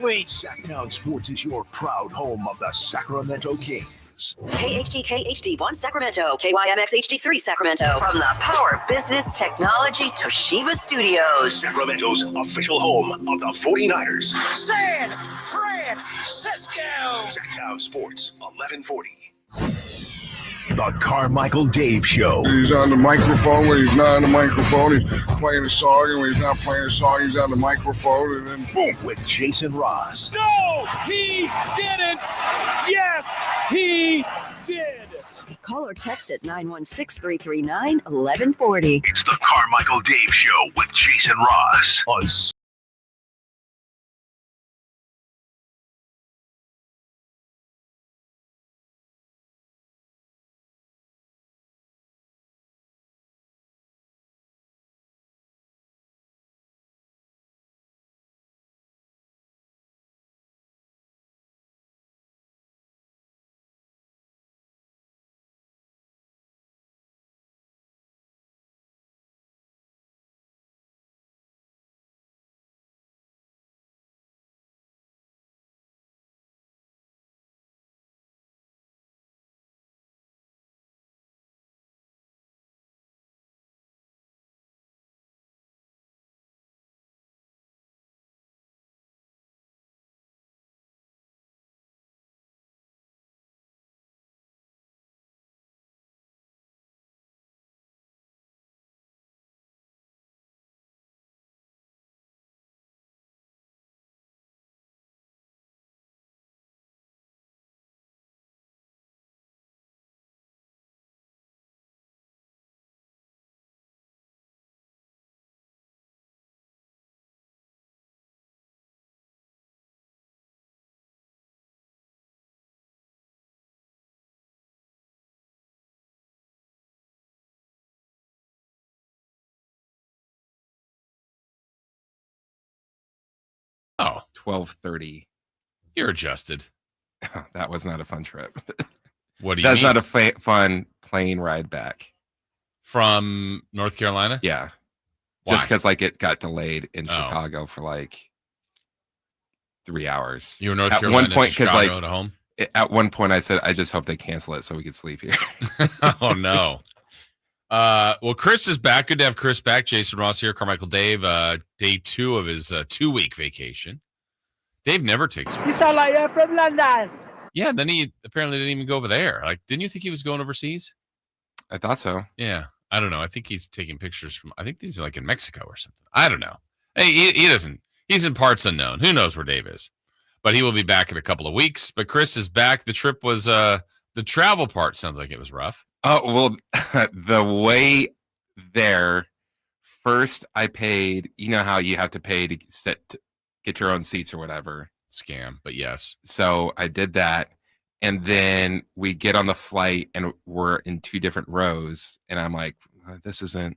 Wait, Sacktown Sports is your proud home of the Sacramento Kings. KHD1 Sacramento, KYMX HD3 Sacramento. From the Power Business Technology Toshiba Studios. Sacramento's official home of the 49ers. San Francisco. Sacktown Sports, 1140. The Carmichael Dave Show. He's on the microphone when he's not on the microphone. He's playing a song, and when he's not playing a song, he's on the microphone, and then boom. With Jason Ross. No, he didn't. Yes, he did. Call or text at 916-339-1140. It's the Carmichael Dave Show with Jason Ross on Oh, 12:30. You're adjusted. That was not a fun trip. What do you That's mean? not a fun plane ride back. From North Carolina? Yeah. Why? Just because it got delayed in Chicago for 3 hours. You were North at Carolina one point, because to home? At one point I said, I just hope they cancel it so we could sleep here. Oh, no. Well, Chris is back. Good to have Chris back. Jason Ross here, Carmichael Dave. Day 2 of his 2-week vacation. Dave never takes. You sound like you're from London. Yeah, then he apparently didn't even go over there. Didn't you think he was going overseas? I thought so. Yeah, I don't know. I think he's taking pictures from. I think he's in Mexico or something. I don't know. Hey, he doesn't. He's in parts unknown. Who knows where Dave is? But he will be back in a couple of weeks. But Chris is back. The trip was the travel part sounds like it was rough. Oh, well, the way there, first I paid, you know how you have to pay to get your own seats or whatever. Scam, but yes. So I did that. And then we get on the flight and we're in 2 different rows. And I'm like, this isn't,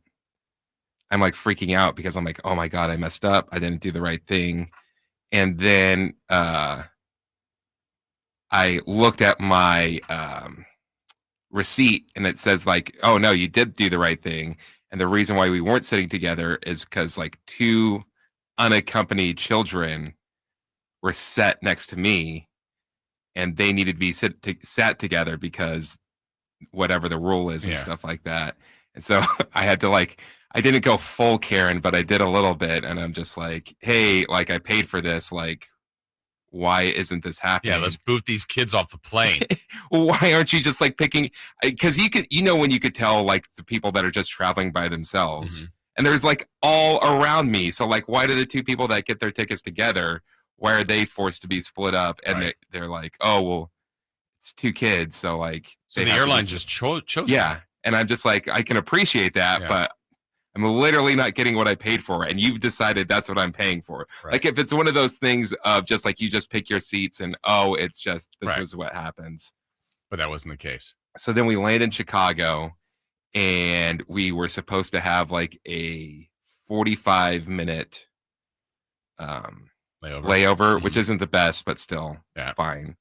I'm freaking out because I'm like, oh my God, I messed up. I didn't do the right thing. And then I looked at my receipt and it says oh no, you did do the right thing. And the reason why we weren't sitting together is because 2 unaccompanied children were sat next to me and they needed to be sat together because whatever the rule is and stuff like that. And so I had to I didn't go full Karen, but I did a little bit. And I'm just hey, I paid for this. Why isn't this happening? Yeah, let's boot these kids off the plane. Well, why aren't you just picking? Because when you could tell the people that are just traveling by themselves, and there's all around me. So why do the 2 people that get their tickets together? Why are they forced to be split up? And they're oh well, it's 2 kids, so so the airline just chose. Yeah, and I'm just I can appreciate that, but I'm literally not getting what I paid for, and you've decided that's what I'm paying for. Right. If it's one of those things of just you just pick your seats and it's just this is what happens. But that wasn't the case. So then we land in Chicago, and we were supposed to have a 45-minute layover, which isn't the best, but still fine.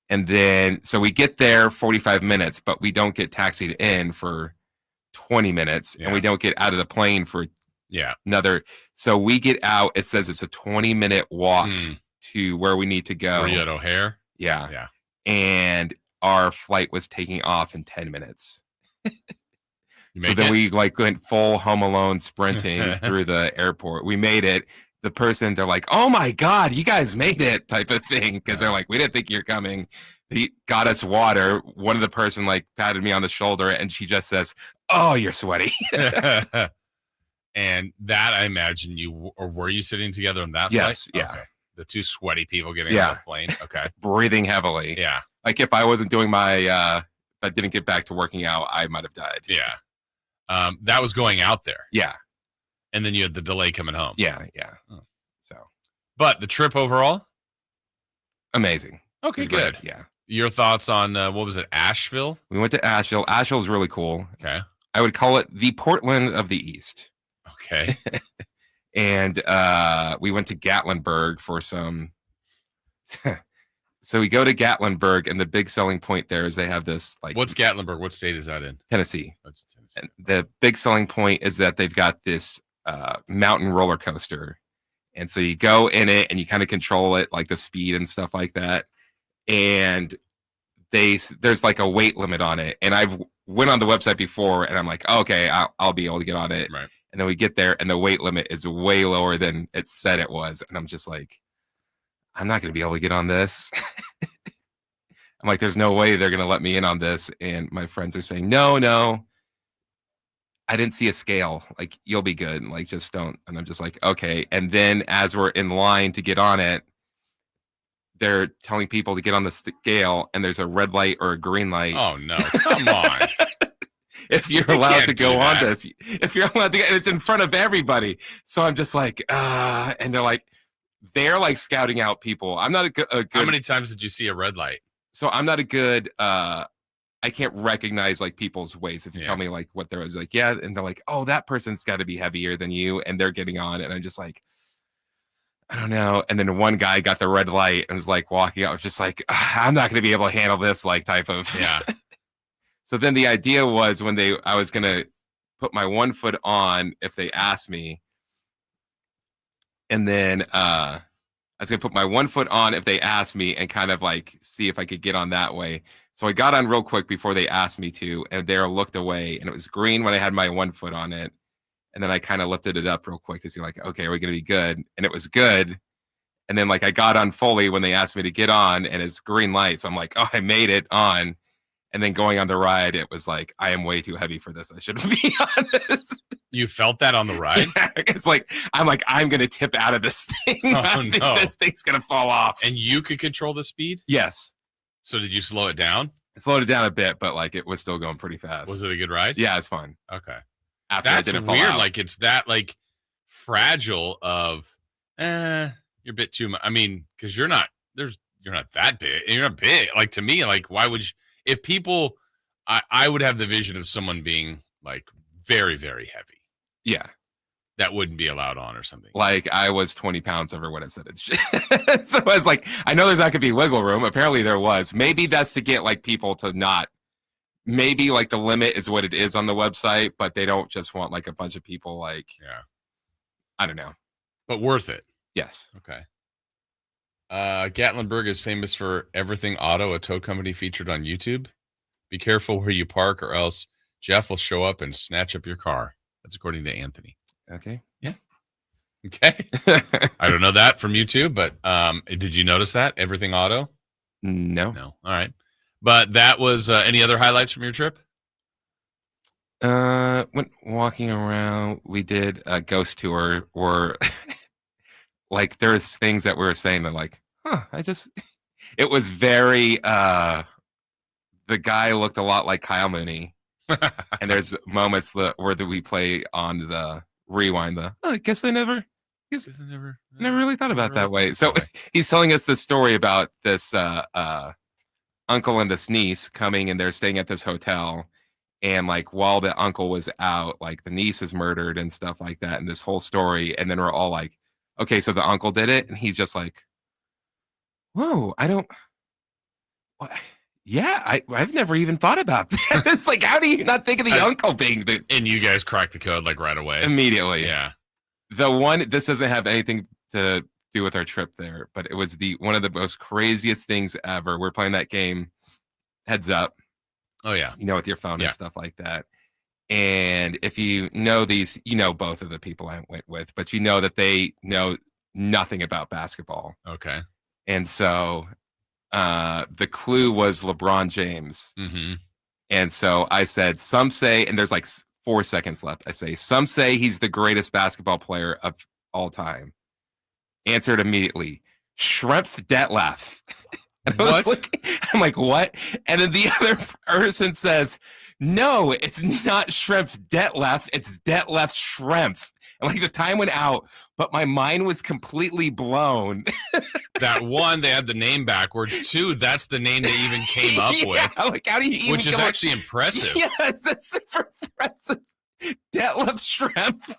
And then so we get there 45 minutes, but we don't get taxied in for 20 minutes and we don't get out of the plane for another. So we get out, it says it's a 20-minute walk to where we need to go. Were you at O'Hare? Yeah. Yeah. And our flight was taking off in 10 minutes. So then we like went full Home Alone sprinting through the airport. We made it. The person, they're like, "Oh my God, you guys made it," type of thing. Because they're like, "We didn't think you're coming." He got us water. One of the person like patted me on the shoulder and she just says, "Oh, you're sweaty." And that, I imagine or were you sitting together on that Yes, flight? yeah. Okay. The two sweaty people getting on the plane. Okay. Breathing heavily. Yeah. Like if I wasn't doing my, if I didn't get back to working out, I might have died. Yeah. That was going out there. Yeah. And then you had the delay coming home. Yeah. Oh. So, but the trip overall? Amazing. Okay, good. Great. Yeah. Your thoughts on, what was it, Asheville? We went to Asheville. Asheville's really cool. Okay. I would call it the Portland of the East. Okay. And we went to Gatlinburg for some. So we go to Gatlinburg, and the big selling point there is they have this like. What's Gatlinburg? What state is that in? Tennessee. That's Tennessee. And the big selling point is that they've got this mountain roller coaster, and so you go in it and you kind of control it, like the speed and stuff like that. And there's like a weight limit on it, and I've went on the website before, and I'm like, okay, I'll be able to get on it. Right. And then we get there, and the weight limit is way lower than it said it was, and I'm just like, I'm not going to be able to get on this. I'm like, there's no way they're going to let me in on this. And my friends are saying, no, I didn't see a scale. Like, you'll be good. Like, just don't. And I'm just like, okay. And then as we're in line to get on it, they're telling people to get on the scale, and there's a red light or a green light. Oh, no. Come on. If you're allowed to go on this, if you're allowed to get, it's in front of everybody. So I'm just like, and they're like scouting out people. I'm not a good. How many times did you see a red light? So I'm not a good. I can't recognize like people's ways. If you tell me like what there was, like and they're like, oh, that person's got to be heavier than you, and they're getting on, and I'm just like, I don't know. And then one guy got the red light and was like walking out. I was just like, I'm not going to be able to handle this, like type of. Yeah. So then the idea was I was going to put my one foot on if they asked me. And then I was going to put my one foot on if they asked me and kind of like see if I could get on that way. So I got on real quick before they asked me to, and they looked away, and it was green when I had my one foot on it. And then I kind of lifted it up real quick to see like, okay, are we going to be good? And it was good. And then like I got on fully when they asked me to get on, and it's green light. So I'm like, oh, I made it on. And then going on the ride, it was like, I am way too heavy for this. I shouldn't be on this. You felt that on the ride? Yeah, it's like, I'm going to tip out of this thing. Oh, I think no. this thing's going to fall off. And you could control the speed? Yes. So did you slow it down? I slowed it down a bit, but like it was still going pretty fast. Was it a good ride? Yeah, it's fun. Okay. After I That's didn't fall weird. out. Like it's that like fragile of, you're a bit too much. I mean, because you're not that big. You're not big. Like to me, like why would you, if people, I would have the vision of someone being like very, very heavy. Yeah. That wouldn't be allowed on or something. Like I was 20 pounds over what I said. It's so I was like, I know there's not gonna be wiggle room. Apparently there was. Maybe that's to get like people to not. Maybe like the limit is what it is on the website, but they don't just want like a bunch of people like. Yeah. I don't know. But worth it. Yes. Okay. Gatlinburg is famous for Everything Auto, a tow company featured on YouTube. Be careful where you park, or else Jeff will show up and snatch up your car. That's according to Anthony. Okay. Yeah. Okay. I don't know that from YouTube, but did you notice that? Everything Auto? No. No. All right. But that was any other highlights from your trip? Went walking around. We did a ghost tour, or like there's things that we were saying that like, it was very, the guy looked a lot like Kyle Mooney. And there's moments where we play on the rewind, I guess I never really thought about it that way. So he's telling us the story about this uncle and this niece coming, and they're staying at this hotel. And like while the uncle was out, like the niece is murdered and stuff like that, and this whole story. And then we're all like, okay, so the uncle did it, and he's just like, whoa, I don't. What? Yeah, I've never even thought about that. It's like, how do you not think of the uncle being the... And you guys cracked the code like right away? Immediately. Yeah. This doesn't have anything to do with our trip there, but it was one of the most craziest things ever. We're playing that game heads up, Oh yeah. with your phone Yeah. and stuff like that. And if you know these, both of the people I went with, but you know that they know nothing about basketball. Okay. And so the clue was LeBron James. Mm-hmm. And so I said, some say, and there's like 4 seconds left. I say, some say he's the greatest basketball player of all time. Answered immediately, Schrempf Detlef. And What? I'm like, what? And then the other person says, no, it's not Schrempf Detlef. It's Detlef Schrempf. And like the time went out, but my mind was completely blown. That one, they had the name backwards. Two, that's the name they even came up with. Like, how do you even Which is actually impressive. Yes, that's super impressive. Detlef Schrempf.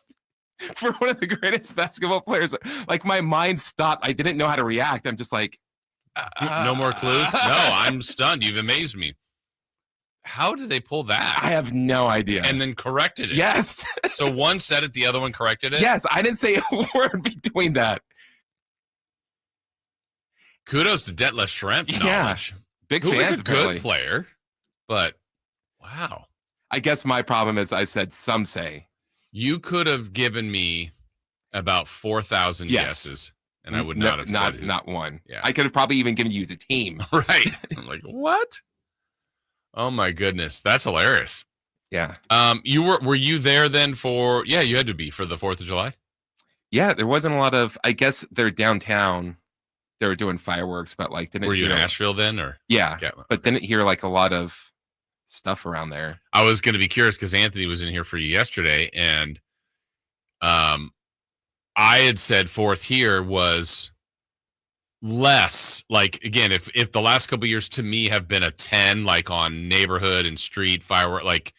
For one of the greatest basketball players. Like, my mind stopped. I didn't know how to react. I'm just like, no more clues? No, I'm stunned. You've amazed me. How did they pull that? I have no idea. And then corrected it. Yes. So one said it, the other one corrected it? Yes, I didn't say a word between that. Kudos to Detlef Schrempf knowledge. Big Who fans, is a apparently. good player, but wow. I guess my problem is I said some say. You could have given me about 4,000 Yes. guesses, and I would not have said who. Not one. Yeah. I could have probably even given you the team. Right. I'm like, what? Oh my goodness. That's hilarious. Yeah. Were you there then for, you had to be for the 4th of July? Yeah, there wasn't a lot of, I guess they're downtown. They were doing fireworks, but like didn't Were you in hear- Nashville then, or? Yeah, Okay. but didn't hear like a lot of stuff around there. I was going to be curious because Anthony was in here for you yesterday, and I had said 4th here was less, like, again, if the last couple of years to me have been a 10, like on neighborhood and street firework, like,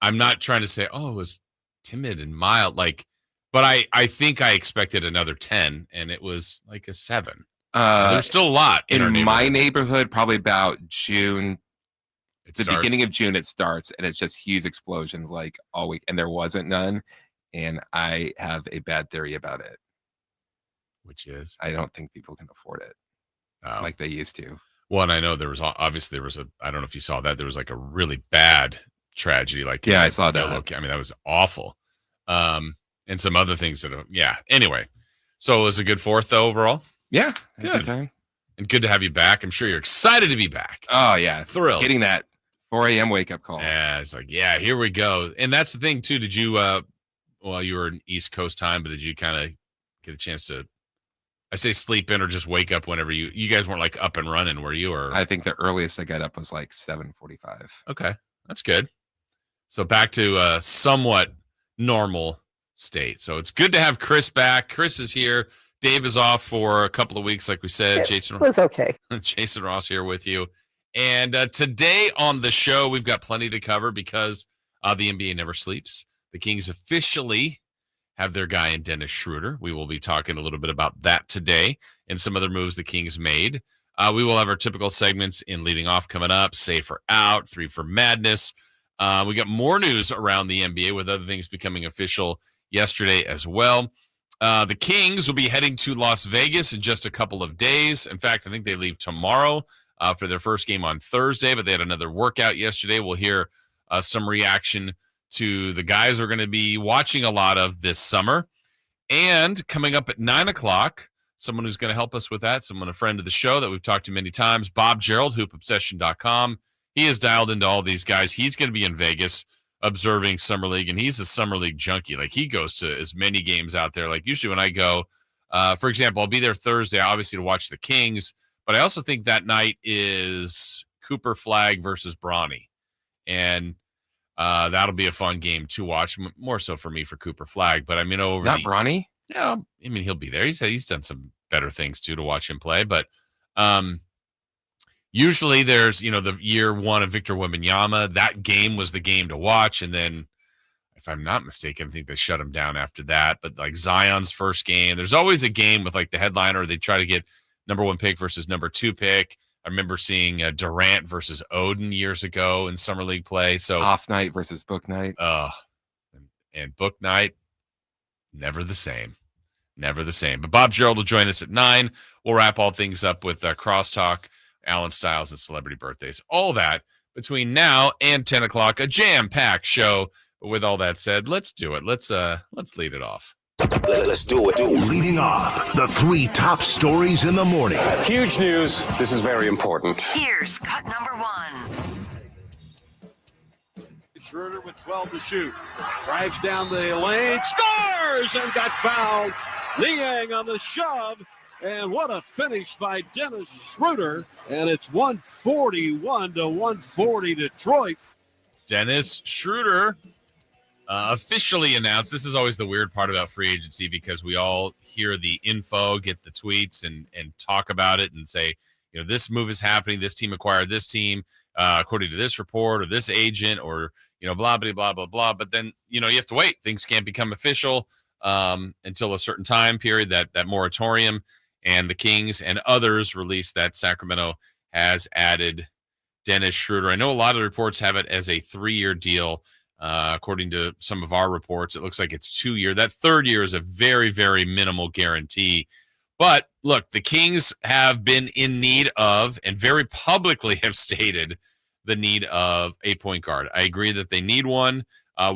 I'm not trying to say, oh, it was timid and mild, like, but I think I expected another 10, and it was like a 7. There's still a lot in our my neighborhood, probably about June. It The starts. beginning of June it starts, and it's just huge explosions like all week, and there wasn't none. And I have a bad theory about it. Which is, I don't think people can afford it like they used to. well, and I know there was obviously I don't know if you saw that, there was like a really bad tragedy. Like, Yeah, I saw that. I mean, that was awful. And some other things that, Anyway, so it was a good 4th though, overall. Yeah, had a Good. good time. And good to have you back. I'm sure you're excited to be back. Oh yeah, Thrilled. getting that 4 a.m. wake up call. Yeah, it's like, here we go. And that's the thing too. Did you, you were in East Coast time, but did you kind of get a chance to, I say sleep in or just wake up whenever you guys weren't like up and running, were you? Or I think the earliest I got up was like 7:45. okay, that's good. So back to a somewhat normal state. So it's good to have Chris back. Chris is here. Dave is off for a couple of weeks, like we said. It was okay. Jason Ross here with you. And today on the show, we've got plenty to cover because the NBA never sleeps. The Kings officially have their guy in Dennis Schroder. We will be talking a little bit about that today and some other moves the Kings made. We will have our typical segments in leading off coming up, Safe or Out, 3 for Madness. We got more news around the NBA with other things becoming official yesterday as well. The Kings will be heading to Las Vegas in just a couple of days. In fact, I think they leave tomorrow for their first game on Thursday, but they had another workout yesterday. We'll hear some reaction to the guys we're going to be watching a lot of this summer. And coming up at 9 o'clock, someone who's going to help us with that, a friend of the show that we've talked to many times, Bob Gerald, hoopobsession.com. He is dialed into all these guys. He's going to be in Vegas observing Summer League, and he's a Summer League junkie. Like, he goes to as many games out there. Like, usually when I go, for example, I'll be there Thursday, obviously, to watch the Kings, but I also think that night is Cooper Flag versus Bronny, and that'll be a fun game to watch, more so for me for Cooper Flag. But I mean, Bronny? Yeah, I mean, he'll be there. He's done some better things too to watch him play, but usually there's, the year one of Victor Wembanyama. That game was the game to watch. And then, if I'm not mistaken, I think they shut him down after that. But like Zion's first game, there's always a game with like the headliner. They try to get number 1 pick versus number 2 pick. I remember seeing Durant versus Oden years ago in Summer League play. So off night versus book night. And book night, never the same. never the same. But Bob Gerald will join us at 9. We'll wrap all things up with Crosstalk, Alan Styles, and celebrity birthdays. All that between now and 10 o'clock, a jam-packed show. But with all that said, let's do it. Let's lead it off. Let's do it. Leading off, the 3 top stories in the morning. Huge news. This is very important. Here's cut number 1. Schroder with 12 to shoot. Drives down the lane, scores, and got fouled. Liang on the shove. And what a finish by Dennis Schroder. And it's 141 to 140 Detroit. Dennis Schroder officially announced. This is always the weird part about free agency because we all hear the info, get the tweets, and talk about it and say, this move is happening. This team acquired this team according to this report or this agent or, blah, blah, blah, blah, blah. But then, you have to wait. Things can't become official until a certain time period, that moratorium. And the Kings and others released that Sacramento has added Dennis Schroder. I know a lot of reports have it as a 3-year deal. According to some of our reports, it looks like it's 2-year. That 3rd year is a very, very minimal guarantee. But look, the Kings have been in need of and very publicly have stated the need of a point guard. I agree that they need one.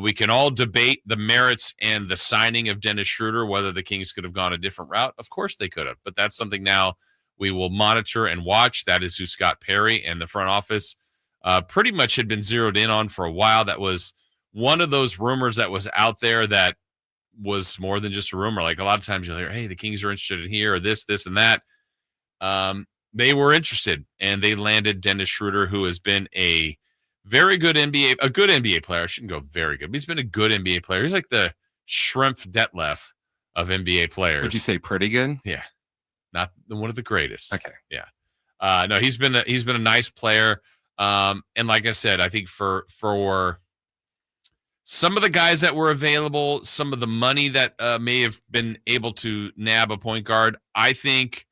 We can all debate the merits and the signing of Dennis Schroder, whether the Kings could have gone a different route. Of course they could have, but that's something now we will monitor and watch. That is who Scott Perry and the front office pretty much had been zeroed in on for a while. That was one of those rumors that was out there that was more than just a rumor. Like a lot of times you'll hear, hey, the Kings are interested in here or this, and that. They were interested, and they landed Dennis Schroder, who has been a very good NBA player. I shouldn't go very good, but he's been a good NBA player. He's like the Shrimp Detlef of NBA players. Would you say pretty good? Yeah. Not one of the greatest. Okay. Yeah. No, he's been a nice player. And like I said, I think for some of the guys that were available, some of the money that may have been able to nab a point guard, I think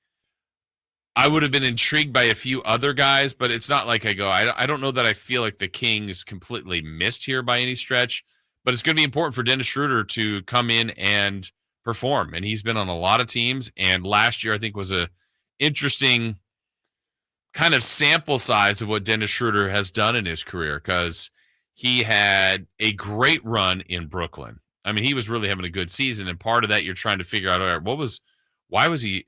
I would have been intrigued by a few other guys, but it's not like I don't know that I feel like the Kings completely missed here by any stretch, but it's going to be important for Dennis Schroder to come in and perform. And he's been on a lot of teams. And last year, I think, was a interesting kind of sample size of what Dennis Schroder has done in his career, because he had a great run in Brooklyn. I mean, he was really having a good season. And part of that, you're trying to figure out, all right, why was he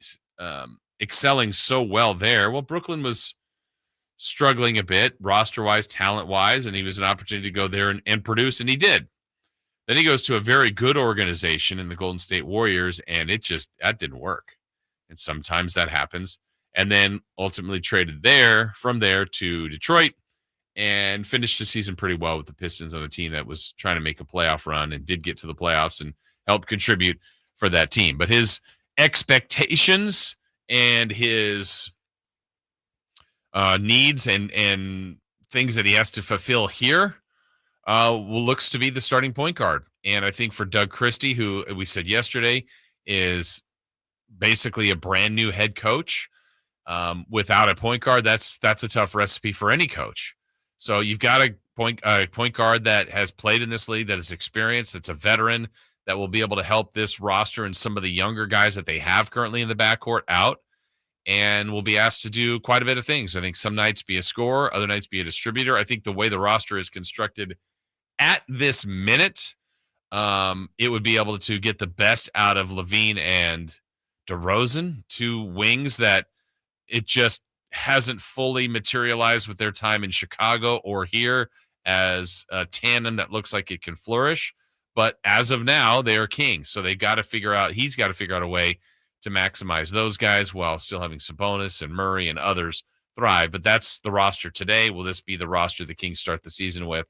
excelling so well there? Well, Brooklyn was struggling a bit roster-wise, talent-wise, and he was an opportunity to go there and produce, and he did. Then he goes to a very good organization in the Golden State Warriors, and that didn't work. And sometimes that happens. And then ultimately traded from there to Detroit and finished the season pretty well with the Pistons on a team that was trying to make a playoff run and did get to the playoffs and helped contribute for that team. But his expectations and his needs and things that he has to fulfill here looks to be the starting point guard. And I think for Doug Christie, who we said yesterday is basically a brand new head coach, without a point guard, that's a tough recipe for any coach. So you've got a point guard that has played in this league, that is experienced, that's a veteran, that will be able to help this roster and some of the younger guys that they have currently in the backcourt out, and will be asked to do quite a bit of things. I think some nights be a scorer, other nights be a distributor. I think the way the roster is constructed at this minute, it would be able to get the best out of Levine and DeRozan, two wings that it just hasn't fully materialized with their time in Chicago or here as a tandem that looks like it can flourish. But as of now, they are Kings. So he's got to figure out a way to maximize those guys while still having Sabonis and Murray and others thrive. But that's the roster today. Will this be the roster the Kings start the season with?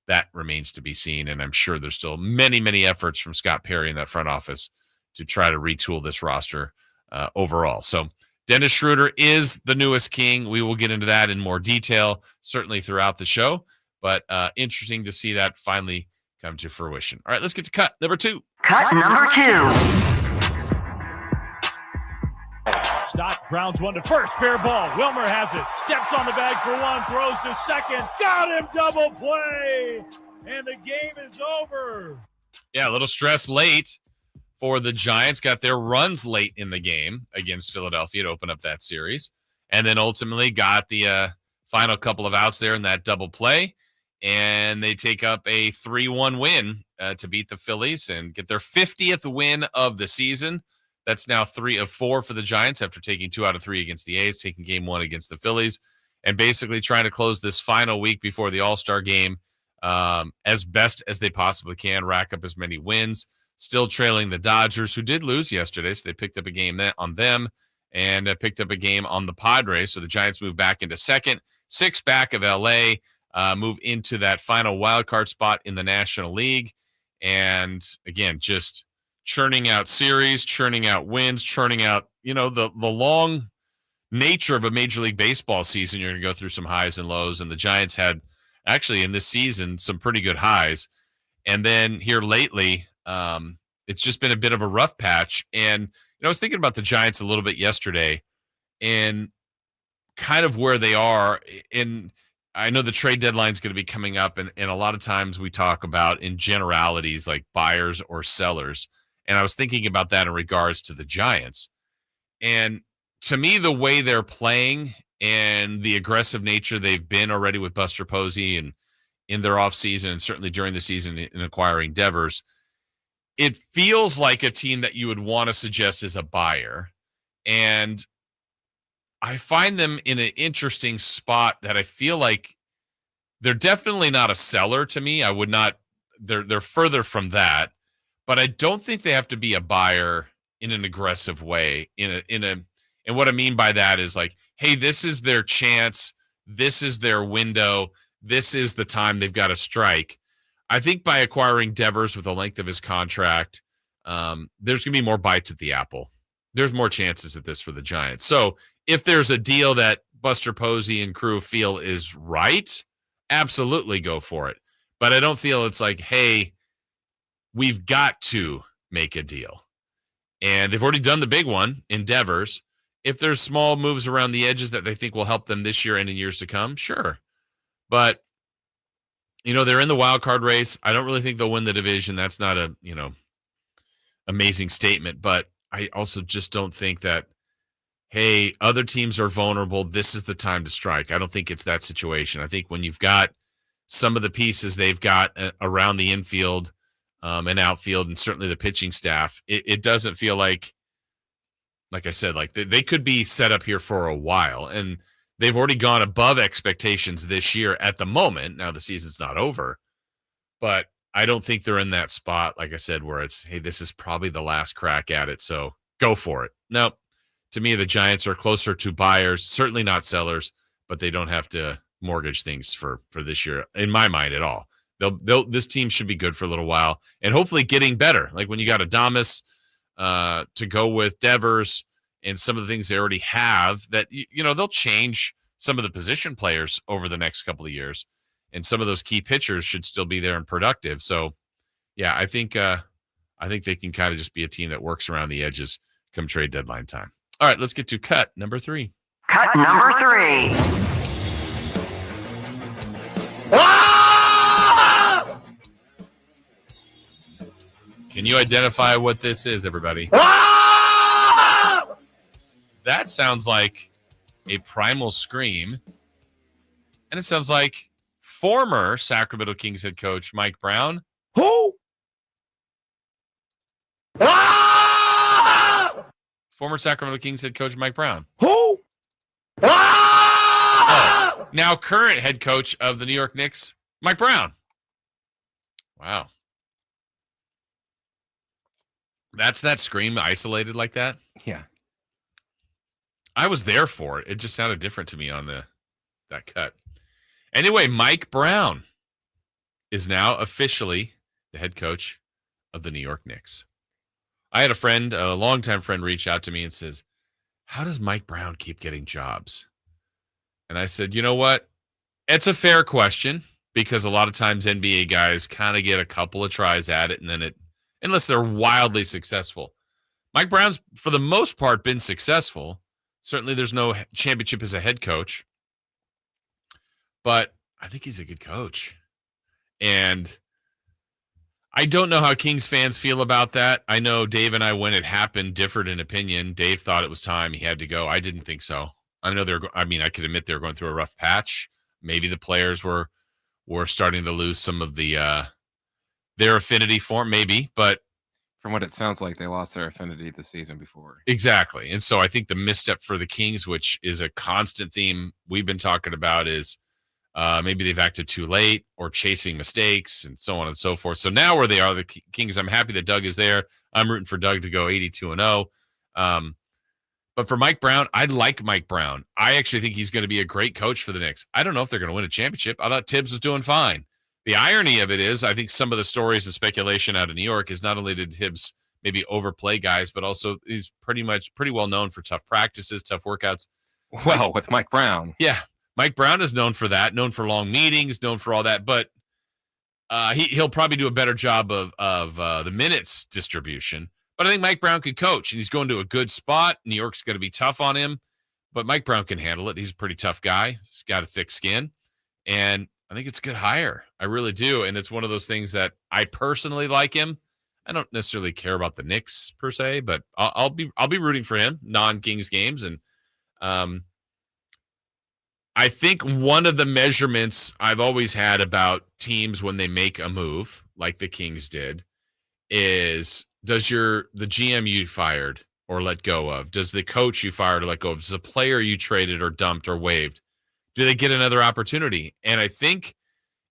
That remains to be seen. And I'm sure there's still many, many efforts from Scott Perry in that front office to try to retool this roster overall. So Dennis Schroder is the newest King. We will get into that in more detail, certainly throughout the show. But interesting to see that finally come to fruition. All right, let's get to cut number 2. Cut number 2. Stock grounds one to first. Fair ball. Wilmer has it. Steps on the bag for one. Throws to second. Got him. Double play. And the game is over. Yeah, a little stress late for the Giants got their runs late in the game against Philadelphia to open up that series, and then ultimately got the final couple of outs there in that double play, and they take up a 3-1 win to beat the Phillies and get their 50th win of the season. That's now 3 of 4 for the Giants after taking 2 out of 3 against the A's, taking game 1 against the Phillies, and basically trying to close this final week before the All-Star game as best as they possibly can, rack up as many wins, still trailing the Dodgers, who did lose yesterday, so they picked up a game on them and picked up a game on the Padres. So the Giants move back into second, 6 back of L.A., move into that final wild card spot in the National League, and again, just churning out series, churning out wins, churning out, the long nature of a Major League Baseball season. You're going to go through some highs and lows, and the Giants had actually in this season some pretty good highs. And then here lately, it's just been a bit of a rough patch. And I was thinking about the Giants a little bit yesterday and kind of where they are. And I know the trade deadline is going to be coming up, and a lot of times we talk about in generalities like buyers or sellers. And I was thinking about that in regards to the Giants. And to me, the way they're playing and the aggressive nature they've been already with Buster Posey and in their offseason, and certainly during the season in acquiring Devers, it feels like a team that you would want to suggest as a buyer. And I find them in an interesting spot that I feel like they're definitely not a seller to me. I would not, they're further from that, but I don't think they have to be a buyer in an aggressive way. And what I mean by that is like, hey, this is their chance. This is their window. This is the time they've got to strike. I think by acquiring Devers with the length of his contract, there's going to be more bites at the apple. There's more chances at this for the Giants. So if there's a deal that Buster Posey and crew feel is right, absolutely go for it. But I don't feel it's like, hey, we've got to make a deal. And they've already done the big one in Devers. If there's small moves around the edges that they think will help them this year and in years to come, sure. But, they're in the wild card race. I don't really think they'll win the division. That's not a, amazing statement. But I also just don't think that, hey, other teams are vulnerable. This is the time to strike. I don't think it's that situation. I think when you've got some of the pieces they've got around the infield and outfield, and certainly the pitching staff, it doesn't feel like I said, like they could be set up here for a while. And they've already gone above expectations this year at the moment. Now the season's not over, but I don't think they're in that spot, like I said, where it's, hey, this is probably the last crack at it, so go for it. No, to me, the Giants are closer to buyers, certainly not sellers, but they don't have to mortgage things for this year, in my mind, at all. This team should be good for a little while, and hopefully getting better. Like when you got Adames to go with Devers and some of the things they already have, that they'll change some of the position players over the next couple of years. And some of those key pitchers should still be there and productive. So, yeah, I think they can kind of just be a team that works around the edges come trade deadline time. All right, let's get to cut number 3. Cut number 3. Can you identify what this is, everybody? That sounds like a primal scream. And it sounds like former Sacramento Kings head coach Mike Brown. Who? Former Sacramento Kings head coach Mike Brown. Who? Oh, now current head coach of the New York Knicks, Mike Brown. Wow. That's that scream isolated like that? Yeah. I was there for it. It just sounded different to me on that cut. Anyway, Mike Brown is now officially the head coach of the New York Knicks. I had a longtime friend, reach out to me and says, how does Mike Brown keep getting jobs? And I said, you know what? It's a fair question, because a lot of times NBA guys kind of get a couple of tries at it, and then unless they're wildly successful. Mike Brown's, for the most part, been successful. Certainly there's no championship as a head coach, but I think he's a good coach. And I don't know how Kings fans feel about that. I know Dave and I, when it happened, differed in opinion. Dave thought it was time he had to go. I didn't think so. I know I could admit they were going through a rough patch. Maybe the players were starting to lose some of the their affinity for him, maybe, but from what it sounds like, they lost their affinity the season before. Exactly. And so I think the misstep for the Kings, which is a constant theme we've been talking about, is maybe they've acted too late or chasing mistakes and so on and so forth. So now where they are, the Kings, I'm happy that Doug is there. I'm rooting for Doug to go 82-0. But for Mike Brown, I like Mike Brown. I actually think he's going to be a great coach for the Knicks. I don't know if they're going to win a championship. I thought Tibbs was doing fine. The irony of it is, I think some of the stories and speculation out of New York is not only did Tibbs maybe overplay guys, but also he's pretty well known for tough practices, tough workouts. Well, with Mike Brown. Yeah. Mike Brown is known for that, known for long meetings, known for all that, but he'll probably do a better job of the minutes distribution. But I think Mike Brown could coach, and he's going to a good spot. New York's going to be tough on him, but Mike Brown can handle it. He's a pretty tough guy. He's got a thick skin, and I think it's a good hire. I really do, and it's one of those things that I personally like him. I don't necessarily care about the Knicks per se, but I'll be rooting for him non-Kings games, and I think one of the measurements I've always had about teams when they make a move, like the Kings did, is does the GM you fired or let go of, does the coach you fired or let go of, does the player you traded or dumped or waived, do they get another opportunity? And I think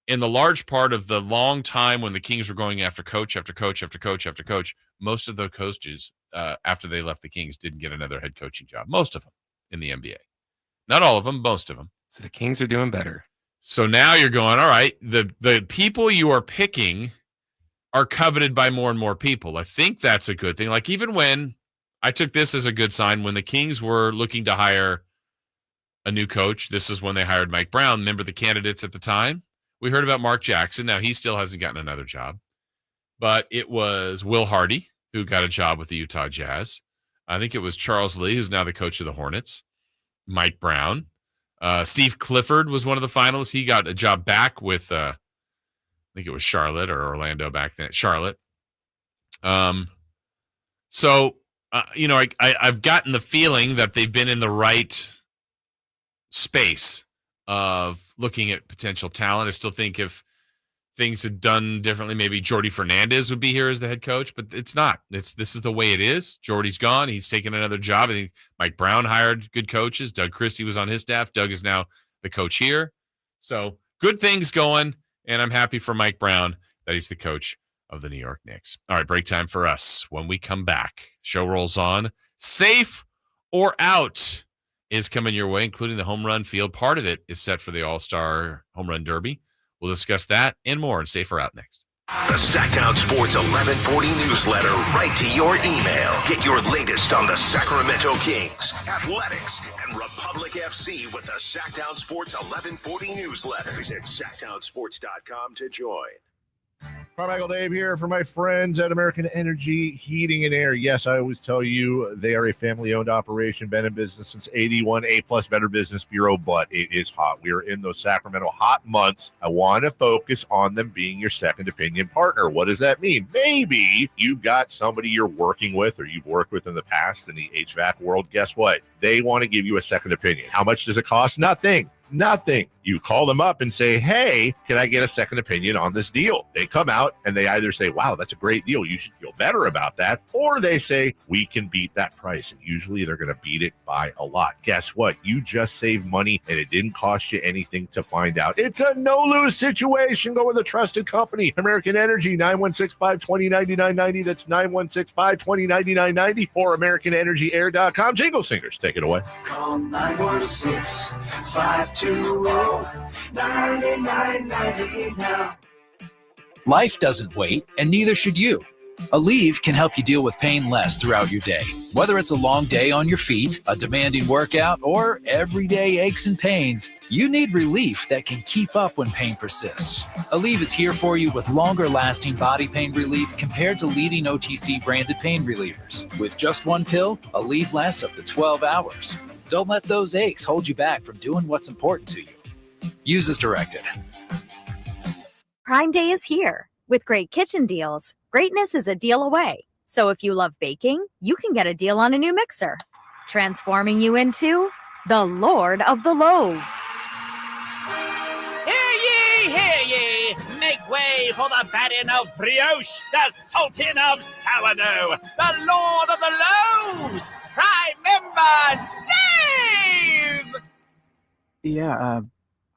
in the large part of the long time when the Kings were going after coach after coach after coach after coach, most of the coaches after they left the Kings didn't get another head coaching job. Most of them in the NBA. Not all of them, most of them. So the Kings are doing better. So now you're going, all right, the people you are picking are coveted by more and more people. I think that's a good thing. Like even when I took this as a good sign, when the Kings were looking to hire a new coach, this is when they hired Mike Brown. Remember the candidates at the time? We heard about Mark Jackson. Now he still hasn't gotten another job, but it was Will Hardy who got a job with the Utah Jazz. I think it was Charles Lee, who's now the coach of the Hornets. Mike Brown. Steve Clifford was one of the finalists. He got a job back with, I think it was Charlotte or Orlando back then. Charlotte. So, I've gotten the feeling that they've been in the right space of looking at potential talent. I still think if things had done differently, maybe Jordy Fernandez would be here as the head coach, but it's not. This is the way it is. Jordy's gone. He's taken another job. I think Mike Brown hired good coaches. Doug Christie was on his staff. Doug is now the coach here. So good things going, and I'm happy for Mike Brown that he's the coach of the New York Knicks. All right, break time for us. When we come back, show rolls on. Safe or out is coming your way, including the home run field. Part of it is set for the All-Star Home Run Derby. We'll discuss that and more and Safer Out next. The Sacktown Sports 1140 newsletter right to your email. Get your latest on the Sacramento Kings, athletics, and Republic FC with the Sacktown Sports 1140 newsletter. Visit sacktownsports.com to join. Carmichael Dave here for my friends at American Energy Heating and Air. Yes, I always tell you they are a family-owned operation, been in business since 81, A-plus Better Business Bureau, but it is hot. We are in those Sacramento hot months. I want to focus on them being your second opinion partner. What does that mean? Maybe you've got somebody you're working with or you've worked with in the past in the HVAC world. Guess what? They want to give you a second opinion. How much does it cost? Nothing. You call them up and say, hey, can I get a second opinion on this deal? They come out and they either say, wow, that's a great deal. You should feel better about that. Or they say, we can beat that price. And usually they're going to beat it by a lot. Guess what? You just saved money and it didn't cost you anything to find out. It's a no-lose situation. Go with a trusted company. American Energy, 916-520-9990. That's 916-520-9990 or AmericanEnergyAir.com. Jingle Singers, take it away. Call 916-520-9990 now. Life doesn't wait, and neither should you. Aleve can help you deal with pain less throughout your day. Whether it's a long day on your feet, a demanding workout, or everyday aches and pains, you need relief that can keep up when pain persists. Aleve is here for you with longer-lasting body pain relief compared to leading OTC branded pain relievers. With just one pill, Aleve lasts up to 12 hours. Don't let those aches hold you back from doing what's important to you. Use as directed. Prime Day is here. With great kitchen deals, greatness is a deal away. So if you love baking, you can get a deal on a new mixer, transforming you into the Lord of the Loaves. Hear ye! Make way for the badding of brioche, the sultan of sourdough, the Lord of the Loaves, Prime Member Dave! Yeah,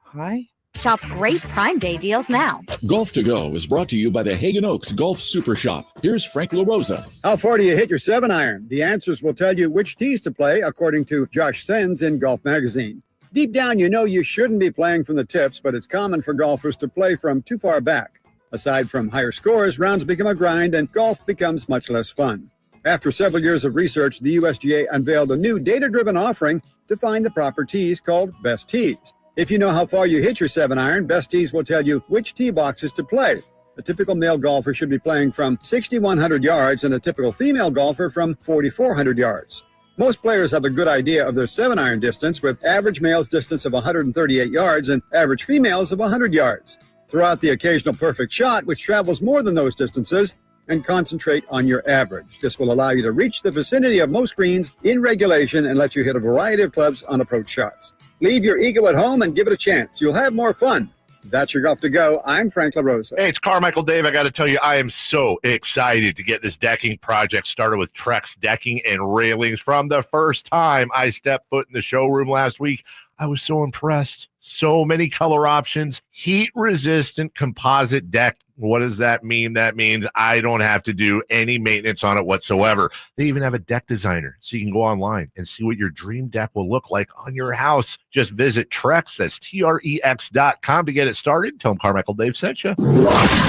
hi? Shop great Prime Day deals now. Golf to Go is brought to you by the Hagen Oaks Golf Super Shop. Here's Frank LaRosa. How far do you hit your 7-iron? The answers will tell you which tees to play, according to Josh Sens in Golf Magazine. Deep down, you know you shouldn't be playing from the tips, but it's common for golfers to play from too far back. Aside from higher scores, rounds become a grind and golf becomes much less fun. After several years of research, the USGA unveiled a new data-driven offering to find the proper tees called Best Tees. If you know how far you hit your 7-iron, Best Tees will tell you which tee boxes to play. A typical male golfer should be playing from 6,100 yards and a typical female golfer from 4,400 yards. Most players have a good idea of their 7-iron distance, with average male's distance of 138 yards and average females of 100 yards. Throw out the occasional perfect shot, which travels more than those distances, and concentrate on your average. This will allow you to reach the vicinity of most greens in regulation and let you hit a variety of clubs on approach shots. Leave your ego at home and give it a chance. You'll have more fun. That's your Golf to Go. I'm Frank LaRosa. Hey, it's Carmichael Dave. I got to tell you, I am so excited to get this decking project started with Trex Decking and Railings. From the first time I stepped foot in the showroom last week, I was so impressed. So many color options, heat-resistant composite deck. What does that mean? That means I don't have to do any maintenance on it whatsoever. They even have a deck designer, so you can go online and see what your dream deck will look like on your house. Just visit Trex, that's Trex.com to get it started. Tell them Carmichael Dave sent you.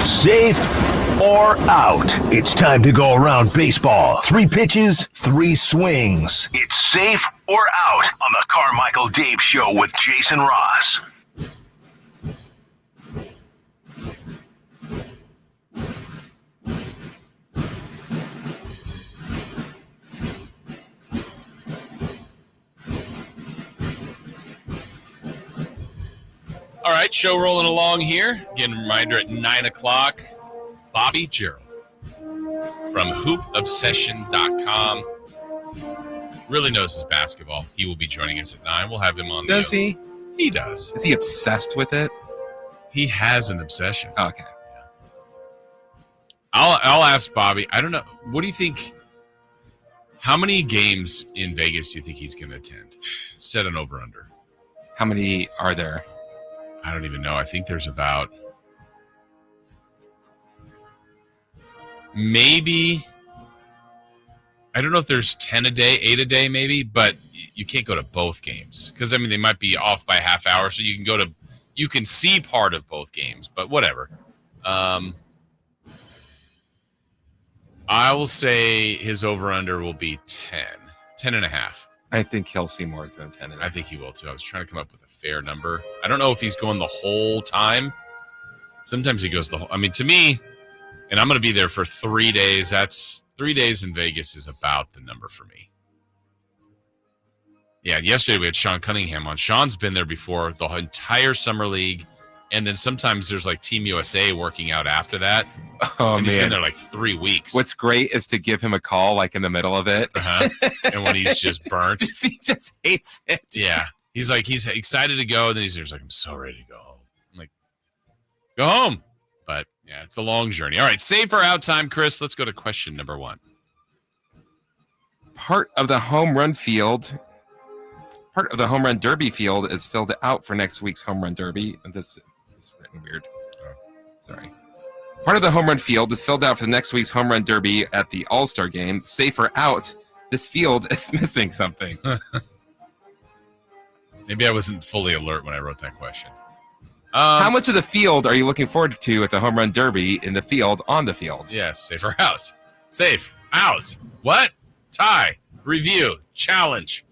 Safe or out? It's time to go around baseball. 3 pitches, 3 swings. It's safe or out on the Carmichael Dave Show with Jason Ross. All right, show rolling along here. Again, reminder at 9 o'clock, Bobby Gerald from hoopobsession.com. Really knows his basketball. He will be joining us at 9. We'll have him on. Does he? He does. Is he obsessed with it? He has an obsession. Okay. Yeah. I'll ask Bobby. I don't know. What do you think? How many games in Vegas do you think he's going to attend? Set an over-under. How many are there? I don't even know. I think there's about maybe, I don't know if there's 10 a day, 8 a day maybe, but you can't go to both games because, I mean, they might be off by a half hour, so you can see part of both games, but whatever. I will say his over-under will be 10 and a half. I think he'll see more than 10. I think he will, too. I was trying to come up with a fair number. I don't know if he's going the whole time. Sometimes he goes the whole – I mean, to me, and I'm going to be there for 3 days. That's 3 days in Vegas is about the number for me. Yeah, yesterday we had Sean Cunningham on. Sean's been there before the entire summer league, and then sometimes there's like Team USA working out after that. Oh, and he's man. been there like 3 weeks. What's great is to give him a call like in the middle of it. And when he's just burnt. He just hates it. Yeah. He's like, he's excited to go, and then he's like, I'm so ready to go home. I'm like, go home. But, yeah, it's a long journey. All right, safe or out time, Chris. Let's go to question number 1. Part of the home run derby field is filled out for next week's home run derby. And this is written weird. Sorry. Part of the home run field is filled out for the next week's home run derby at the All-Star game. Safe or out, this field is missing something. Maybe I wasn't fully alert when I wrote that question. How much of the field are you looking forward to at the home run derby in the field, on the field? Yes, safe or out. Safe, out. What? Tie, review, challenge.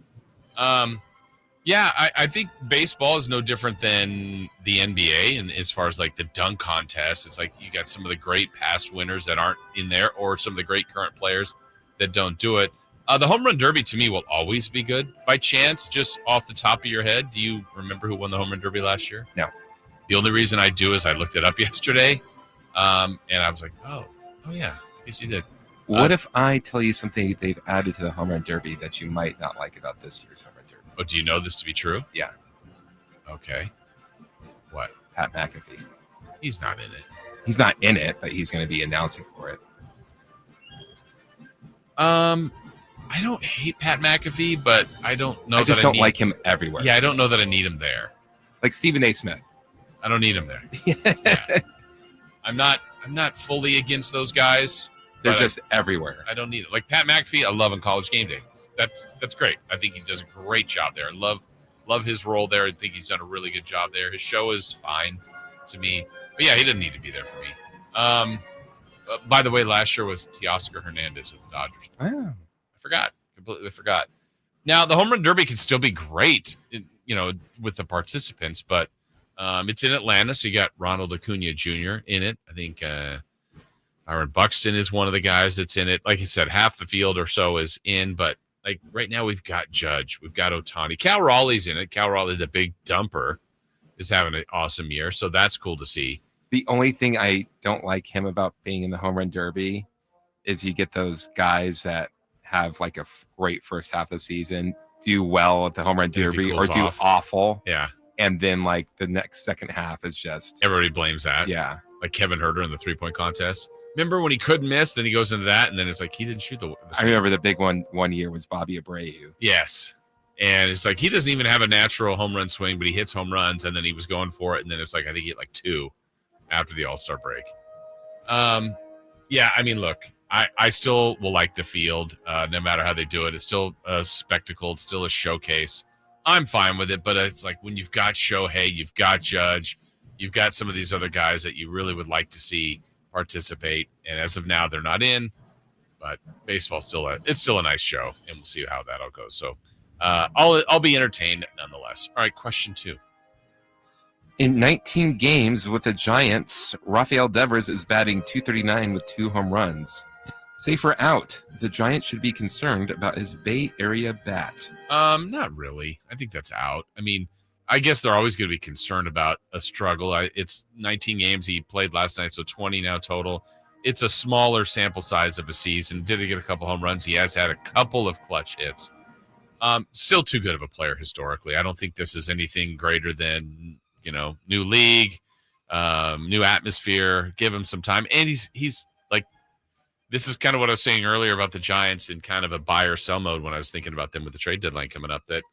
Yeah, I think baseball is no different than the NBA, and as far as like the dunk contest, it's like you got some of the great past winners that aren't in there, or some of the great current players that don't do it. The home run derby to me will always be good. By chance, just off the top of your head, do you remember who won the home run derby last year? No. The only reason I do is I looked it up yesterday. And I was like, oh yeah, I guess he did. What if I tell you something they've added to the home run derby that you might not like about this year's home run derby? Oh, do you know this to be true? Yeah. Okay. What? Pat McAfee. He's not in it. He's not in it, but he's going to be announcing for it. I don't hate Pat McAfee, but I don't know. I just don't like him everywhere. Yeah, I don't know that I need him there. Like Stephen A. Smith. I don't need him there. Yeah. I'm not fully against those guys. They're just everywhere. I don't need it. Like Pat McAfee, I love on College Game Day. That's great. I think he does a great job there. Love his role there. I think he's done a really good job there. His show is fine to me. But yeah, he didn't need to be there for me. By the way, last year was Teoscar Hernandez at the Dodgers. Oh. Completely forgot. Now, the home run derby can still be great, with the participants, but it's in Atlanta, so you got Ronald Acuna Jr. in it. I think Byron Buxton is one of the guys that's in it. Like I said, half the field or so is in, but like right now we've got Judge, we've got Ohtani. Cal Raleigh's in it. Cal Raleigh, the big dumper, is having an awesome year, so that's cool to see. The only thing I don't like him about being in the home run derby is you get those guys that have like a great first half of the season, do well at the home run derby or do awful. Yeah. And then like the next second half is just everybody blames that. Yeah. Like Kevin Herter in the 3-point contest. Remember when he couldn't miss, then he goes into that, and then it's like he didn't shoot the I remember the big one year was Bobby Abreu. Yes. And it's like he doesn't even have a natural home run swing, but he hits home runs, and then he was going for it, and then it's like I think he hit like 2 after the All-Star break. Yeah, I mean, look, I still will like the field, no matter how they do it. It's still a spectacle. It's still a showcase. I'm fine with it, but it's like when you've got Shohei, you've got Judge, you've got some of these other guys that you really would like to see participate, and as of now, they're not in. But baseball's still a nice show, and we'll see how that all goes. So I'll be entertained nonetheless. All right, question 2. In 19 games with the Giants, Rafael Devers is batting .239 with 2 home runs. Safer out. The Giants should be concerned about his Bay Area bat. Not really. I think that's out. I mean, I guess they're always going to be concerned about a struggle. It's 19 games he played last night, so 20 now total. It's a smaller sample size of a season. Did he get a couple home runs? He has had a couple of clutch hits. Still too good of a player historically. I don't think this is anything greater than, new league, new atmosphere. Give him some time. And he's like, this is kind of what I was saying earlier about the Giants in kind of a buy or sell mode when I was thinking about them with the trade deadline coming up, that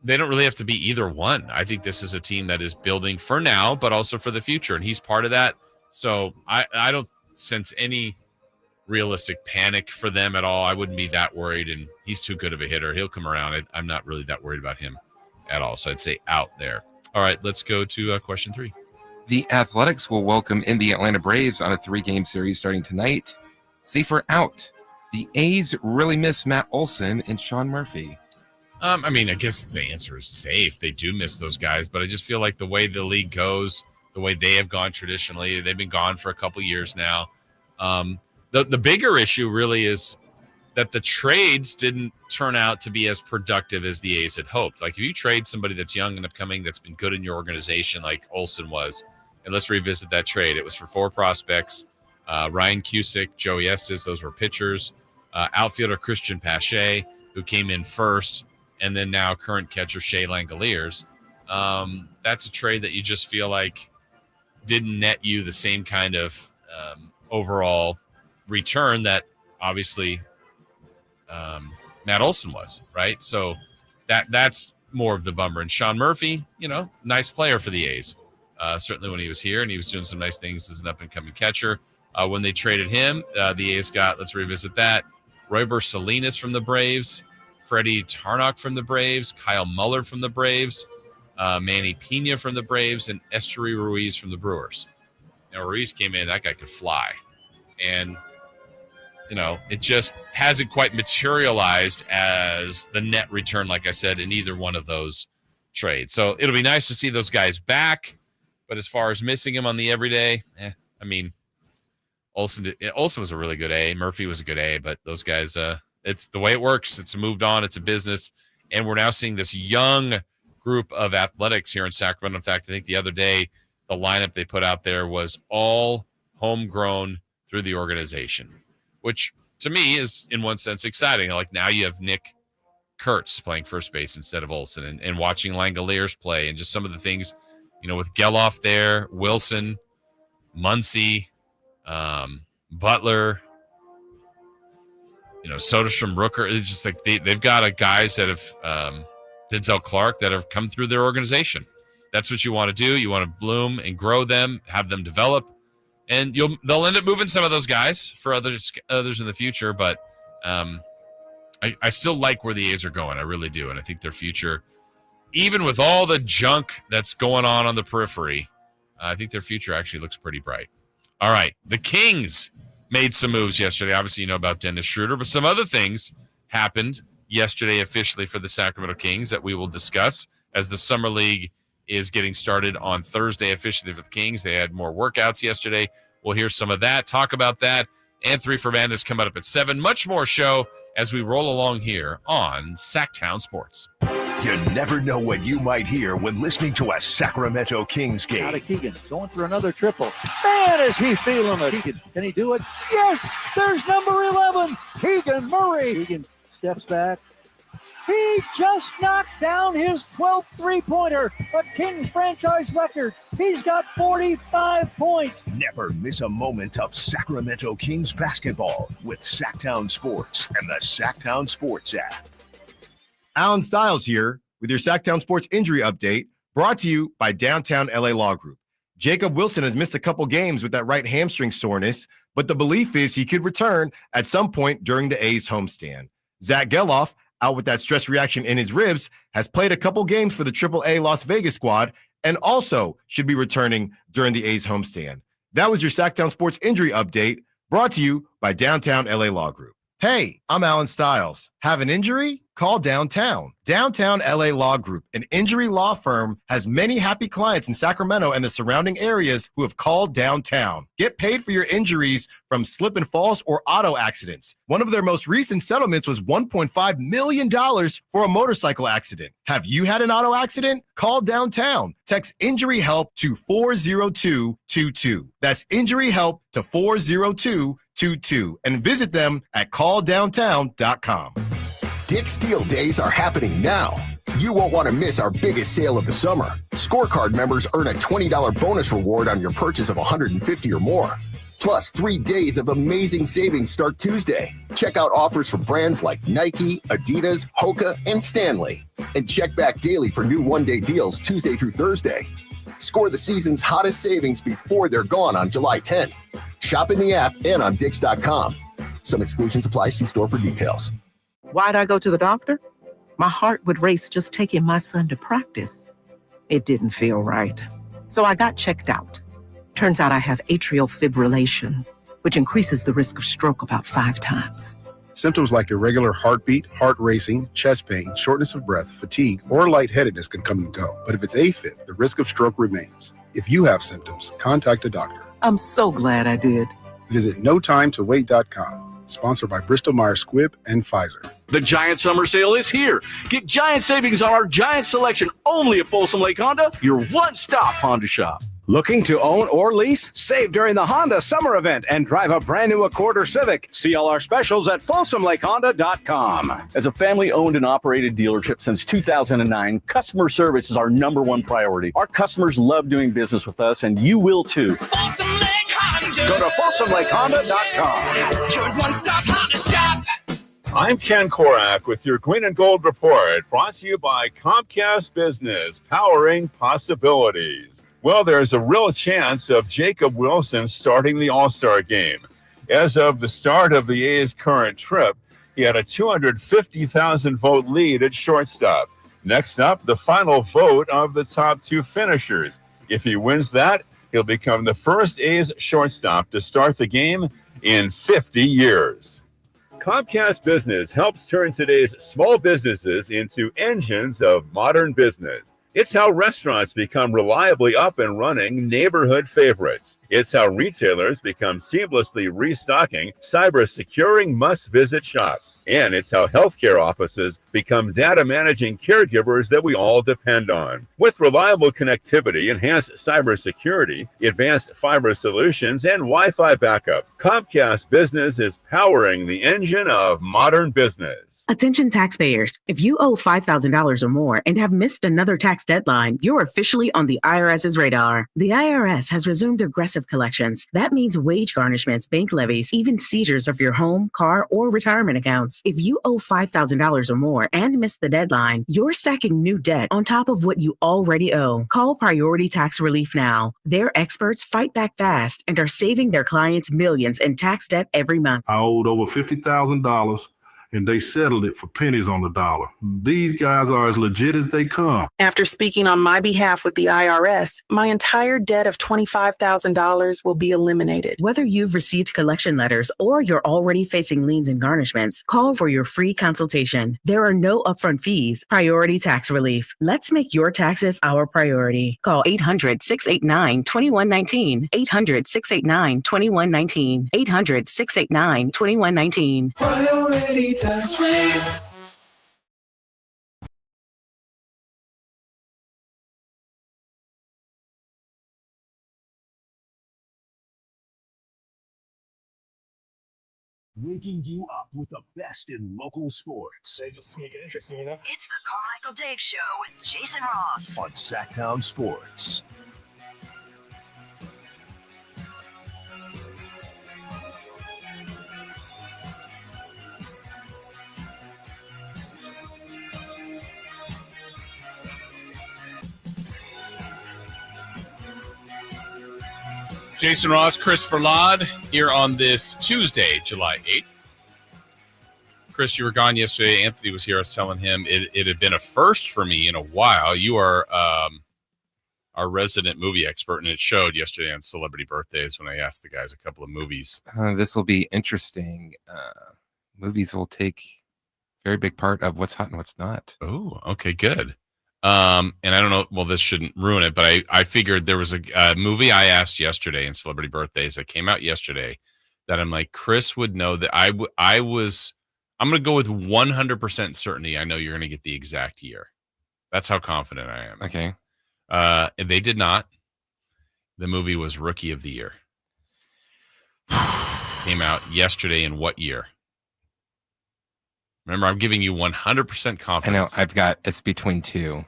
they don't really have to be either one. I think this is a team that is building for now, but also for the future. And he's part of that. So I don't sense any realistic panic for them at all. I wouldn't be that worried. And he's too good of a hitter. He'll come around. I'm not really that worried about him at all. So I'd say out there. All right, let's go to question 3. The Athletics will welcome in the Atlanta Braves on a 3-game series starting tonight. Safer out. The A's really miss Matt Olson and Sean Murphy. I mean, I guess the answer is safe. They do miss those guys, but I just feel like the way the league goes, the way they have gone traditionally, they've been gone for a couple years now. The bigger issue really is that the trades didn't turn out to be as productive as the A's had hoped. Like if you trade somebody that's young and upcoming, that's been good in your organization, like Olson was, and let's revisit that trade. It was for 4 prospects, Ryan Cusick, Joey Estes, those were pitchers, outfielder Christian Pache, who came in first, and then now current catcher Shea Langoliers. That's a trade that you just feel like didn't net you the same kind of overall return that obviously Matt Olson was, right? So that's more of the bummer. And Sean Murphy, nice player for the A's. Certainly when he was here, and he was doing some nice things as an up-and-coming catcher. When they traded him, the A's got, let's revisit that, Royber Salinas from the Braves, Freddie Tarnock from the Braves, Kyle Muller from the Braves, Manny Pena from the Braves, and Esteury Ruiz from the Brewers. Now, Ruiz came in, that guy could fly. And, it just hasn't quite materialized as the net return, like I said, in either one of those trades. So it'll be nice to see those guys back. But as far as missing him on the everyday, I mean, Olson was a really good A. Murphy was a good A, but those guys, it's the way it works. It's moved on. It's a business. And we're now seeing this young group of athletics here in Sacramento. In fact, I think the other day, the lineup they put out there was all homegrown through the organization, which to me is in one sense exciting. Like now you have Nick Kurtz playing first base instead of Olsen, and watching Langoliers play, and just some of the things, with Geloff there, Wilson, Muncy, Butler, Soderstrom, Rooker. It's just like they've got guys that have Denzel Clark that have come through their organization. That's what you want to do. You want to bloom and grow them, have them develop, and they'll end up moving some of those guys for others in the future. But I still like where the A's are going. I really do, and I think their future, even with all the junk that's going on the periphery, I think their future actually looks pretty bright. All right, the Kings made some moves yesterday. Obviously, you know about Dennis Schroder, but some other things happened yesterday officially for the Sacramento Kings that we will discuss as the Summer League is getting started on Thursday officially for the Kings. They had more workouts yesterday. We'll hear some of that, talk about that. Anthony Fernandez coming up at 7. Much more show as we roll along here on Sacktown Sports. You never know what you might hear when listening to a Sacramento Kings game. Out of Keegan, going for another triple. Man, is he feeling it. Keegan, can he do it? Yes, there's number 11, Keegan Murray. Keegan steps back. He just knocked down his 12th three-pointer, a Kings franchise record. He's got 45 points. Never miss a moment of Sacramento Kings basketball with Sacktown Sports and the Sacktown Sports app. Alan Stiles here with your Sacktown Sports injury update, brought to you by Downtown LA Law Group. Jacob Wilson has missed a couple games with that right hamstring soreness, but the belief is he could return at some point during the A's homestand. Zach Geloff, out with that stress reaction in his ribs, has played a couple games for the AAA Las Vegas squad and also should be returning during the A's homestand. That was your Sacktown Sports injury update, brought to you by Downtown LA Law Group. Hey, I'm Alan Stiles. Have an injury? Call Downtown. Downtown LA Law Group, an injury law firm, has many happy clients in Sacramento and the surrounding areas who have called Downtown. Get paid for your injuries from slip and falls or auto accidents. One of their most recent settlements was $1.5 million for a motorcycle accident. Have you had an auto accident? Call Downtown. Text injury help to 40222. That's injury help to 40222 and visit them at calldowntown.com. Dick Steele Days are happening now. You won't want to miss our biggest sale of the summer. Scorecard members earn a $20 bonus reward on your purchase of $150 or more. Plus 3 days of amazing savings start Tuesday. Check out offers from brands like Nike, Adidas, Hoka, and Stanley. And check back daily for new one-day deals Tuesday through Thursday. Score the season's hottest savings before they're gone on July 10th. Shop in the app and on Dicks.com. Some exclusions apply. See store for details. Why'd I go to the doctor? My heart would race just taking my son to practice. It didn't feel right. So I got checked out. Turns out I have atrial fibrillation, which increases the risk of stroke about 5 times. Symptoms like irregular heartbeat, heart racing, chest pain, shortness of breath, fatigue, or lightheadedness can come and go. But if it's AFib, the risk of stroke remains. If you have symptoms, contact a doctor. I'm so glad I did. Visit NoTimeToWait.com. Sponsored by Bristol-Myers Squibb and Pfizer. The Giant Summer Sale is here. Get giant savings on our giant selection only at Folsom Lake Honda, your one-stop Honda shop. Looking to own or lease? Save during the Honda Summer Event and drive a brand new Accord or Civic. See all our specials at FolsomLakeHonda.com. As a family-owned and operated dealership since 2009, customer service is our number one priority. Our customers love doing business with us, and you will too. Folsom Lake Honda. Go to FolsomLakeHonda.com. Your one-stop Honda shop. I'm Ken Korak with your Green and Gold Report, brought to you by Comcast Business, powering possibilities. Well, there's a real chance of Jacob Wilson starting the All-Star game. As of the start of the A's current trip, he had a 250,000-vote lead at shortstop. Next up, the final vote of the top 2 finishers. If he wins that, he'll become the first A's shortstop to start the game in 50 years. Comcast Business helps turn today's small businesses into engines of modern business. It's how restaurants become reliably up and running neighborhood favorites. It's how retailers become seamlessly restocking, cyber-securing must-visit shops. And it's how healthcare offices become data-managing caregivers that we all depend on. With reliable connectivity, enhanced cybersecurity, advanced fiber solutions, and Wi-Fi backup, Comcast Business is powering the engine of modern business. Attention taxpayers. If you owe $5,000 or more and have missed another tax deadline, you're officially on the IRS's radar. The IRS has resumed aggressive collections. That means wage garnishments, bank levies, even seizures of your home, car, or retirement accounts. If you owe $5,000 or more and missed the deadline, you're stacking new debt on top of what you already owe. Call Priority Tax Relief now. Their experts fight back fast and are saving their clients millions in tax debt every month. I owed over $50,000. And they settled it for pennies on the dollar. These guys are as legit as they come. After speaking on my behalf with the IRS, my entire debt of $25,000 will be eliminated. Whether you've received collection letters or you're already facing liens and garnishments, call for your free consultation. There are no upfront fees. Priority Tax Relief. Let's make your taxes our priority. Call 800-689-2119. 800-689-2119. 800-689-2119. Priority Tax Relief. Waking you up with the best in local sports. They just make it interesting, you know? It's the Carmichael Dave Show with Jason Ross on Sacktown Sports. Jason Ross, Christopher Ladd, here on this Tuesday, July 8th. Chris, you were gone yesterday. Anthony was here. I was telling him it had been a first for me in a while. You are our resident movie expert, and it showed yesterday on Celebrity Birthdays when I asked the guys a couple of movies. This will be interesting. Movies will take a very big part of what's hot and what's not. Oh, okay, good. And I don't know, well, this shouldn't ruin it, but I figured there was a movie I asked yesterday in Celebrity Birthdays that came out yesterday that I'm like, Chris would know that I'm going to go with 100% certainty. I know you're going to get the exact year. That's how confident I am. Okay. And they did not. The movie was Rookie of the Year. Came out yesterday in what year? Remember, I'm giving you 100% confidence. I know. It's between two.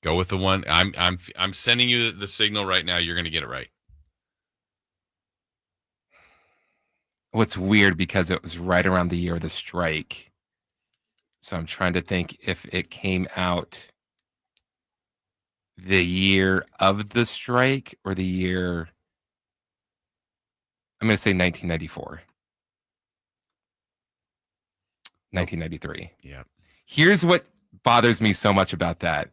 Go with the one. I'm sending you the signal right now. You're going to get it right. What's weird because it was right around the year of the strike. So I'm trying to think if it came out the year of the strike or the year. I'm going to say 1994. 1993. Yeah. Here's what bothers me so much about that,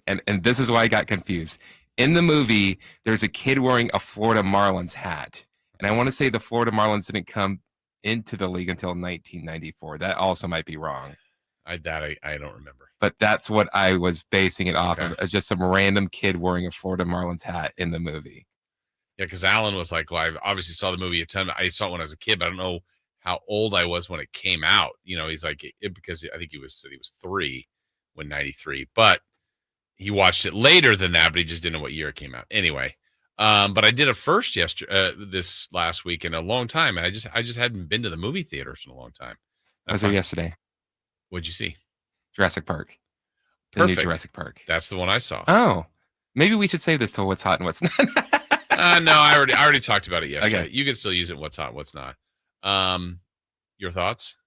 and this is why I got confused. In the movie, there's a kid wearing a Florida Marlins hat, and I want to say the Florida Marlins didn't come into the league until 1994. That also might be wrong. I don't remember. But that's what I was basing it off of, just some random kid wearing a Florida Marlins hat in the movie. Yeah, because Alan was like, well, I obviously saw the movie a ton. I saw it when I was a kid, but I don't know how old I was when it came out. You know, he's like, because I think he was 3 when 93, but he watched it later than that, but he just didn't know what year it came out. Anyway, but I did a first this last week in a long time, and I just hadn't been to the movie theaters in a long time. I was there yesterday. What'd you see? Jurassic Park. Perfect. New Jurassic Park. That's the one I saw. Oh, maybe we should save this till what's hot and what's not. No, I already talked about it yesterday. Okay. You can still use it. What's hot, what's not. Your thoughts?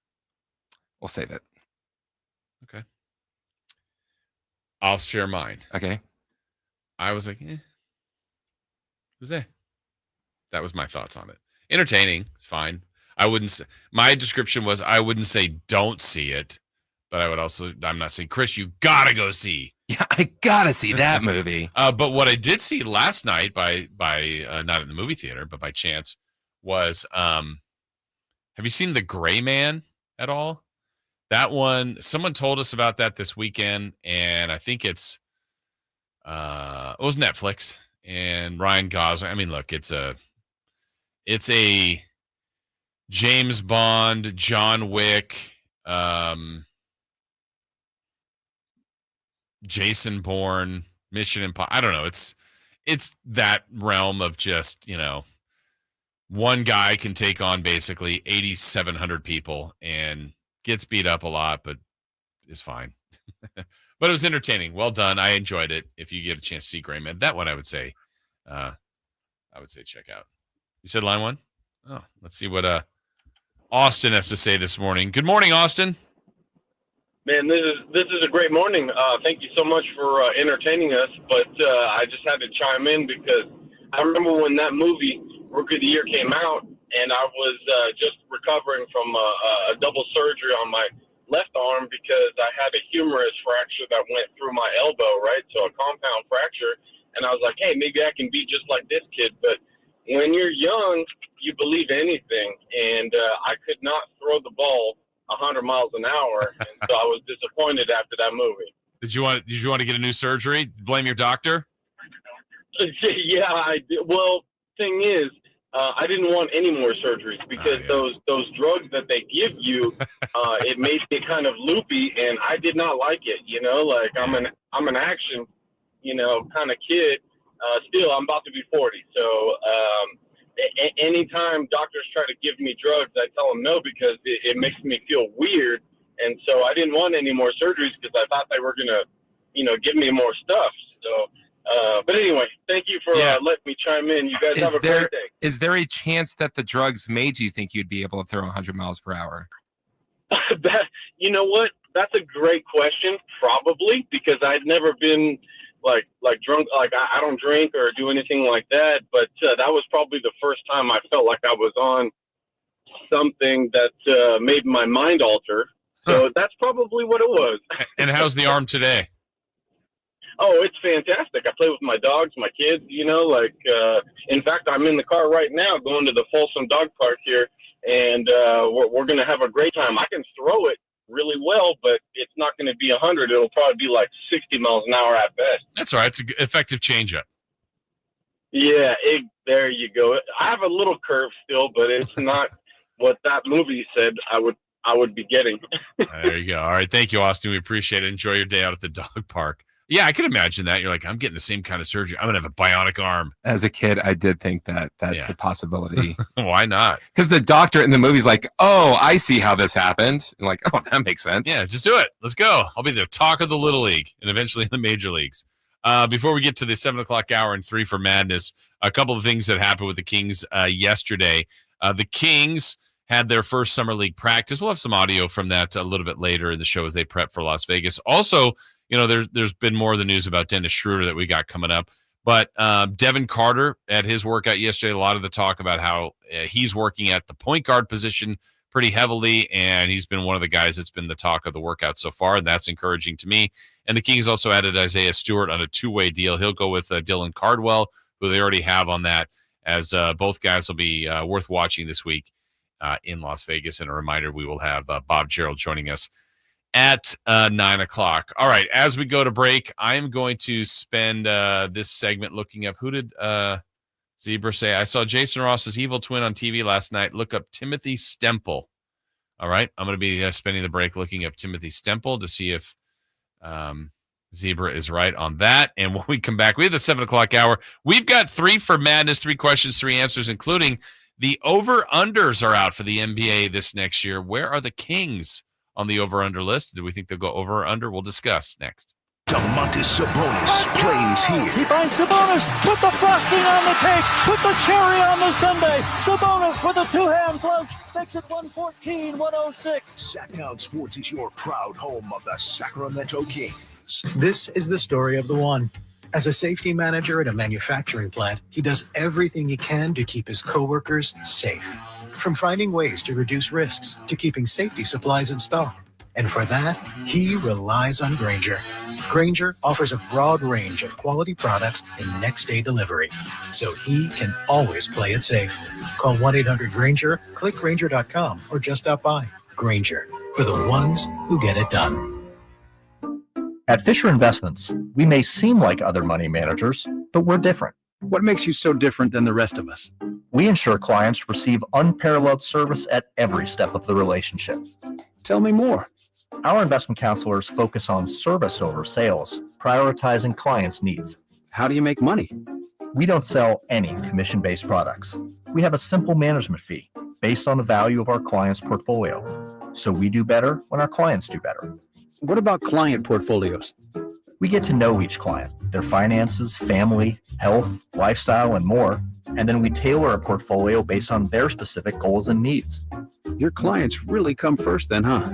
We'll save it. Okay. I'll share mine. Okay. I was like, who's that? That was my thoughts on it. Entertaining. It's fine. I wouldn't say, my description was, I wouldn't say don't see it, but I would also, I'm not saying, Chris, you gotta go see. Yeah, I gotta see that movie. But what I did see last night by not in the movie theater, but by chance was, have you seen The Gray Man at all? That one, someone told us about that this weekend, and I think it was Netflix, and Ryan Gosling. I mean, look, it's a James Bond, John Wick, Jason Bourne, Mission Impossible. I don't know. It's that realm of just, one guy can take on basically 8,700 people and gets beat up a lot, but is fine. But it was entertaining. Well done. I enjoyed it. If you get a chance to see Gray Man, that one I would say check out. You said line one? Oh, let's see what Austin has to say this morning. Good morning, Austin. Man, this is a great morning. Thank you so much for entertaining us. But I just had to chime in because I remember when that movie Rookie of the Year came out, and I was just recovering from a double surgery on my left arm because I had a humerus fracture that went through my elbow, right? So a compound fracture. And I was like, hey, maybe I can be just like this kid. But when you're young, you believe anything. And I could not throw the ball 100 miles an hour. And so I was disappointed after that movie. Did you want to get a new surgery? Blame your doctor? Yeah, I did. Well, thing is, I didn't want any more surgeries because those drugs that they give you, it made me kind of loopy, and I did not like it. Like I'm an action, kind of kid. Still, I'm about to be 40, so anytime doctors try to give me drugs, I tell them no because it makes me feel weird, and so I didn't want any more surgeries because I thought they were gonna, give me more stuff. So. But anyway, thank you for letting me chime in. You guys have a great day. Is there a chance that the drugs made you think you'd be able to throw 100 miles per hour? You know what? That's a great question. Probably because I'd never been like drunk. Like I don't drink or do anything like that. But that was probably the first time I felt like I was on something that made my mind alter. So that's probably what it was. And how's the arm today? Oh, it's fantastic. I play with my dogs, my kids, in fact, I'm in the car right now going to the Folsom Dog Park here, and we're going to have a great time. I can throw it really well, but it's not going to be 100. It'll probably be like 60 miles an hour at best. That's all right. It's an effective changeup. Yeah, there you go. I have a little curve still, but it's not what that movie said I would be getting. There you go. All right. Thank you, Austin. We appreciate it. Enjoy your day out at the dog park. Yeah, I can imagine that. You're like, I'm getting the same kind of surgery. I'm going to have a bionic arm. As a kid, I did think that's a possibility. Why not? Because the doctor in the movie's like, oh, I see how this happened. And like, oh, that makes sense. Yeah, just do it. Let's go. I'll be the talk of the Little League and eventually in the major leagues. Before we get to the 7 o'clock hour and 3 for Madness, a couple of things that happened with the Kings yesterday. The Kings had their first summer league practice. We'll have some audio from that a little bit later in the show as they prep for Las Vegas. Also, there's been more of the news about Dennis Schroder that we got coming up. But Devin Carter at his workout yesterday, a lot of the talk about how he's working at the point guard position pretty heavily, and he's been one of the guys that's been the talk of the workout so far, and that's encouraging to me. And the Kings also added Isaiah Stewart on a two-way deal. He'll go with Dylan Cardwell, who they already have on that, as both guys will be worth watching this week in Las Vegas. And a reminder, we will have Bob Gerald joining us at 9 o'clock. All right, as we go to break, I'm going to spend this segment looking up who did Zebra say. I saw Jason Ross's evil twin on TV last night. Look up Timothy Stemple. All right, I'm going to be spending the break looking up Timothy Stemple to see if Zebra is right on that. And when we come back, we have the 7 o'clock hour. We've got 3 for Madness, 3 questions, 3 answers, including the over-unders are out for the NBA this next year. Where are the Kings on the over-under list? Do we think they'll go over or under? We'll discuss next. Domantas Sabonis plays here. He finds Sabonis, put the frosting on the cake, put the cherry on the sundae. Sabonis with a two-hand flush makes it 114-106. Sacktown Sports is your proud home of the Sacramento Kings. This is the story of the one. As a safety manager at a manufacturing plant, he does everything he can to keep his coworkers safe. From finding ways to reduce risks to keeping safety supplies in stock. And for that, he relies on Grainger. Grainger offers a broad range of quality products and next-day delivery, so he can always play it safe. Call 1-800-GRAINGER, click Grainger.com, or just stop by. Grainger, for the ones who get it done. At Fisher Investments, we may seem like other money managers, but we're different. What makes you so different than the rest of us? We ensure clients receive unparalleled service at every step of the relationship. Tell me more. Our investment counselors focus on service over sales, prioritizing clients' needs. How do you make money? We don't sell any commission-based products. We have a simple management fee based on the value of our client's portfolio. So we do better when our clients do better. What about client portfolios? We get to know each client, their finances, family, health, lifestyle, and more, and then we tailor a portfolio based on their specific goals and needs. Your clients really come first then, huh?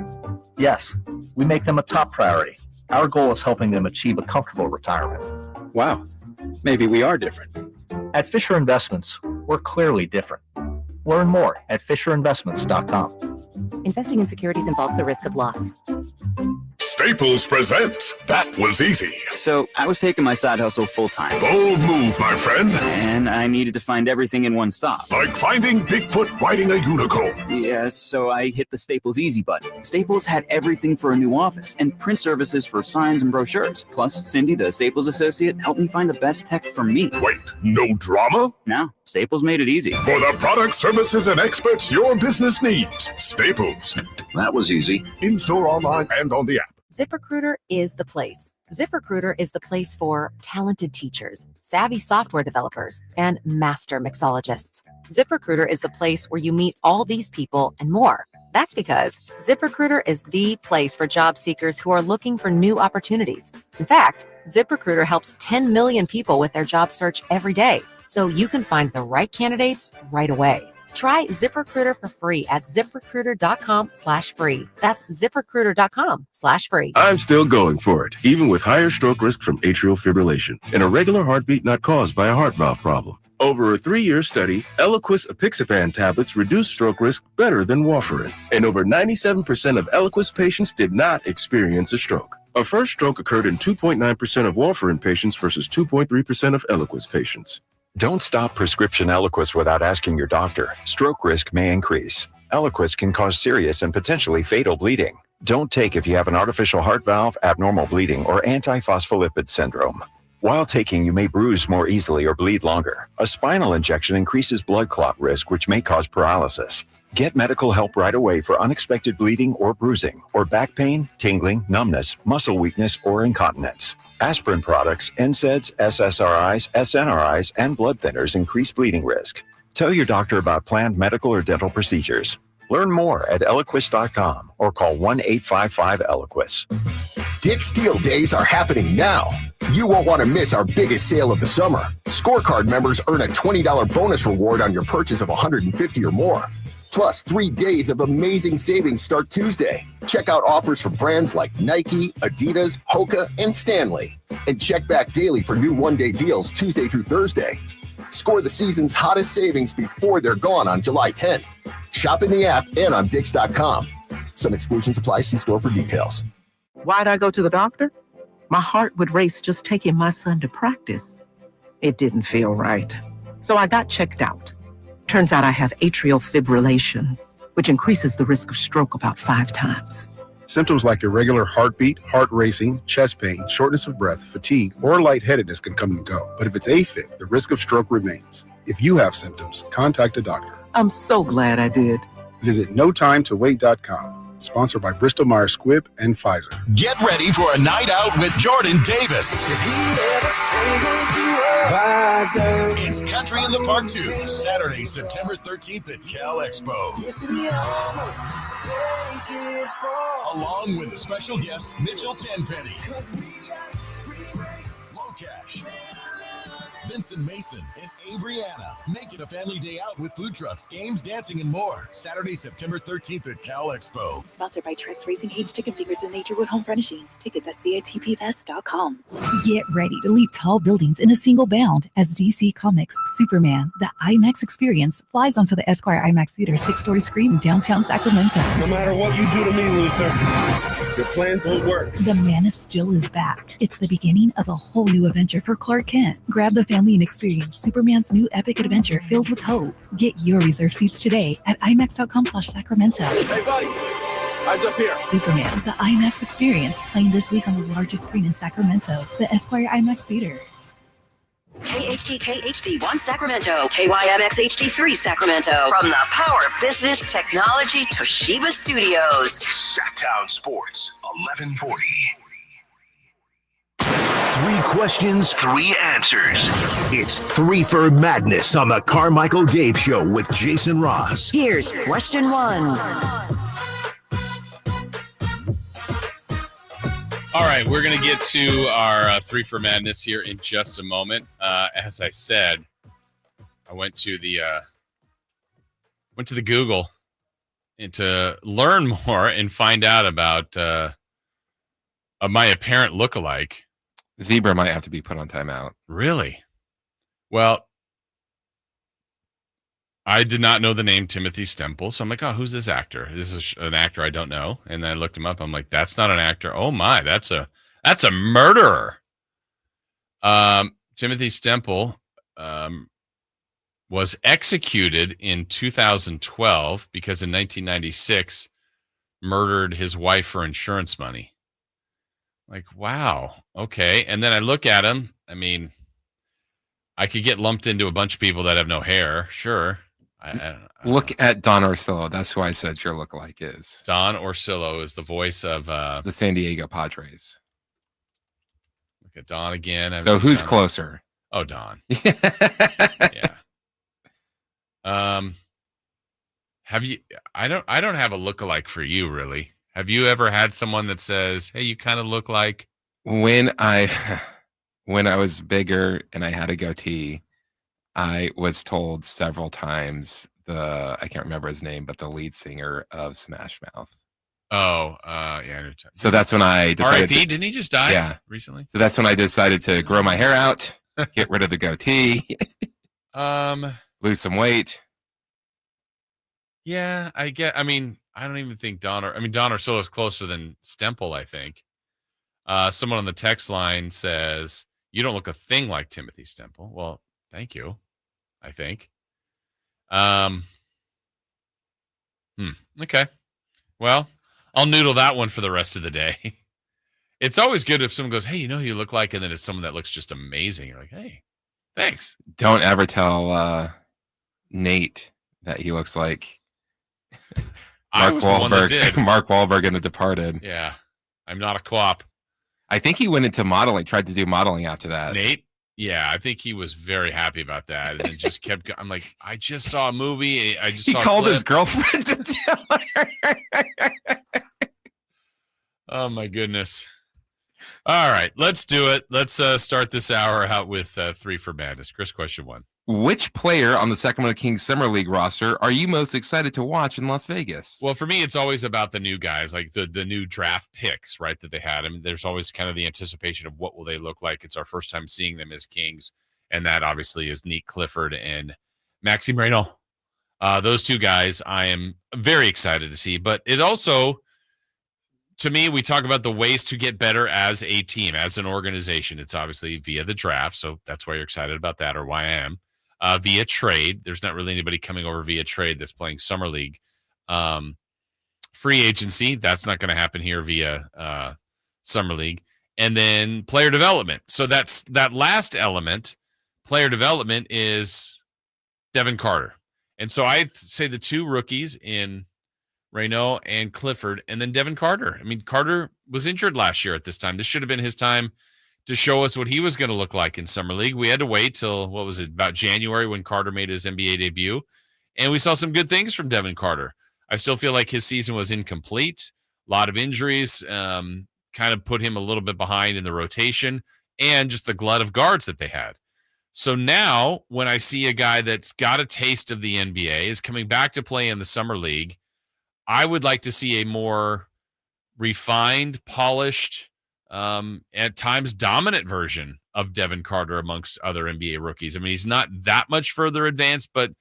Yes, we make them a top priority. Our goal is helping them achieve a comfortable retirement. Wow, maybe we are different. At Fisher Investments, we're clearly different. Learn more at FisherInvestments.com. Investing in securities involves the risk of loss. Staples presents That Was Easy. So I was taking my side hustle full-time. Bold move, my friend. And I needed to find everything in one stop. Like finding Bigfoot riding a unicorn. Yes, so I hit the Staples Easy button. Staples had everything for a new office and print services for signs and brochures. Plus, Cindy, the Staples associate, helped me find the best tech for me. Wait, no drama? No, Staples made it easy. For the products, services, and experts your business needs. Staples. That was easy. In-store, online, and on the app. ZipRecruiter is the place. ZipRecruiter is the place for talented teachers, savvy software developers, and master mixologists. ZipRecruiter is the place where you meet all these people and more. That's because ZipRecruiter is the place for job seekers who are looking for new opportunities. In fact, ZipRecruiter helps 10 million people with their job search every day, so you can find the right candidates right away. Try ZipRecruiter for free at ZipRecruiter.com/free. That's ZipRecruiter.com/free. I'm still going for it, even with higher stroke risk from atrial fibrillation, an irregular heartbeat not caused by a heart valve problem. Over a 3-year study, Eliquis apixaban tablets reduced stroke risk better than warfarin, and over 97% of Eliquis patients did not experience a stroke. A first stroke occurred in 2.9% of warfarin patients versus 2.3% of Eliquis patients. Don't stop prescription Eliquis without asking your doctor. Stroke risk may increase. Eliquis can cause serious and potentially fatal bleeding. Don't take if you have an artificial heart valve, abnormal bleeding, or antiphospholipid syndrome. While taking, you may bruise more easily or bleed longer. A spinal injection increases blood clot risk, which may cause paralysis. Get medical help right away for unexpected bleeding or bruising, or back pain, tingling, numbness, muscle weakness, or incontinence. Aspirin products, NSAIDs, SSRIs, SNRIs, and blood thinners increase bleeding risk. Tell your doctor about planned medical or dental procedures. Learn more at Eliquis.com or call 1-855-ELIQUIS. Dick's Deal Days are happening now. You won't want to miss our biggest sale of the summer. Scorecard members earn a $20 bonus reward on your purchase of $150 or more. Plus, 3 days of amazing savings start Tuesday. Check out offers from brands like Nike, Adidas, Hoka, and Stanley. And check back daily for new one-day deals Tuesday through Thursday. Score the season's hottest savings before they're gone on July 10th. Shop in the app and on Dix.com. Some exclusions apply. See store for details. Why'd I go to the doctor? My heart would race just taking my son to practice. It didn't feel right. So I got checked out. Turns out I have atrial fibrillation, which increases the risk of stroke about 5 times. Symptoms like irregular heartbeat, heart racing, chest pain, shortness of breath, fatigue, or lightheadedness can come and go. But if it's AFib, the risk of stroke remains. If you have symptoms, contact a doctor. I'm so glad I did. Visit NoTimeToWait.com. Sponsored by Bristol Myers Squibb and Pfizer. Get ready for a night out with Jordan Davis. It's Country in the Park 2, Saturday, September 13th at Cal Expo. Along with the special guests Mitchell Tenpenny, Low Cash, Vincent Mason, and Averyana. Make it a family day out with food trucks, games, dancing, and more. Saturday, September 13th at Cal Expo. Sponsored by Trex Racing Cage, Chicken Fingers, and Naturewood Home Furnishings. Tickets at catpfest.com. Get ready to leap tall buildings in a single bound as DC Comics' Superman, the IMAX experience, flies onto the Esquire IMAX Theater 6-story screen in downtown Sacramento. No matter what you do to me, Luther, your plans won't work. The Man of Steel is back. It's the beginning of a whole new adventure for Clark Kent. Grab the family and experience Superman's new epic adventure filled with hope. Get your reserved seats today at IMAX.com/Sacramento. Hey, buddy, eyes up here. Superman, the IMAX experience, playing this week on the largest screen in Sacramento, the Esquire IMAX Theater. KHTK HD1 Sacramento, KYMX HD3 Sacramento. From the Power Business Technology Toshiba Studios. Sacktown Sports, 1140. 3 questions, 3 answers. It's 3 for Madness on the Carmichael Dave Show with Jason Ross. Here's question 1. All right, we're going to get to our 3 for Madness here in just a moment. As I said, I went to the Google and to learn more and find out about my apparent lookalike. Zebra might have to be put on timeout. Really? Well, I did not know the name Timothy Stemple, so I'm like, oh, who's this actor? This is an actor I don't know. And then I looked him up. I'm like, that's not an actor. Oh my, that's a murderer. Timothy Stemple was executed in 2012 because in 1996 murdered his wife for insurance money. Like, wow, okay. And then I look at him. I mean, I could get lumped into a bunch of people that have no hair. Sure. I Look at Don Orsillo. That's who I said your lookalike is. Don Orsillo is the voice of the San Diego Padres. Look at Don again. So who's closer? Oh, Don. Yeah. Have you? I don't have a lookalike for you, really. Have you ever had someone that says, "Hey, you kind of look like"? When I was bigger and I had a goatee, I was told several times I can't remember his name, but the lead singer of Smash Mouth. Oh, yeah. So that's when I decided. R.I.P. Didn't he just die? Recently. So that's when I decided to grow my hair out, get rid of the goatee, lose some weight. Yeah, I don't even think Don Orsillo is closer than Stemple, I think. Someone on the text line says, you don't look a thing like Timothy Stemple. Well, thank you, I think. Okay. Well, I'll noodle that one for the rest of the day. It's always good if someone goes, hey, you know who you look like? And then it's someone that looks just amazing. You're like, hey, thanks. Don't ever tell Nate that he looks like Mark Wahlberg. Mark Wahlberg in The Departed. Yeah, I'm not a quap. I think he went into modeling, tried to do modeling after that. Nate? Yeah, I think he was very happy about that, and then just kept. I'm like, I just saw a movie. He called his girlfriend to tell her. Oh my goodness! All right, let's do it. Let's start this hour out with 3 for Madness. Chris, question 1. Which player on the Sacramento Kings Summer League roster are you most excited to watch in Las Vegas? Well, for me, it's always about the new guys, like the new draft picks, right, that they had. I mean, there's always kind of the anticipation of what will they look like. It's our first time seeing them as Kings, and that obviously is Nick Clifford and Maxime Reynaud. Those two guys I am very excited to see. But it also, to me, we talk about the ways to get better as a team, as an organization. It's obviously via the draft, so that's why you're excited about that, or why I am. Via trade. There's not really anybody coming over via trade that's playing Summer League. Free agency, that's not going to happen here via Summer League. And then player development. So that's that last element, player development, is Devin Carter. And so I say the 2 rookies in Reynaud and Clifford, and then Devin Carter. I mean, Carter was injured last year at this time. This should have been his time to show us what he was going to look like in Summer League. We had to wait till, about January when Carter made his NBA debut. And we saw some good things from Devin Carter. I still feel like his season was incomplete. A lot of injuries kind of put him a little bit behind in the rotation and just the glut of guards that they had. So now when I see a guy that's got a taste of the NBA, is coming back to play in the Summer League, I would like to see a more refined, polished, at times dominant version of Devin Carter amongst other NBA rookies. I mean, he's not that much further advanced, but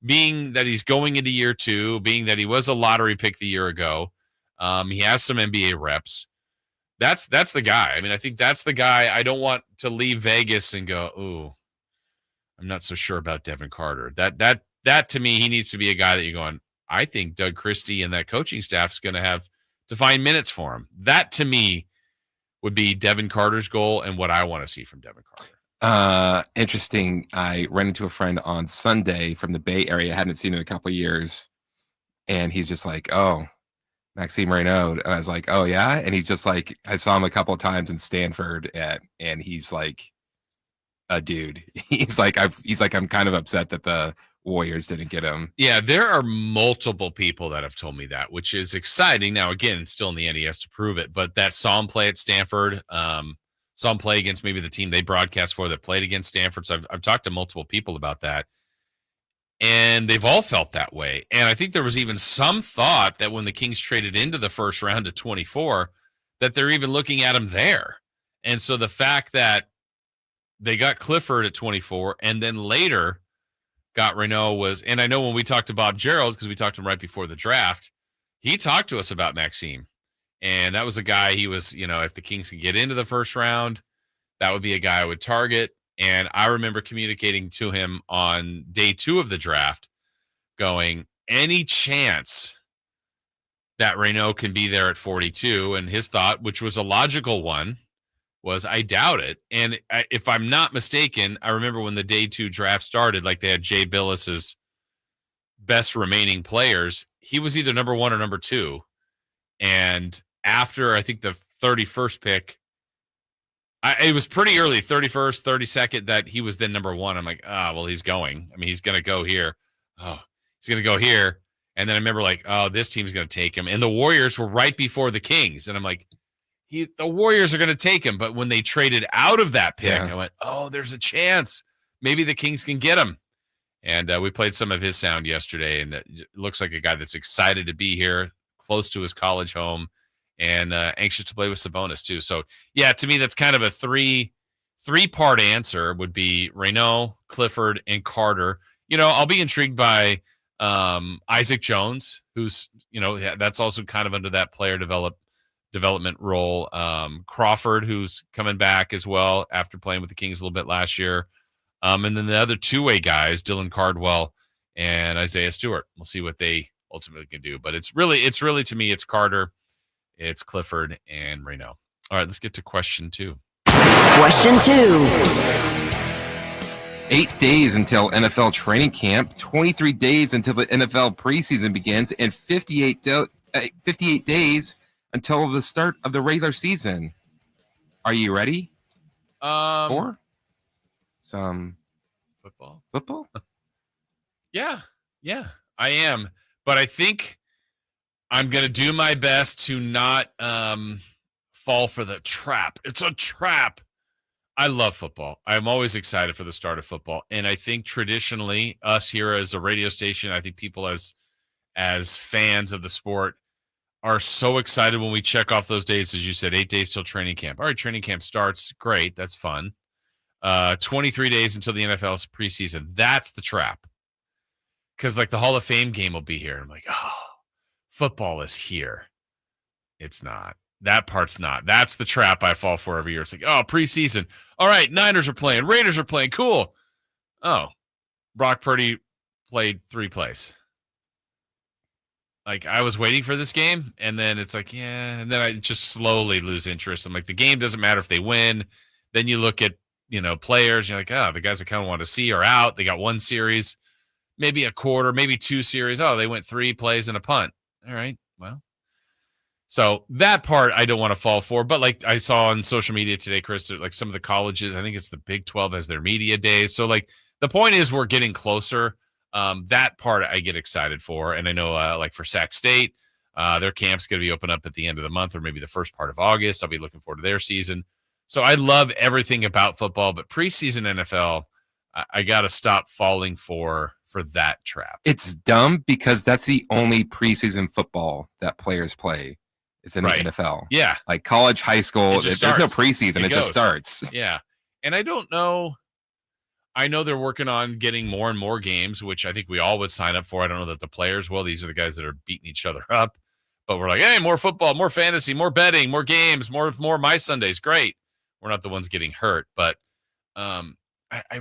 being that he's going into year 2, being that he was a lottery pick the year ago, he has some NBA reps. That's the guy. I mean, I think that's the guy. I don't want to leave Vegas and go, ooh, I'm not so sure about Devin Carter. That to me, he needs to be a guy that you're going, I think Doug Christie and that coaching staff is going to have to find minutes for him. That to me would be Devin Carter's goal and what I want to see from Devin Carter. Interesting. I ran into a friend on Sunday from the Bay Area. I hadn't seen in a couple of years. And he's just like, oh, Maxime Reynaud. And I was like, oh, yeah? And he's just like, I saw him a couple of times in Stanford, and he's like a dude. He's like, I'm kind of upset that the Warriors didn't get him. Yeah, there are multiple people that have told me that, which is exciting. Now, again, still in the end, he has to prove it. But that saw him play at Stanford, saw him play against maybe the team they broadcast for that played against Stanford. So I've talked to multiple people about that. And they've all felt that way. And I think there was even some thought that when the Kings traded into the first round of 24, that they're even looking at him there. And so the fact that they got Clifford at 24 and then later got Reynaud was, and I know when we talked to Bob Gerald, because we talked to him right before the draft, he talked to us about Maxime. And that was a guy he was, if the Kings can get into the first round, that would be a guy I would target. And I remember communicating to him on day 2 of the draft going, any chance that Reynaud can be there at 42? And his thought, which was a logical one, was I doubt it. And if I'm not mistaken, I remember when the day 2 draft started, like they had Jay Billis's best remaining players. He was either number 1 or number 2. And after, I think, the 31st pick, it was pretty early, 31st, 32nd, that he was then number 1. I'm like, well, he's going. I mean, he's going to go here. Oh, he's going to go here. And then I remember like, oh, this team's going to take him. And the Warriors were right before the Kings. And I'm like, the Warriors are going to take him. But when they traded out of that pick, I went, oh, there's a chance. Maybe the Kings can get him. And we played some of his sound yesterday. And it looks like a guy that's excited to be here, close to his college home, and anxious to play with Sabonis too. So yeah, to me, that's kind of a three-part answer would be Reynaud, Clifford, and Carter. I'll be intrigued by Isaac Jones, who's, that's also kind of under that player development role. Crawford, who's coming back as well after playing with the Kings a little bit last year. And then the other two-way guys, Dylan Cardwell and Isaiah Stewart. We'll see what they ultimately can do. But it's really to me, it's Carter, it's Clifford, and Reynaud. All right, let's get to question 2. Question 2. 8 days until NFL training camp, 23 days until the NFL preseason begins, and 58 days until the start of the regular season. Are you ready for some football? Yeah, I am. But I think I'm going to do my best to not fall for the trap. It's a trap. I love football. I'm always excited for the start of football. And I think traditionally, us here as a radio station, I think people as fans of the sport are so excited when we check off those days, as you said, 8 days till training camp. All right, training camp starts. Great. That's fun. 23 days until the NFL's preseason. That's the trap. Because like the Hall of Fame game will be here. I'm like, oh, football is here. It's not. That part's not. That's the trap I fall for every year. It's like, oh, preseason. All right, Niners are playing. Raiders are playing. Cool. Oh, Brock Purdy played 3 plays. Like, I was waiting for this game, and then it's like, yeah, and then I just slowly lose interest. I'm like, the game doesn't matter if they win. Then you look at, players, and you're like, oh, the guys I kind of want to see are out. They got 1 series, maybe a quarter, maybe 2 series. Oh, they went 3 plays and a punt. All right, well. So that part I don't want to fall for. But like I saw on social media today, Chris, like some of the colleges, I think it's the Big 12 has their media days. So like the point is we're getting closer. That part I get excited for. And I know like for Sac State, their camp's going to be open up at the end of the month or maybe the first part of August. I'll be looking forward to their season. So I love everything about football, but preseason NFL, I got to stop falling for that trap. It's dumb because that's the only preseason football that players play. It's in the NFL. Yeah. Like college, high school, there's no preseason. It just starts. Yeah. And I don't know. I know they're working on getting more and more games, which I think we all would sign up for. I don't know that the players will. These are the guys that are beating each other up. But we're like, hey, more football, more fantasy, more betting, more games, more My Sundays. Great. We're not the ones getting hurt. But I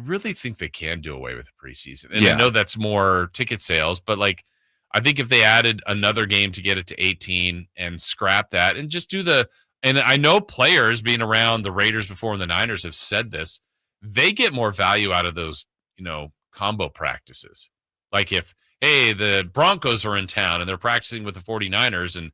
really think they can do away with the preseason. And I know that's more ticket sales, but like, I think if they added another game to get it to 18 and scrap that and just do and I know players being around the Raiders before and the Niners have said this, they get more value out of those, combo practices. Like if, hey, the Broncos are in town and they're practicing with the 49ers. And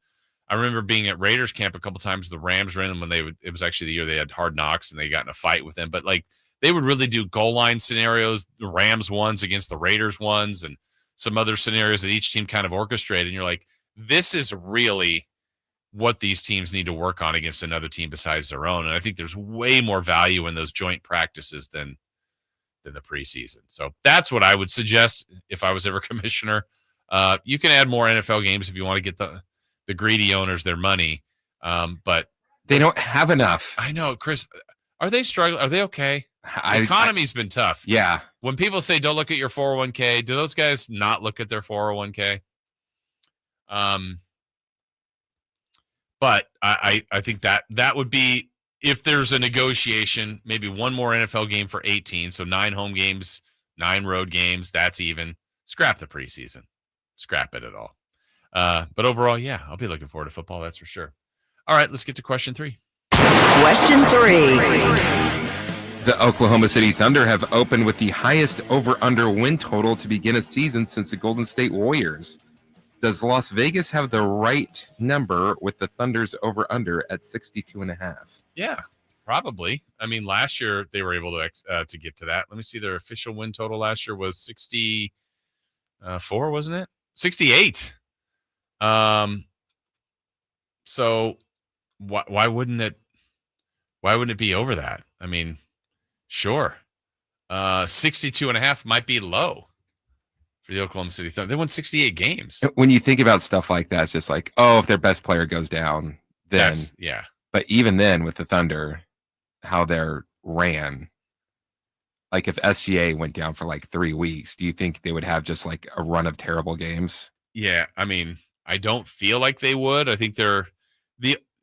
I remember being at Raiders camp a couple times. The Rams ran them when it was actually the year they had Hard Knocks and they got in a fight with them. But like they would really do goal line scenarios, the Rams ones against the Raiders ones, and some other scenarios that each team kind of orchestrated. And you're like, this is really what these teams need to work on against another team besides their own. And I think there's way more value in those joint practices than the preseason. So that's what I would suggest if I was ever commissioner. You can add more NFL games if you want to get the greedy owners their money. But they don't have enough. I know, Chris. Are they struggling? Are they okay? The economy's been tough. Yeah. When people say don't look at your 401k, do those guys not look at their 401k? But I think that would be, if there's a negotiation, maybe one more NFL game for 18. So 9 home games, 9 road games. That's even. Scrap the preseason. Scrap it at all. But overall, yeah, I'll be looking forward to football. That's for sure. All right, let's get to question 3. Question 3. The Oklahoma City Thunder have opened with the highest over-under win total to begin a season since the Golden State Warriors. Does Las Vegas have the right number with the Thunder's over-under at 62.5? Yeah, probably. I mean, last year they were able to get to that. Let me see. Their official win total last year was 64, wasn't it? 68. So why wouldn't it be over that? I mean, sure. 62.5 might be low for the Oklahoma City Thunder. They won 68 games. When you think about stuff like that, it's just like, if their best player goes down, then yeah. But even then, with the Thunder, how they're ran, like if SGA went down for like 3 weeks, do you think they would have just like a run of terrible games? Yeah, I mean, I don't feel like they would. I think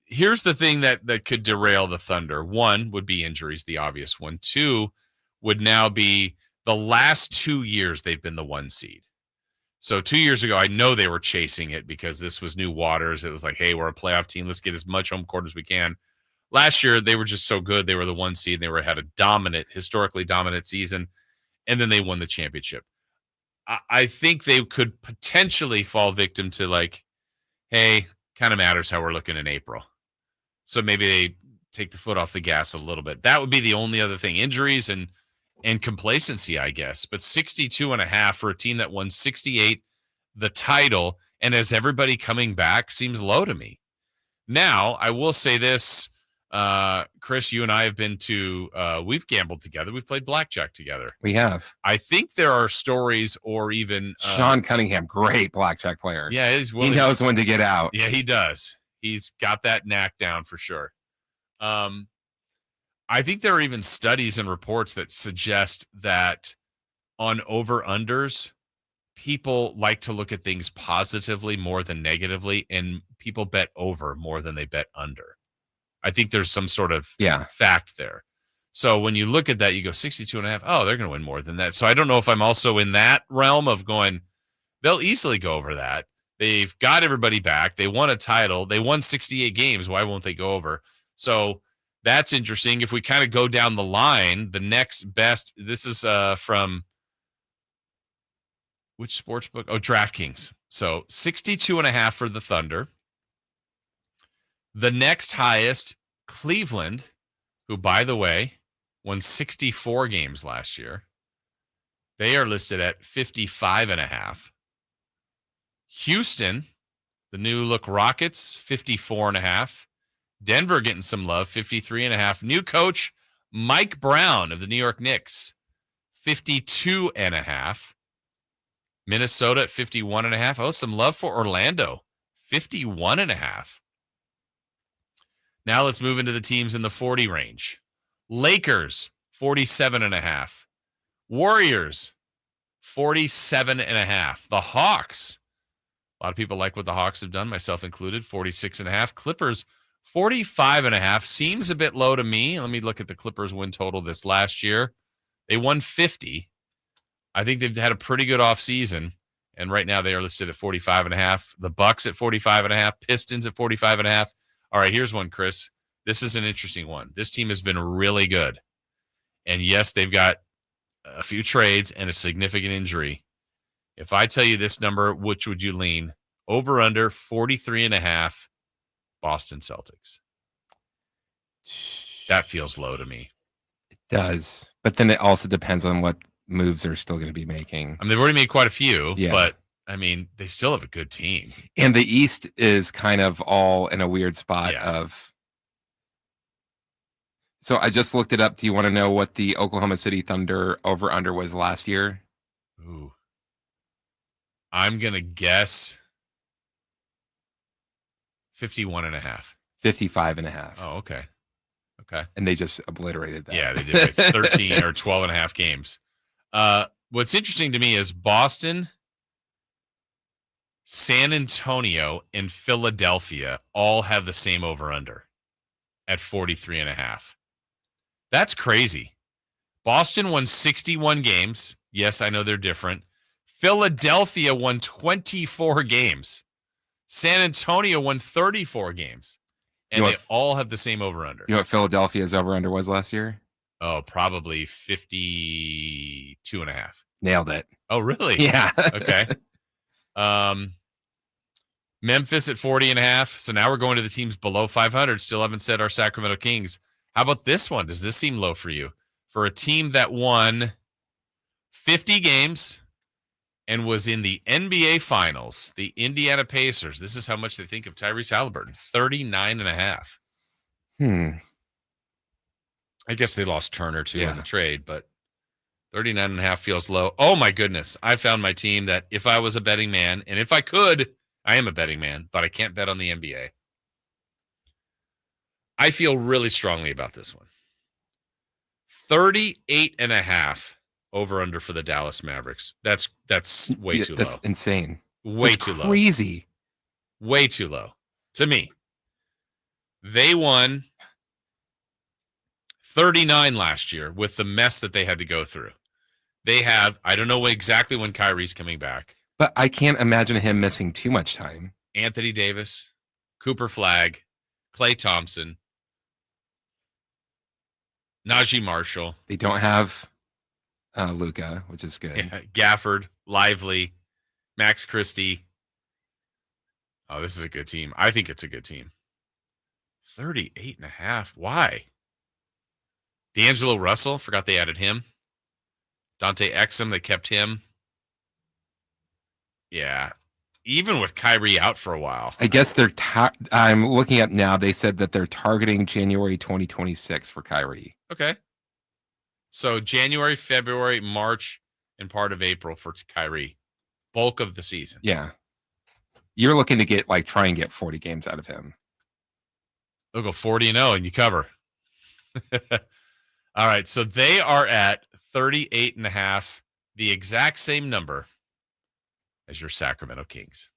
here's the thing that could derail the Thunder. 1 would be injuries, the obvious one. 2 would now be the last 2 years they've been the 1 seed. So 2 years ago, I know they were chasing it because this was new waters. It was like, hey, we're a playoff team. Let's get as much home court as we can. Last year, they were just so good. They were the 1 seed. They had a historically dominant season, and then they won the championship. I think they could potentially fall victim to like, hey, kind of matters how we're looking in April. So maybe they take the foot off the gas a little bit. That would be the only other thing. Injuries and complacency, I guess. But 62.5 for a team that won 68, the title, and as everybody coming back seems low to me. Now, I will say this, Chris, you and I have been to, we've gambled together. We've played blackjack together. We have. I think there are stories or even. Sean Cunningham, great blackjack player. Yeah, he knows when to get out. Yeah, he does. He's got that knack down for sure. I think there are even studies and reports that suggest that on over-unders, people like to look at things positively more than negatively, and people bet over more than they bet under. I think there's some sort of fact there. So when you look at that, you go 62.5. Oh, they're going to win more than that. So I don't know if I'm also in that realm of going, they'll easily go over that. They've got everybody back. They won a title. They won 68 games. Why won't they go over? So that's interesting. If we kind of go down the line, the next best, this is from which sports book? Oh, DraftKings. So 62.5 for the Thunder. The next highest, Cleveland, who, by the way, won 64 games last year. They are listed at 55.5. Houston, the new look Rockets, 54.5. Denver getting some love, 53.5. New coach, Mike Brown of the New York Knicks, 52.5. Minnesota at 51.5. Oh, some love for Orlando, 51.5. Now let's move into the teams in the 40 range. Lakers, 47.5. Warriors, 47.5. The Hawks, a lot of people like what the Hawks have done, myself included, 46.5. Clippers, 45.5. Seems a bit low to me. Let me look at the Clippers win total this last year. They won 50. I think they've had a pretty good offseason, and right now they are listed at 45.5. The Bucks at 45.5. Pistons at 45.5. All right, here's one, Chris. This is an interesting one. This team has been really good. And yes, they've got a few trades and a significant injury. If I tell you this number, which would you lean? Over under 43.5 Boston Celtics. That feels low to me. It does. But then it also depends on what moves they're still going to be making. I mean, they've already made quite a few, Yeah. but I mean, they still have a good team. And the East is kind of all in a weird spot of. So I just looked it up. Do you want to know what the Oklahoma City Thunder over under was last year? Ooh. I'm going to guess 51.5. 55.5. Oh, okay. Okay. And they just obliterated that. Yeah, they did like 13 or 12.5 games. What's interesting to me is Boston, San Antonio, and Philadelphia all have the same over-under at 43.5. That's crazy. Boston won 61 games. Yes, I know they're different. Philadelphia won 24 games. San Antonio won 34 games. And they all have the same over-under. You know what Philadelphia's over-under was last year? Oh, probably 52.5. Nailed it. Oh, really? Yeah. Okay. Memphis at 40.5. So now we're going to the teams below 500. Still haven't said our Sacramento Kings. How about this one? Does this seem low for you? For a team that won 50 games and was in the NBA Finals, the Indiana Pacers. This is how much they think of Tyrese Halliburton. 39.5. I guess they lost Turner, too, in the trade, but 39.5 feels low. Oh, my goodness. I found my team that if I was a betting man, and if I could, I am a betting man, but I can't bet on the NBA. I feel really strongly about this one. 38.5 over under for the Dallas Mavericks. That's way too low. That's insane. Way that's too low. Crazy. Way too low to me. They won 39 last year with the mess that they had to go through. They have, I don't know exactly when Kyrie's coming back. But I can't imagine him missing too much time. Anthony Davis, Cooper Flagg, Klay Thompson, Najee Marshall. They don't have Luka, which is good. Yeah, Gafford, Lively, Max Christie. Oh, this is a good team. I think it's a good team. 38.5. Why? D'Angelo Russell. Forgot they added him. Dante Exum, they kept him. Yeah. Even with Kyrie out for a while. I guess I'm looking up now. They said that they're targeting January 2026 for Kyrie. Okay. So January, February, March, and part of April for Kyrie. Bulk of the season. Yeah. You're looking to try and get 40 games out of him. They'll go 40-0 and you cover. All right. So they are at 38.5, the exact same number as your Sacramento Kings.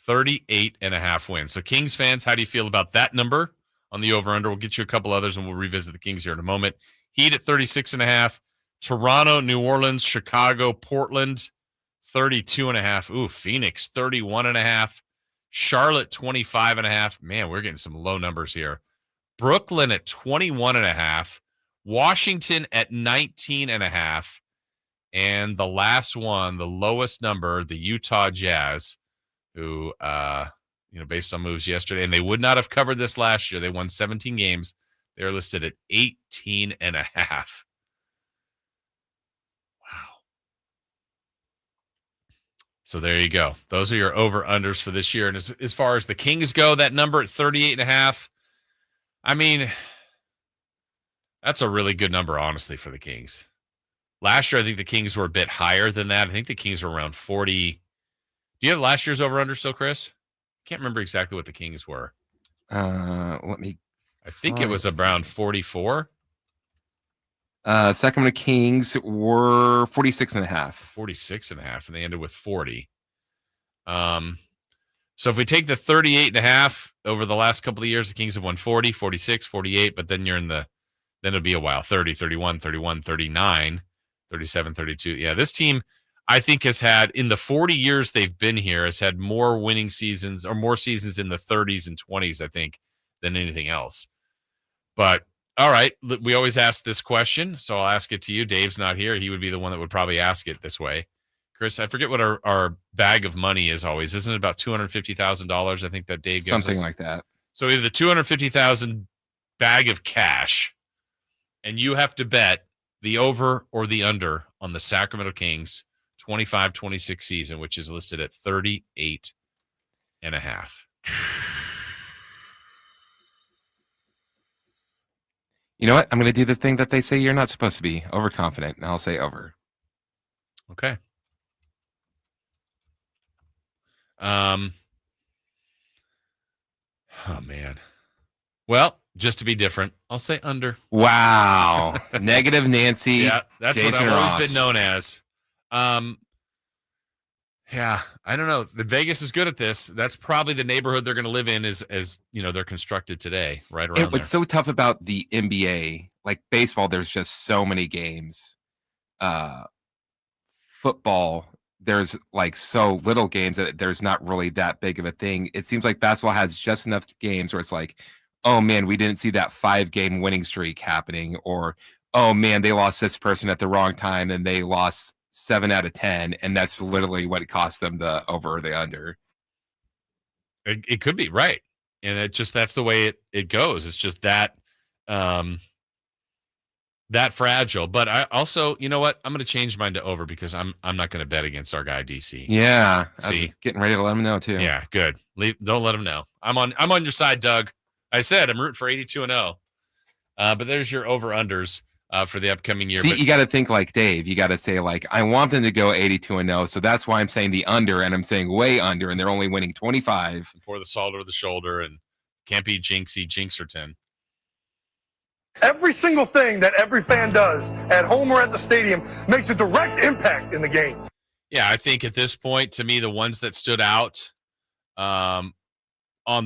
38.5 wins. So Kings fans, how do you feel about that number on the over-under? We'll get you a couple others and we'll revisit the Kings here in a moment. Heat at 36.5. Toronto, New Orleans, Chicago, Portland, 32.5. Ooh, Phoenix, 31.5. Charlotte, 25.5. Man, we're getting some low numbers here. Brooklyn at 21.5. Washington at 19.5. And the last one, the lowest number, the Utah Jazz, who, based on moves yesterday, and they would not have covered this last year. They won 17 games. They're listed at 18.5. Wow. So there you go. Those are your over-unders for this year. And as far as the Kings go, that number at 38.5, I mean, that's a really good number, honestly, for the Kings. Last year, I think the Kings were a bit higher than that. I think the Kings were around 40. Do you have last year's over-under still, Chris? I can't remember exactly what the Kings were. Let me. I think it was around 44. Sacramento Kings were 46.5. 46.5, and they ended with 40. So if we take the 38.5 over the last couple of years, the Kings have won 40, 46, 48, but then then it'll be a while. 30, 31, 31, 39. 37, 32. Yeah, this team, I think, has had, in the 40 years they've been here, has had more winning seasons or more seasons in the 30s and 20s, I think, than anything else. But All right. We always ask this question, so I'll ask it to you. Dave's not here. He would be the one that would probably ask it this way. Chris, I forget what our bag of money is always. Isn't it about $250,000? I think that Dave gives Something us? like that. So either the $250,000 bag of cash, and you have to bet the over or the under on the Sacramento Kings 25-26 season, which is listed at 38.5. You know what? I'm going to do the thing that they say you're not supposed to be, overconfident, and I'll say over. Okay. Oh, man. Well, just to be different, I'll say under. Wow. Negative Nancy. Yeah, that's Jason what I've always Ross. been known as. Yeah, I don't know. The Vegas is good at this. That's probably the neighborhood they're going to live in as they're constructed today, right around there. What's so tough about the NBA, like baseball, there's just so many games. Football, there's like so little games that there's not really that big of a thing. It seems like basketball has just enough games where it's like, oh man, we didn't see that 5-game winning streak happening, or oh man, they lost this person at the wrong time and they lost 7 out of 10, and that's literally what it cost them, the over or the under. It could be, right. And that's the way it goes. It's just that that fragile. But I also, you know what? I'm going to change mine to over because I'm not going to bet against our guy DC. Yeah. See, I was getting ready to let him know too. Yeah, good. Don't let him know. I'm on your side, Doug. I said I'm rooting for 82-0. But there's your over-unders for the upcoming year. See, but you got to think like Dave. You got to say like, I want them to go 82-0, so that's why I'm saying the under, and I'm saying way under, and they're only winning 25. Pour the salt over the shoulder, and can't be Jinxerton. Every single thing that every fan does at home or at the stadium makes a direct impact in the game. Yeah, I think at this point, to me, the ones that stood out on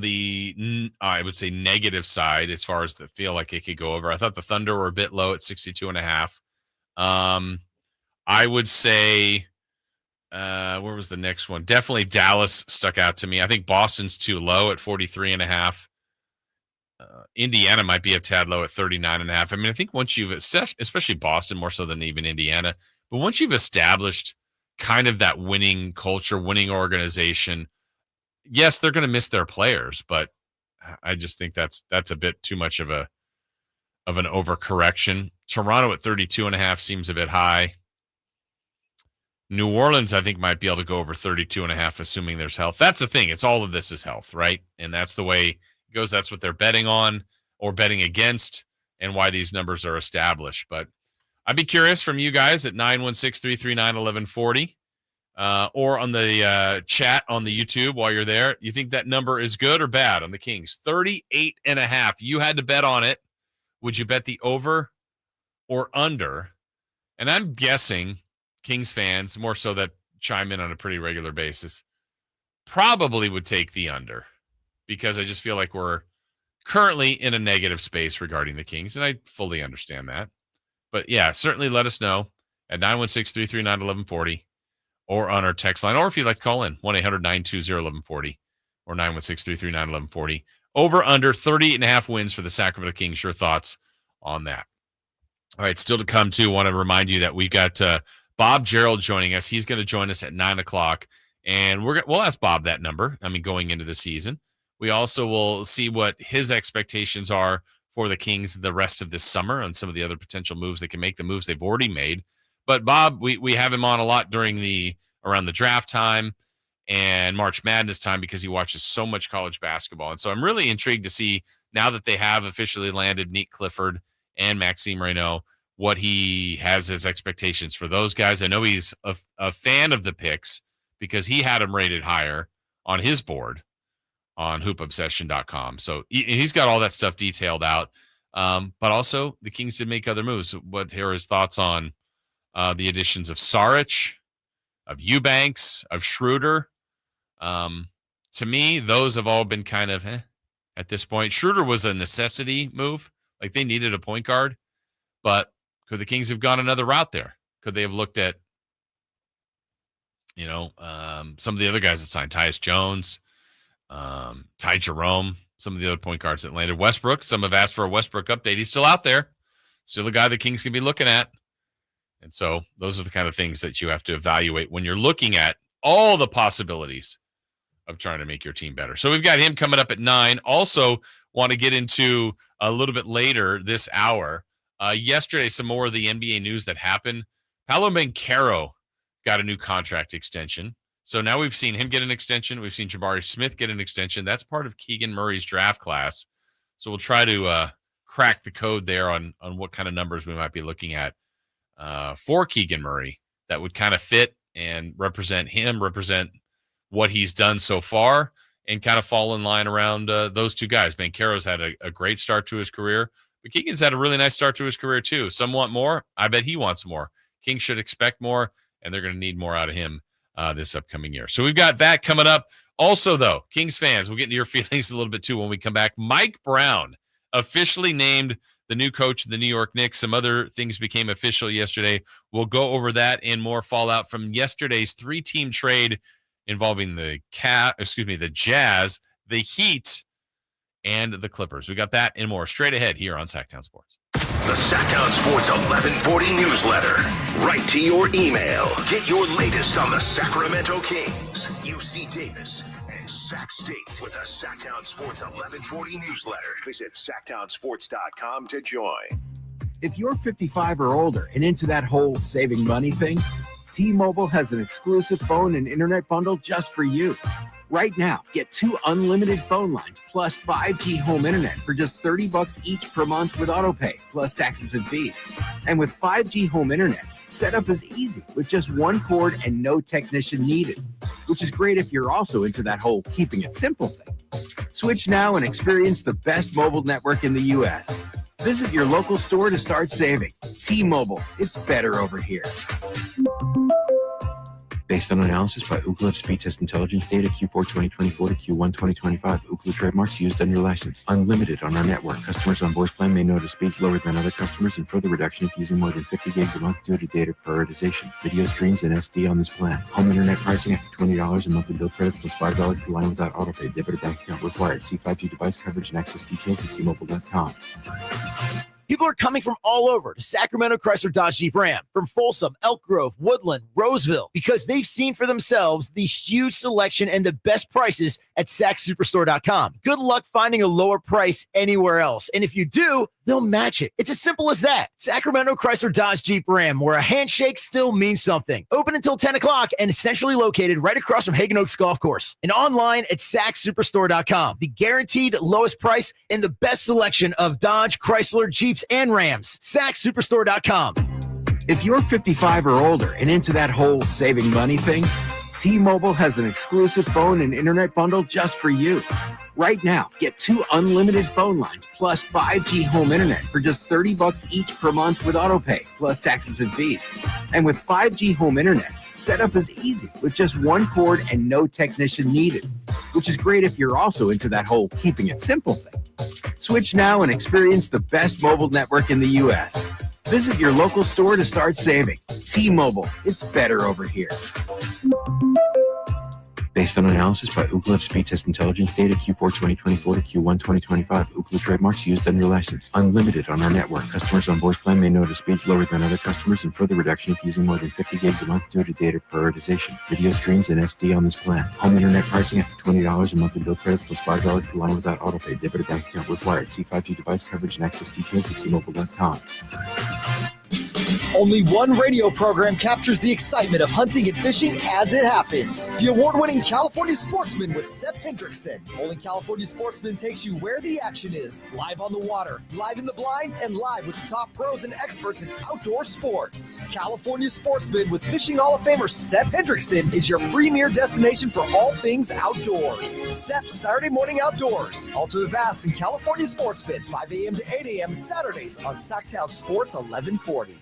the, I would say, negative side as far as the feel like it could go over. I thought the Thunder were a bit low at 62.5. I would say, where was the next one? Definitely Dallas stuck out to me. I think Boston's too low at 43.5. Indiana might be a tad low at 39.5. I mean, I think once you've, especially Boston more so than even Indiana, but once you've established kind of that winning culture, winning organization, yes, they're going to miss their players, but I just think that's a bit too much of an overcorrection. Toronto at 32.5 seems a bit high. New Orleans, I think, might be able to go over 32.5, assuming there's health. That's the thing. It's all of this is health, right? And that's the way it goes. That's what they're betting on or betting against, and why these numbers are established. But I'd be curious from you guys at 916-339-1140 or on the chat on the YouTube while you're there. You think that number is good or bad on the Kings? 38.5. You had to bet on it. Would you bet the over or under? And I'm guessing Kings fans, more so that chime in on a pretty regular basis, probably would take the under, because I just feel like we're currently in a negative space regarding the Kings, and I fully understand that. But yeah, certainly let us know at 916-339-1140 or on our text line, or if you'd like to call in, 1-800-920-1140 or 916-339-1140. Over under 38.5 wins for the Sacramento Kings. Your thoughts on that? All right, still to come too. Want to remind you that we've got Bob Gerald joining us. He's going to join us at 9 o'clock, and we'll ask Bob that number. I mean, going into the season, we also will see what his expectations are for the Kings the rest of this summer on some of the other potential moves they can make, the moves they've already made. But Bob, we have him on a lot around the draft time and March Madness time, because he watches so much college basketball. And so I'm really intrigued to see, now that they have officially landed Nick Clifford and Maxime Reynaud, what he has as expectations for those guys. I know he's a fan of the picks because he had them rated higher on his board on hoopobsession.com. So he's got all that stuff detailed out. But also the Kings did make other moves. What are his thoughts on the additions of Saric, of Eubanks, of Schroder? To me, those have all been kind of at this point. Schroder was a necessity move. Like, they needed a point guard, but could the Kings have gone another route there? Could they have looked at, some of the other guys that signed, Tyus Jones, Ty Jerome, some of the other point guards that landed. Westbrook, some have asked for a Westbrook update. He's still out there. Still a guy the Kings can be looking at. And so those are the kind of things that you have to evaluate when you're looking at all the possibilities of trying to make your team better. So we've got him coming up at 9. Also want to get into a little bit later this hour. Yesterday, some more of the NBA news that happened. Paolo Banchero got a new contract extension. So now we've seen him get an extension. We've seen Jabari Smith get an extension. That's part of Keegan Murray's draft class. So we'll try to crack the code there on what kind of numbers we might be looking at for Keegan Murray that would kind of fit and represent him, represent what he's done so far, and kind of fall in line around those two guys. Banchero's had a great start to his career, but Keegan's had a really nice start to his career too. Some want more. I bet he wants more. Kings should expect more, and they're going to need more out of him this upcoming year. So we've got that coming up. Also, though, Kings fans, we'll get into your feelings a little bit too when we come back. Mike Brown officially named the new coach of the New York Knicks. Some other things became official yesterday. We'll go over that and more fallout from yesterday's 3-team trade involving the Jazz, the Heat, and the Clippers. We got that and more straight ahead here on Sacktown Sports. The Sacktown Sports 1140 newsletter, right to your email. Get your latest on the Sacramento Kings, UC Davis, and Sac State with the Sacktown Sports 1140 newsletter. Visit sacktownsports.com to join. If you're 55 or older and into that whole saving money thing, T-Mobile has an exclusive phone and internet bundle just for you. Right now, get 2 unlimited phone lines plus 5G home internet for just $30 each per month with autopay, plus taxes and fees. And with 5G home internet, setup is easy with just one cord and no technician needed, which is great if you're also into that whole keeping it simple thing. Switch now and experience the best mobile network in the U.S. Visit your local store to start saving. T-Mobile, it's better over here. Based on analysis by Ookla Speed Test Intelligence data Q4 2024 to Q1 2025, Ookla trademarks used under license. Unlimited on our network. Customers on voice plan may notice speeds lower than other customers and further reduction if using more than 50 gigs a month due to data prioritization. Video streams and SD on this plan. Home internet pricing after $20 a monthly bill credit plus $5 per line without autopay. Debit or bank account required. See 5G device coverage and access details at tmobile.com. People are coming from all over to Sacramento Chrysler Dodge Jeep Ram, from Folsom, Elk Grove, Woodland, Roseville, because they've seen for themselves the huge selection and the best prices at SacSuperstore.com. Good luck finding a lower price anywhere else. And if you do, they'll match it. It's as simple as that. Sacramento Chrysler Dodge Jeep Ram, where a handshake still means something. Open until 10 o'clock and essentially located right across from Hagen Oaks Golf Course. And online at SacSuperstore.com. The guaranteed lowest price and the best selection of Dodge, Chrysler, Jeeps, and Rams. SacSuperstore.com. If you're 55 or older and into that whole saving money thing, T-Mobile has an exclusive phone and internet bundle just for you. Right now, get 2 unlimited phone lines plus 5G home internet for just $30 each per month with autopay, plus taxes and fees. And with 5G home internet, setup is easy with just one cord and no technician needed, which is great if you're also into that whole keeping it simple thing. Switch now and experience the best mobile network in the U.S. Visit your local store to start saving. T-Mobile, it's better over here. Based on analysis by Ookla Speed Test Intelligence data Q4 2024 to Q1 2025, Ookla trademarks used under license. Unlimited on our network. Customers on voice plan may notice speeds lower than other customers and further reduction if using more than 50 gigs a month due to data prioritization. Video streams and SD on this plan. Home internet pricing after $20 a monthly bill credit plus $5 per line without autopay. Debit or bank account required. See 5G device coverage and access details at tmobile.com. Only one radio program captures the excitement of hunting and fishing as it happens. The award-winning California Sportsman with Sep Hendrickson. Only California Sportsman takes you where the action is. Live on the water, live in the blind, and live with the top pros and experts in outdoor sports. California Sportsman with Fishing Hall of Famer Sep Hendrickson is your premier destination for all things outdoors. Sep's Saturday Morning Outdoors. Ultimate Bass and California Sportsman, 5 a.m. to 8 a.m. Saturdays on Sacktown Sports 1140.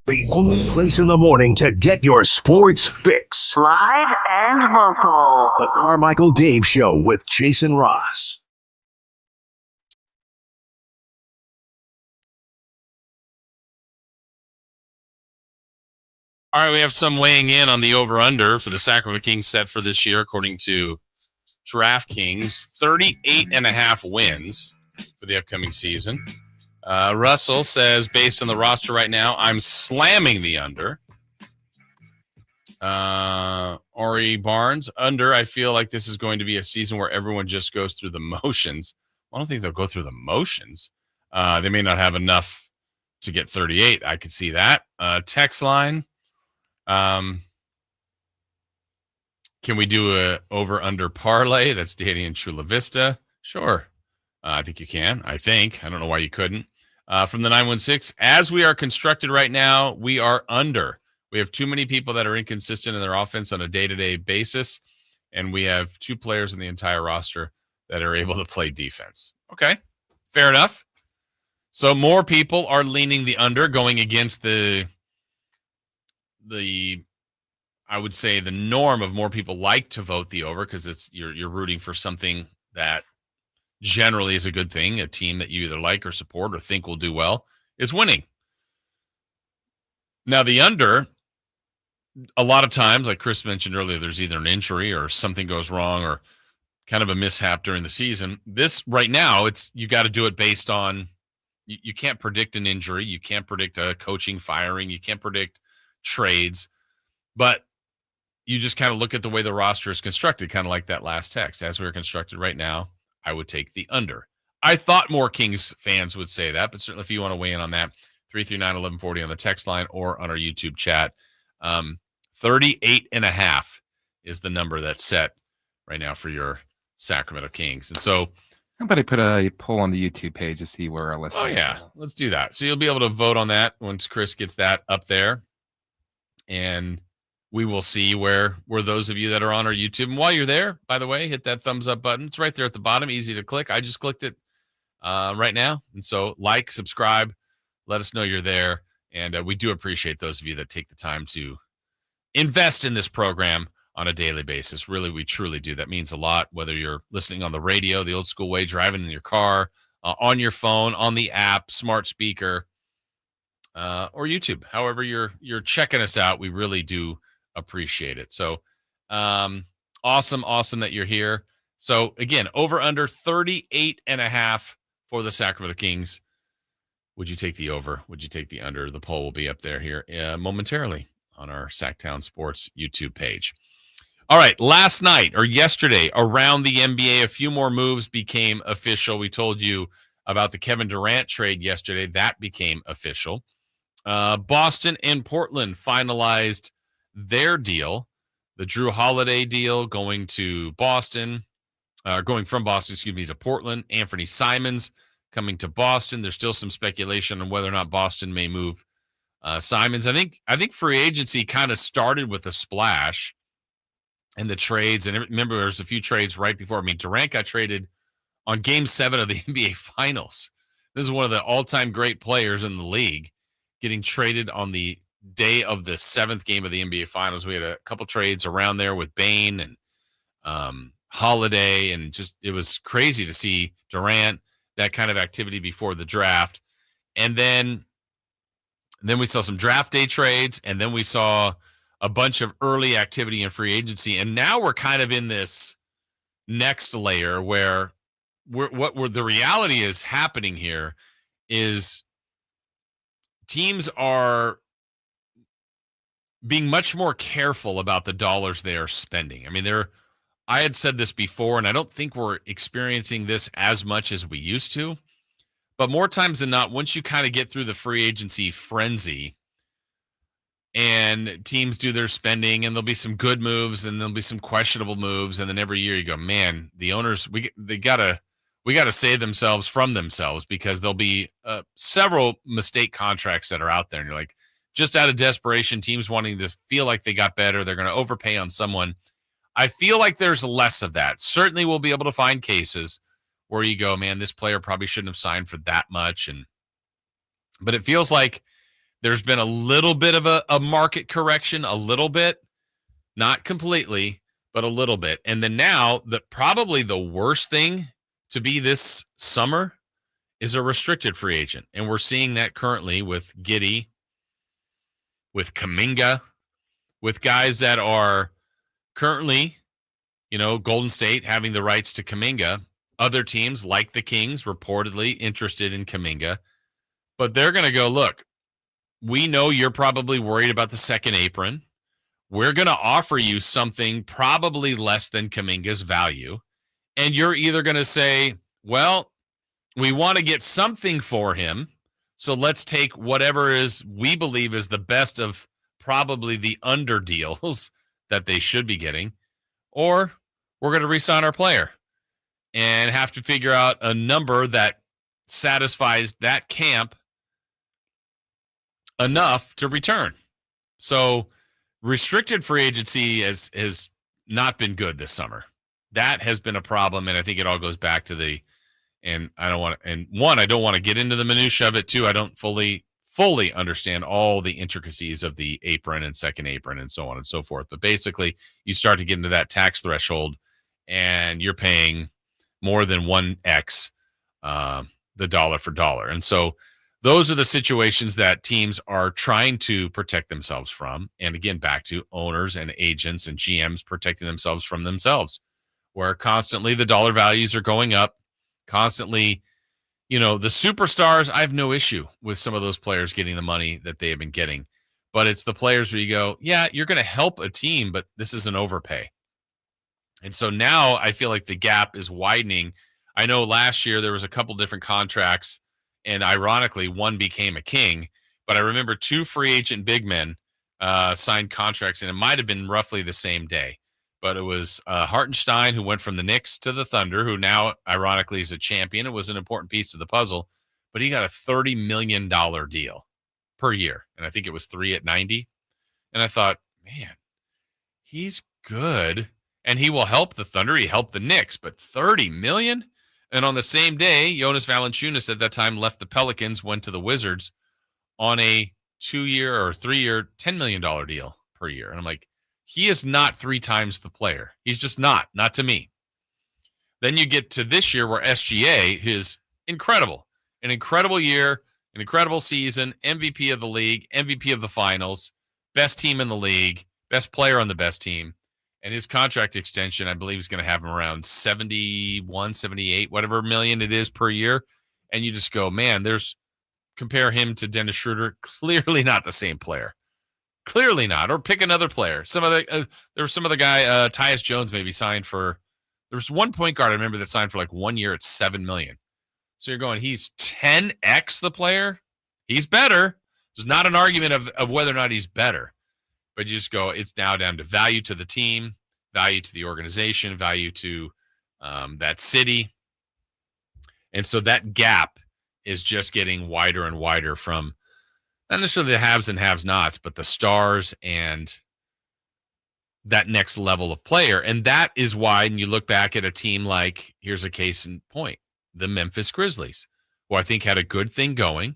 The only place in the morning to get your sports fix. Live and local. The Carmichael Dave Show with Jason Ross. All right, we have some weighing in on the over-under for the Sacramento Kings set for this year, according to DraftKings. 38.5 wins for the upcoming season. Russell says, based on the roster right now, I'm slamming the under. Ori Barnes, under. I feel like this is going to be a season where everyone just goes through the motions. I don't think they'll go through the motions. They may not have enough to get 38. I could see that. Text line. Can we do a over-under parlay that's dating in Chula Vista? Sure. I think you can. I don't know why you couldn't. From the 916, as we are constructed right now, we are under. We have too many people that are inconsistent in their offense on a day-to-day basis, and we have 2 players in the entire roster that are able to play defense. Okay, fair enough. So more people are leaning the under, going against the I would say the norm of more people like to vote the over, because it's you're rooting for something that generally is a good thing. A team that you either like or support or think will do well is winning. Now the under, a lot of times, like Chris mentioned earlier, there's either an injury or something goes wrong or kind of a mishap during the season. This right now, you got to do it based on, you can't predict an injury. You can't predict a coaching firing. You can't predict trades, but you just kind of look at the way the roster is constructed, kind of like that last text. As we're constructed right now, I would take the under. I thought more Kings fans would say that, but certainly if you want to weigh in on that, 339-1140 on the text line or on our YouTube chat. 38.5 is the number that's set right now for your Sacramento Kings. And so somebody put a poll on the YouTube page to see where our listeners are. Oh, yeah. Let's do that. So you'll be able to vote on that once Chris gets that up there. And we will see where those of you that are on our YouTube. And while you're there, by the way, hit that thumbs up button. It's right there at the bottom. Easy to click. I just clicked it right now. And so like, subscribe, let us know you're there. And we do appreciate those of you that take the time to invest in this program on a daily basis. Really, we truly do. That means a lot, whether you're listening on the radio, the old school way, driving in your car, on your phone, on the app, smart speaker, or YouTube. However you're checking us out, we really do appreciate it. So awesome that you're here. So again, over under 38.5 for the Sacramento Kings. Would you take the over? Would you take the under? The poll will be up there here momentarily on our Sacktown Sports YouTube page. All right, last night or yesterday around the NBA, a few more moves became official. We told you about the Kevin Durant trade yesterday. That became official. Boston and Portland finalized their deal. The Drew Holiday deal going from Boston, to Portland. Anthony Simons coming to Boston. There's still some speculation on whether or not Boston may move Simons. I think free agency kind of started with a splash and the trades. And remember, there's a few trades right before. I mean, Durant got traded on Game 7 of the NBA Finals. This is one of the all-time great players in the league getting traded on the day of the 7th game of the NBA Finals. We had a couple trades around there with Bane and Holiday, and just it was crazy to see Durant, that kind of activity before the draft. And then we saw some draft day trades, and then we saw a bunch of early activity in free agency. And now we're kind of in this next layer where the reality is happening here is teams are being much more careful about the dollars they are spending. I mean, I had said this before, and I don't think we're experiencing this as much as we used to. But more times than not, once you kind of get through the free agency frenzy and teams do their spending, and there'll be some good moves and there'll be some questionable moves, and then every year you go, man, the owners, we gotta save themselves from themselves, because there'll be several mistake contracts that are out there, and you're like, just out of desperation, teams wanting to feel like they got better, they're going to overpay on someone. I feel like there's less of that. Certainly we'll be able to find cases where you go, man, this player probably shouldn't have signed for that much. But it feels like there's been a little bit of a market correction, a little bit, not completely, but a little bit. And then now probably the worst thing to be this summer is a restricted free agent. And we're seeing that currently with Giddey, with Kuminga, with guys that are currently, Golden State having the rights to Kuminga. Other teams like the Kings reportedly interested in Kuminga. But they're going to go, look, we know you're probably worried about the second apron. We're going to offer you something probably less than Kuminga's value. And you're either going to say, well, we want to get something for him, so let's take whatever we believe is the best of probably the under deals that they should be getting, or we're going to re-sign our player and have to figure out a number that satisfies that camp enough to return. So restricted free agency has not been good this summer. That has been a problem, and I think it all goes back to I don't want to get into the minutia of it too. I don't fully understand all the intricacies of the apron and second apron and so on and so forth. But basically, you start to get into that tax threshold, and you're paying more than 1x the dollar for dollar. And so those are the situations that teams are trying to protect themselves from. And again, back to owners and agents and GMs protecting themselves from themselves, where constantly the dollar values are going up. Constantly, the superstars, I have no issue with some of those players getting the money that they have been getting. But it's the players where you go, yeah, you're going to help a team, but this is an overpay. And so now I feel like the gap is widening. I know last year there was a couple different contracts, and ironically, one became a King. But I remember 2 free agent big men signed contracts, and it might have been roughly the same day. But it was Hartenstein, who went from the Knicks to the Thunder, who now, ironically, is a champion. It was an important piece of the puzzle. But he got a $30 million deal per year. And I think it was 3 at 90. And I thought, man, he's good. And he will help the Thunder. He helped the Knicks. But $30 million? And on the same day, Jonas Valanciunas at that time left the Pelicans, went to the Wizards on a 2-year or 3-year, $10 million deal per year. And I'm like, he is not 3 times the player. He's just not to me. Then you get to this year where SGA is incredible. An incredible year, an incredible season, MVP of the league, MVP of the finals, best team in the league, best player on the best team. And his contract extension, I believe, is going to have him around 71, 78, whatever million it is per year. And you just go, man, compare him to Dennis Schroder, clearly not the same player. Clearly not. Or pick another player. There was some other guy, Tyus Jones, maybe signed for. There was one point guard I remember that signed for like 1 year at $7 million. So you're going, he's 10x the player. He's better. There's not an argument of whether or not he's better, but you just go, it's now down to value to the team, value to the organization, value to that city, and so that gap is just getting wider and wider from. Not necessarily the haves and have-nots, but the stars and that next level of player. And that is why, and you look back at a team like, here's a case in point, the Memphis Grizzlies, who I think had a good thing going.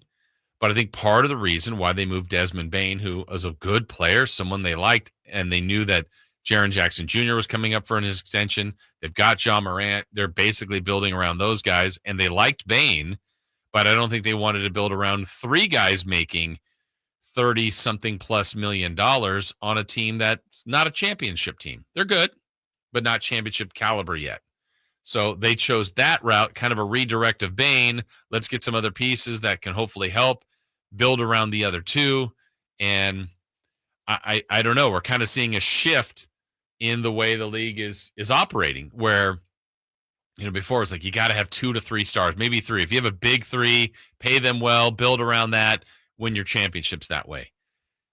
But I think part of the reason why they moved Desmond Bane, who was a good player, someone they liked, and they knew that Jaren Jackson Jr. was coming up for an extension. They've got Ja Morant. They're basically building around those guys, and they liked Bane. But I don't think they wanted to build around 3 guys making 30-something plus $1 million on a team that's not a championship team. They're good, but not championship caliber yet. So they chose that route, kind of a redirect of Bane. Let's get some other pieces that can hopefully help build around the other 2. And I don't know. We're kind of seeing a shift in the way the league is operating, where before it's like you got to have 2 to 3 stars, maybe 3. If you have a big 3, pay them well, build around that, win your championships that way.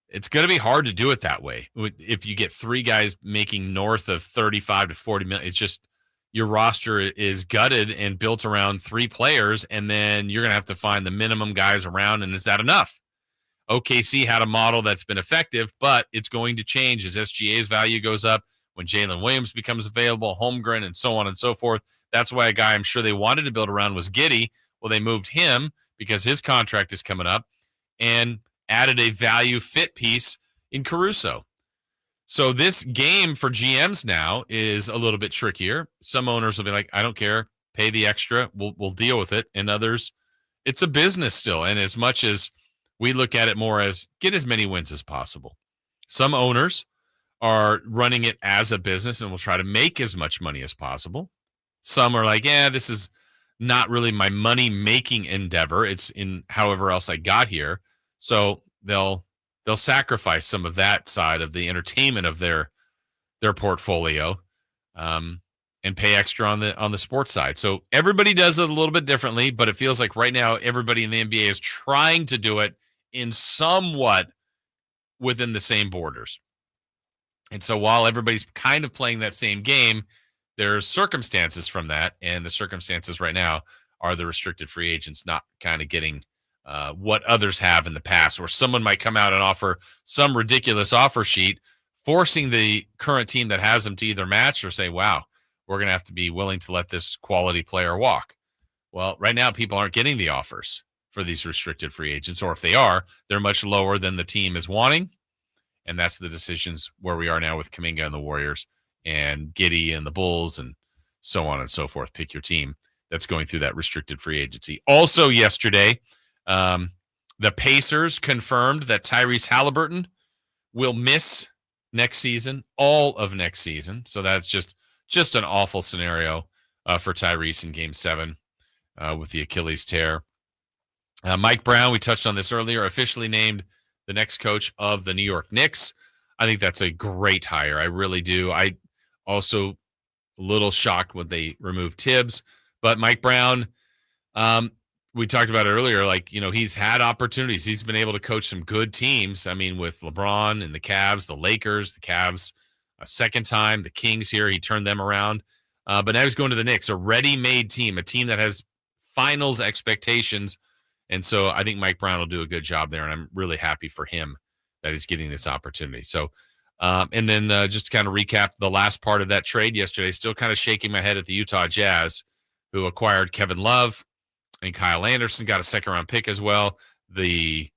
It's going to be hard to do it that way. If you get 3 guys making north of 35 to 40 million, it's just your roster is gutted and built around 3 players, and then you're going to have to find the minimum guys around, and is that enough? OKC had a model that's been effective, but it's going to change as SGA's value goes up, when Jalen Williams becomes available, Holmgren, and so on and so forth. That's why a guy I'm sure they wanted to build around was Giddey. Well, they moved him because his contract is coming up, and added a value fit piece in Caruso. So this game for GMs now is a little bit trickier. Some owners will be like, I don't care, pay the extra, we'll deal with it. And others, it's a business still. And as much as we look at it more as get as many wins as possible. Some owners are running it as a business and will try to make as much money as possible. Some are like, yeah, this is not really my money-making endeavor. It's in however else I got here. So they'll sacrifice some of that side of the entertainment of their portfolio and pay extra on the sports side. So everybody does it a little bit differently, but it feels like right now everybody in the NBA is trying to do it in somewhat within the same borders. And so while everybody's kind of playing that same game, there's circumstances from that, and the circumstances right now are the restricted free agents not kind of getting what others have in the past, or someone might come out and offer some ridiculous offer sheet, forcing the current team that has them to either match or say, wow, we're going to have to be willing to let this quality player walk. Well, right now people aren't getting the offers for these restricted free agents, or if they are, they're much lower than the team is wanting. And that's the decisions where we are now with Kuminga and the Warriors and Giddey and the Bulls and so on and so forth. Pick your team that's going through that restricted free agency. Also yesterday, the Pacers confirmed that Tyrese Halliburton will miss next season, all of next season. So that's just an awful scenario for Tyrese in Game 7 with the Achilles tear. Mike Brown, we touched on this earlier, officially named the next coach of the New York Knicks. I think that's a great hire. I really do. I also a little shocked when they removed Tibbs, but Mike Brown, we talked about it earlier, like, you know, he's had opportunities. He's been able to coach some good teams. I mean, with LeBron and the Cavs, the Lakers, the Cavs a second time, the Kings here, he turned them around. But now he's going to the Knicks, a ready-made team, a team that has finals expectations. And so I think Mike Brown will do a good job there, and I'm really happy for him that he's getting this opportunity. So, and then just to kind of recap the last part of that trade yesterday, still kind of shaking my head at the Utah Jazz, who acquired Kevin Love and Kyle Anderson, got a second-round pick as well. The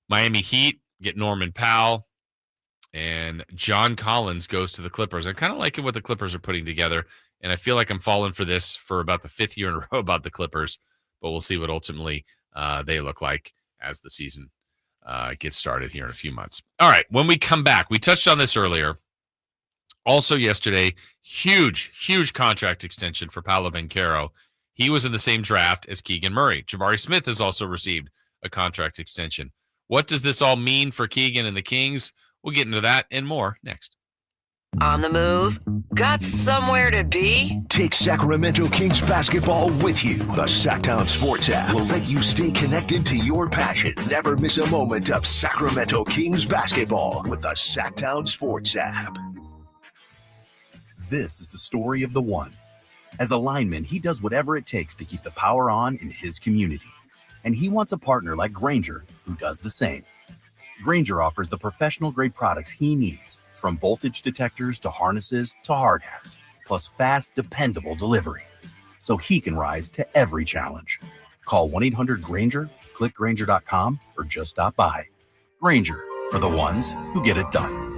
Miami Heat get Norman Powell, and John Collins goes to the Clippers. I kind of like what the Clippers are putting together, and I feel like I'm falling for this for about the 5th year in a row about the Clippers, but we'll see what ultimately they look like as the season gets started here in a few months. All right, when we come back, we touched on this earlier. Also yesterday, huge contract extension for Paolo Banchero. He was in the same draft as Keegan Murray. Jabari Smith has also received a contract extension. What does this all mean for Keegan and the Kings? We'll get into that and more next. On the move? Got somewhere to be? Take Sacramento Kings basketball with you. The Sacktown Sports app will let you stay connected to your passion. Never miss a moment of Sacramento Kings basketball with the Sacktown Sports app. This is the story of the one. As a lineman, he does whatever it takes to keep the power on in his community. And he wants a partner like Grainger who does the same. Grainger offers the professional-grade products he needs, from voltage detectors to harnesses to hard hats, plus fast, dependable delivery, so he can rise to every challenge. Call 1-800-GRAINGER, click Grainger.com, or just stop by. Grainger, for the ones who get it done.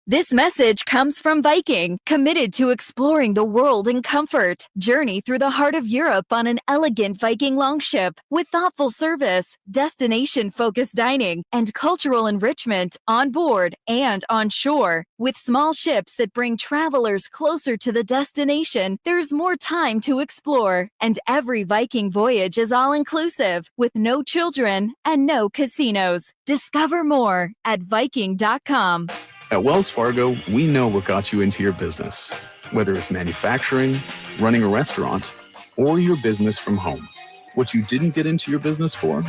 This message comes from Viking, committed to exploring the world in comfort. Journey through the heart of Europe on an elegant Viking longship with thoughtful service, destination-focused dining, and cultural enrichment on board and on shore. With small ships that bring travelers closer to the destination, there's more time to explore. And every Viking voyage is all-inclusive, with no children and no casinos. Discover more at Viking.com. At Wells Fargo, we know what got you into your business, whether it's manufacturing, running a restaurant, or your business from home. What you didn't get into your business for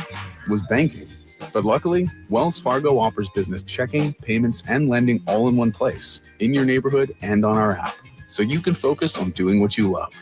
was banking. But luckily, Wells Fargo offers business checking, payments, and lending all in one place, in your neighborhood and on our app, so you can focus on doing what you love.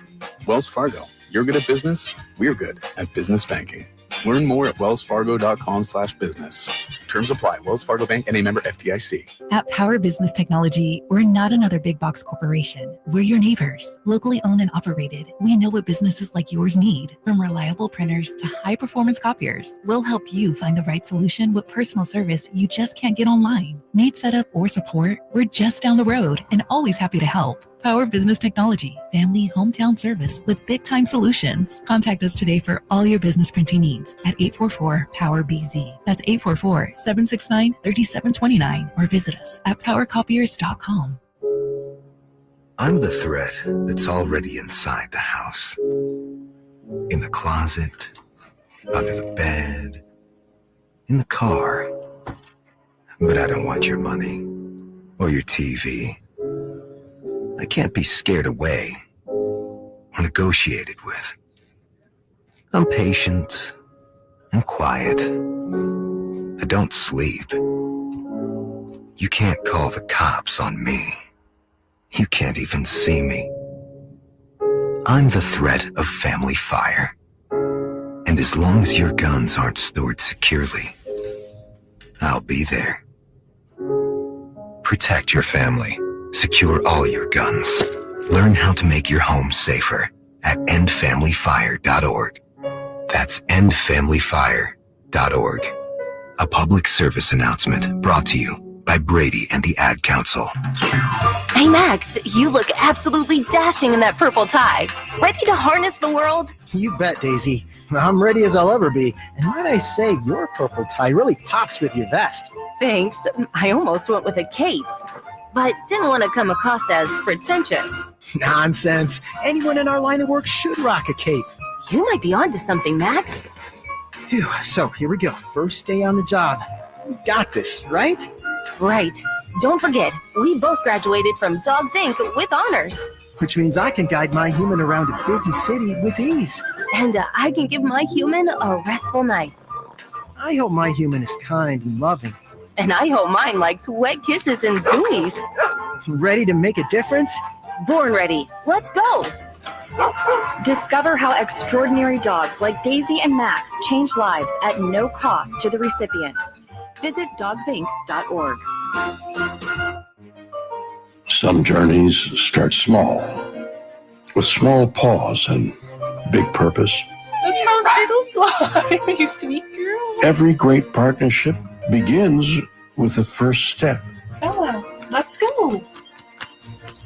Wells Fargo, you're good at business, we're good at business banking. Learn more at wellsfargo.com/business. Terms apply. Wells Fargo Bank and a member FDIC. At Power Business Technology, we're not another big box corporation. We're your neighbors, locally owned and operated. We know what businesses like yours need, from reliable printers to high-performance copiers. We'll help you find the right solution with personal service you just can't get online. Need setup or support? We're just down the road and always happy to help. Power Business Technology, family hometown service with big time solutions. Contact us today for all your business printing needs at 844-POWER-BZ. That's 844-769-3729 or visit us at powercopiers.com. I'm the thread that's already inside the house. In the closet, under the bed, in the car. But I don't want your money or your TV. I can't be scared away or negotiated with. I'm patient and quiet. I don't sleep. You can't call the cops on me. You can't even see me. I'm the threat of family fire. And as long as your guns aren't stored securely, I'll be there. Protect your family. Secure all your guns. Learn how to make your home safer at endfamilyfire.org. That's endfamilyfire.org. A public service announcement brought to you by Brady and the Ad Council. Hey Max, you look absolutely dashing in that purple tie. Ready to harness the world? You bet, Daisy. I'm ready as I'll ever be. And might I say, your purple tie really pops with your vest. Thanks. I almost went with a cape, but didn't want to come across as pretentious. Nonsense. Anyone in our line of work should rock a cape. You might be onto something, Max. Phew, so here we go. First day on the job. We've got this, right? Right. Don't forget, we both graduated from Dogs Inc. with honors. Which means I can guide my human around a busy city with ease. And I can give my human a restful night. I hope my human is kind and loving. And I hope mine likes wet kisses and zoomies. Ready to make a difference? Born ready. Let's go. Discover how extraordinary dogs like Daisy and Max change lives at no cost to the recipients. Visit dogsinc.org. Some journeys start small, with small pause and big purpose. That's how it'll fly, you sweet girl. Every great partnership begins with the first step, Bella, let's go.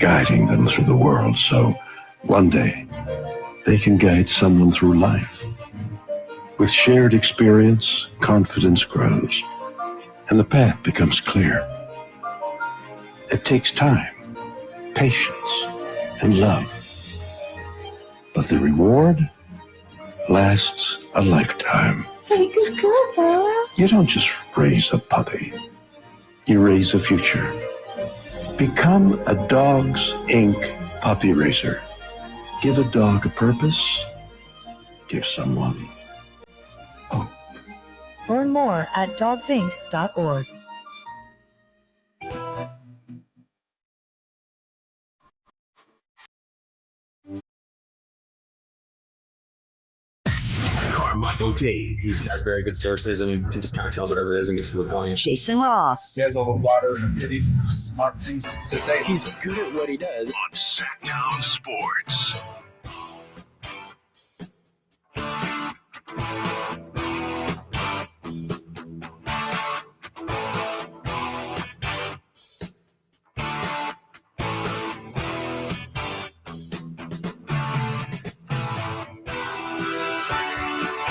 guiding them through the world so one day they can guide someone through life. With shared experience, confidence grows, and the path becomes clear. It takes time, patience, and love. But the reward lasts a lifetime. Good girl, Bella. You don't just raise a puppy. You raise a future. Become a Dogs Inc. puppy raiser. Give a dog a purpose. Give someone. Learn more at dogsinc.org. Carmichael Dave. He has very good sources and he just kind of tells whatever it is and gets to the point. Jason Ross. He has a lot of really smart things to say. He's good at what he does. On Sacktown Sports.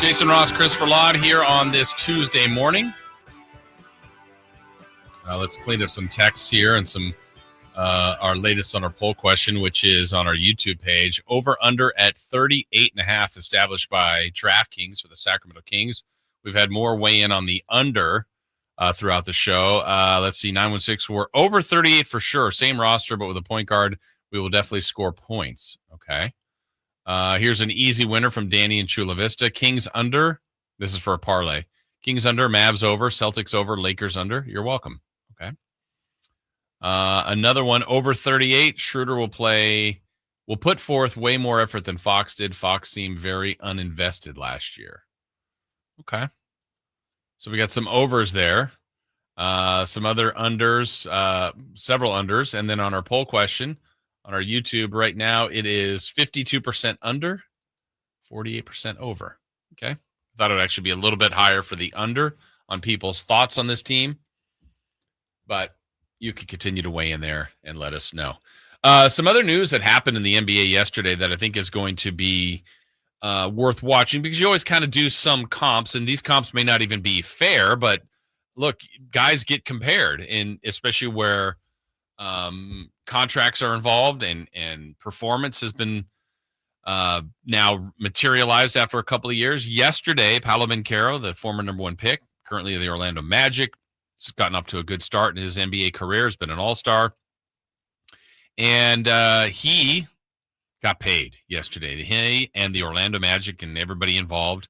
Jason Ross, Christopher Laud here on this Tuesday morning. Let's clean up some texts here and some our latest on our poll question, which is on our YouTube page. Over under at 38.5 established by DraftKings for the Sacramento Kings. We've had more weigh in on the under throughout the show. Let's see, 916. We're over 38 for sure. Same roster, but with a point guard, we will definitely score points. Okay. Here's an easy winner from Danny in Chula Vista. Kings under. This is for a parlay. Kings under, Mavs over, Celtics over, Lakers under. You're welcome. Okay. Another one over 38. Schroder will put forth way more effort than Fox did. Fox seemed very uninvested last year. Okay. So we got some overs there. Some other unders, several unders. And then on our poll question, on our YouTube right now, it is 52% under, 48% over. Okay. I thought it would actually be a little bit higher for the under on people's thoughts on this team, but you can continue to weigh in there and let us know. Some other news that happened in the NBA yesterday that I think is going to be worth watching, because you always kind of do some comps, and these comps may not even be fair, but look, guys get compared, and especially where contracts are involved and performance has been now materialized after a couple of years. Yesterday, Paolo Banchero, the former number 1 pick, currently the Orlando Magic, has gotten off to a good start in his NBA career, has been an all-star. And he got paid yesterday. He and the Orlando Magic and everybody involved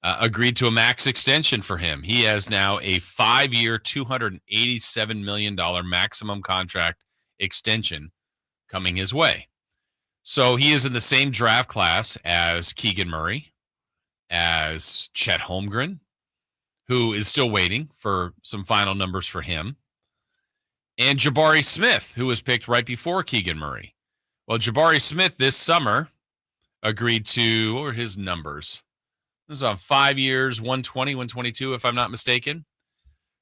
agreed to a max extension for him. He has now a 5-year, $287 million maximum contract extension coming his way. So he is in the same draft class as Keegan Murray, as Chet Holmgren, who is still waiting for some final numbers for him, and Jabari Smith, who was picked right before Keegan Murray. Well, Jabari Smith this summer agreed to, what were his numbers? This is on 5 years, 120, 122, if I'm not mistaken.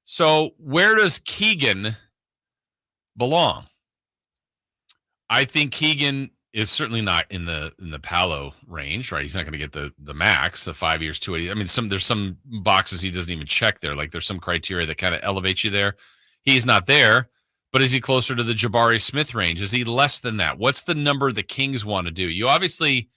So where does Keegan belong? I think Keegan is certainly not in the Paolo range, right? He's not going to get the max, the 5 years, 280. I mean, there's some boxes he doesn't even check there. Like there's some criteria that kind of elevates you there. He's not there, but is he closer to the Jabari Smith range? Is he less than that? What's the number the Kings want to do? You obviously,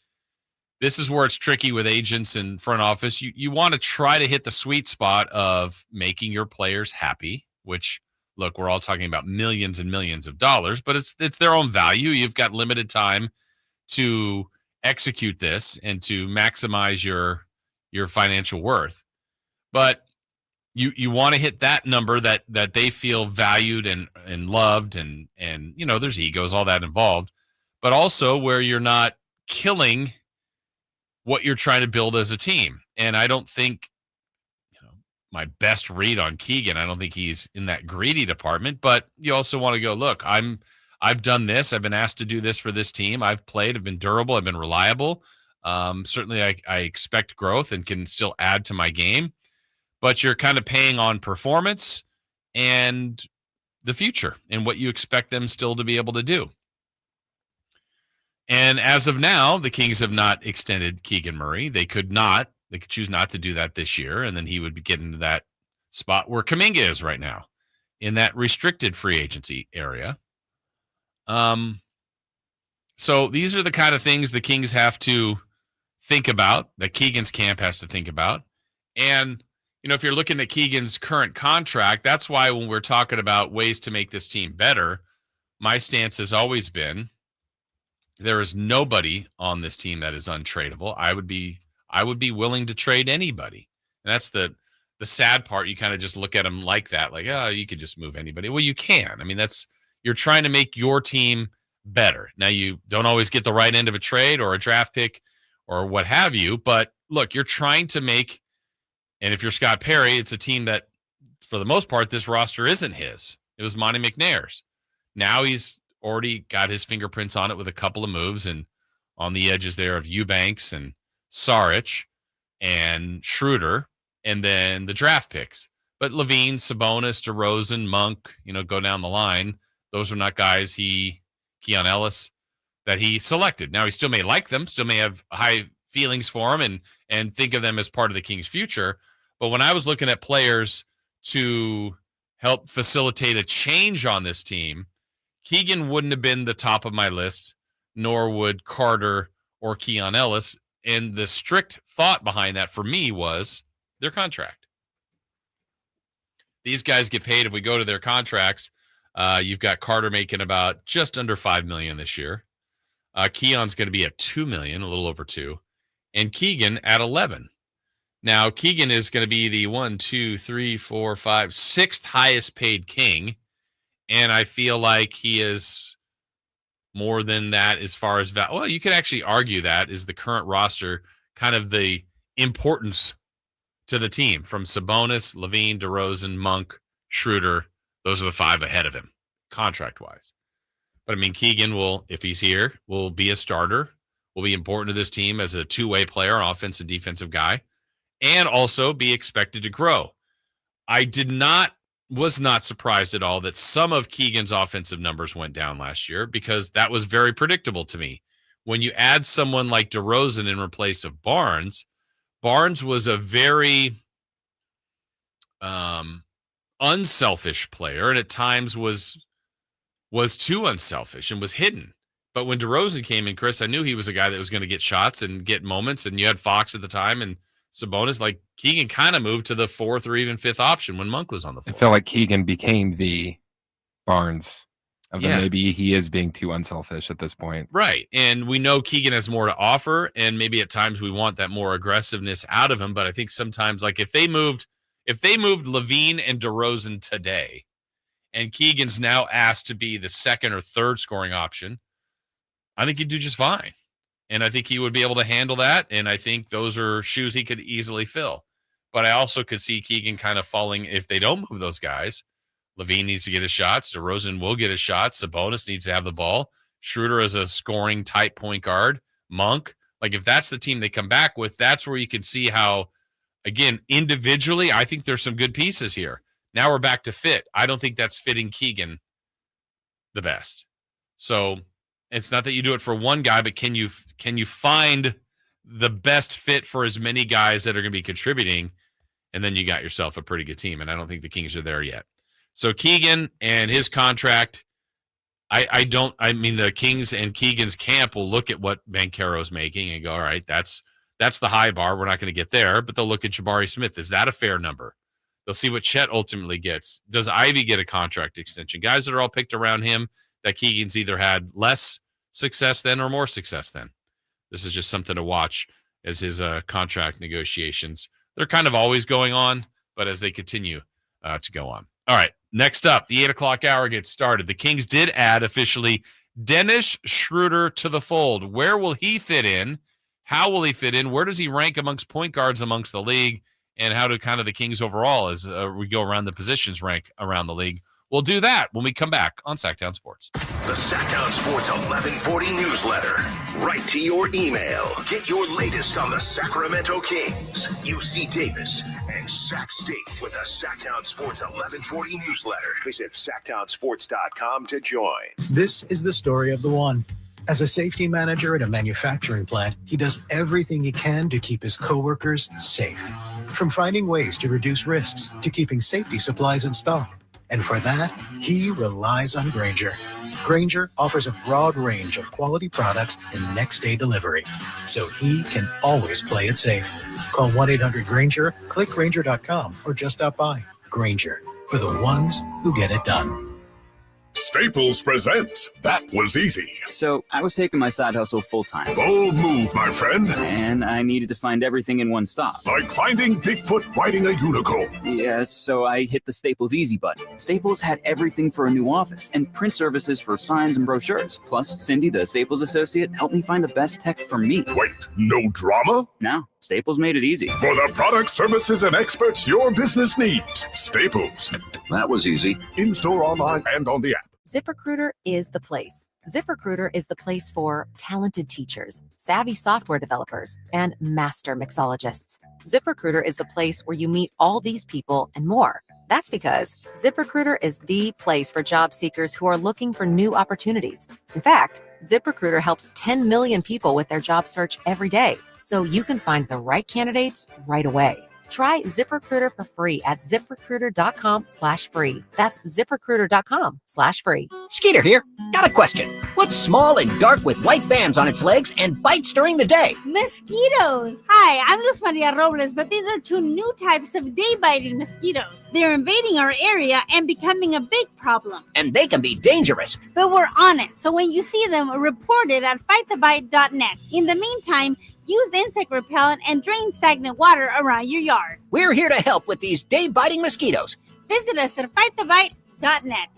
this is where it's tricky with agents and front office. You want to try to hit the sweet spot of making your players happy, which, look, we're all talking about millions and millions of dollars, but it's their own value. You've got limited time to execute this and to maximize your financial worth. But you want to hit that number that they feel valued and loved, and you know, there's egos, all that involved, but also where you're not killing what you're trying to build as a team. And I don't think, my best read on Keegan, I don't think he's in that greedy department, but you also want to go, look, I've done this. I've been asked to do this for this team. I've played, I've been durable, I've been reliable. Certainly I expect growth and can still add to my game, but you're kind of paying on performance and the future and what you expect them still to be able to do. And as of now, the Kings have not extended Keegan Murray. They could choose not to do that this year, and then he would get into that spot where Kuminga is right now, in that restricted free agency area. So these are the kind of things the Kings have to think about, that Keegan's camp has to think about. And, if you're looking at Keegan's current contract, that's why when we're talking about ways to make this team better, my stance has always been there is nobody on this team that is untradeable. I would be willing to trade anybody. And that's the sad part. You kind of just look at them like that, like, oh, you could just move anybody. Well, you can. I mean, you're trying to make your team better. Now, you don't always get the right end of a trade or a draft pick or what have you, but look, you're trying to make, and if you're Scott Perry, it's a team that, for the most part, this roster isn't his. It was Monty McNair's. Now he's already got his fingerprints on it with a couple of moves, and on the edges there of Eubanks and Saric and Schroder, and then the draft picks. But Levine, Sabonis, DeRozan, Monk, go down the line. Those are not guys Keon Ellis, that he selected. Now, he still may like them, still may have high feelings for them and think of them as part of the Kings' future. But when I was looking at players to help facilitate a change on this team, Keegan wouldn't have been the top of my list, nor would Carter or Keon Ellis. And the strict thought behind that for me was their contract. These guys get paid. If we go to their contracts, you've got Carter making about just under $5 million this year. Keon's going to be at $2 million, a little over $2 million, and Keegan at $11 million. Now, Keegan is going to be the 6th highest paid King, and I feel like he is more than that as far as value. Well, you could actually argue that is the current roster kind of the importance to the team from Sabonis, Levine, DeRozan, Monk, Schroder. Those are the 5 ahead of him contract-wise. But, I mean, Keegan will, if he's here, will be a starter, will be important to this team as a two-way player, an offensive, defensive guy, and also be expected to grow. I did not was not surprised at all that some of Keegan's offensive numbers went down last year, because that was very predictable to me. When you add someone like DeRozan in place of Barnes was a very unselfish player, and at times was too unselfish and was hidden. But when DeRozan came in, Chris, I knew he was a guy that was going to get shots and get moments, and you had Fox at the time and Sabonis. Like, Keegan kind of moved to the fourth or even fifth option when Monk was on the floor. I felt like Keegan became the Barnes of the maybe he is being too unselfish at this point. Right. And we know Keegan has more to offer, and maybe at times we want that more aggressiveness out of him. But I think sometimes, like, if they moved Levine and DeRozan today, and Keegan's now asked to be the second or third scoring option, I think he'd do just fine. And I think he would be able to handle that. And I think those are shoes he could easily fill. But I also could see Keegan kind of falling if they don't move those guys. Levine needs to get his shots. DeRozan will get his shots. Sabonis needs to have the ball. Schroder is a scoring type point guard. Monk. Like, if that's the team they come back with, that's where you can see how, again, individually, I think there's some good pieces here. Now we're back to fit. I don't think that's fitting Keegan the best. So it's not that you do it for one guy, but can you find the best fit for as many guys that are going to be contributing, and then you got yourself a pretty good team. And I don't think the Kings are there yet. So Keegan and his contract, I mean, the Kings and Keegan's camp will look at what Banchero's making and go, all right, that's the high bar. We're not going to get there, but they'll look at Jabari Smith. Is that a fair number? They'll see what Chet ultimately gets. Does Ivy get a contract extension? Guys that are all picked around him that Keegan's either had less success than or more success than. This is just something to watch as his contract negotiations. They're kind of always going on, but as they continue to go on. All right, next up, the 8 o'clock hour gets started. The Kings did add officially Dennis Schroder to the fold. Where will he fit in? How will he fit in? Where does he rank amongst point guards amongst the league? And how do kind of the Kings overall, as we go around the positions, rank around the league? We'll do that when we come back on Sacktown Sports. The Sacktown Sports 1140 newsletter, right to your email. Get your latest on the Sacramento Kings, UC Davis, and Sac State with the Sacktown Sports 1140 newsletter. Visit sacktownsports.com to join. This is the story of the one. As a safety manager at a manufacturing plant, he does everything he can to keep his coworkers safe. From finding ways to reduce risks to keeping safety supplies in stock. And for that, he relies on Grainger. Grainger offers a broad range of quality products and next-day delivery, so he can always play it safe. Call 1-800-GRAINGER, click Grainger.com, or just stop by. Grainger, for the ones who get it done. Staples presents That Was Easy. So I was taking my side hustle full-time. Bold move, my friend. And I needed to find everything in one stop. Like finding Bigfoot riding a unicorn. Yes, so I hit the Staples Easy button. Staples had everything for a new office and print services for signs and brochures. Plus, Cindy, the Staples associate, helped me find the best tech for me. Wait, no drama? No, Staples made it easy. For the products, services, and experts your business needs. Staples. That was easy. In-store, online, and on the app. ZipRecruiter is the place. ZipRecruiter is the place for talented teachers, savvy software developers, and master mixologists. ZipRecruiter is the place where you meet all these people and more. That's because ZipRecruiter is the place for job seekers who are looking for new opportunities. In fact, ZipRecruiter helps 10 million people with their job search every day, so you can find the right candidates right away. Try ZipRecruiter for free at ZipRecruiter.com/free. That's ZipRecruiter.com/free. Skeeter here. Got a question. What's small and dark with white bands on its legs and bites during the day? Mosquitoes. Hi, I'm Luz Maria Robles, but these are two new types of day-biting mosquitoes. They're invading our area and becoming a big problem. And they can be dangerous. But we're on it, so when you see them, report it at fightthebite.net. In the meantime, use insect repellent and drain stagnant water around your yard. We're here to help with these day-biting mosquitoes. Visit us at fightthebite.net.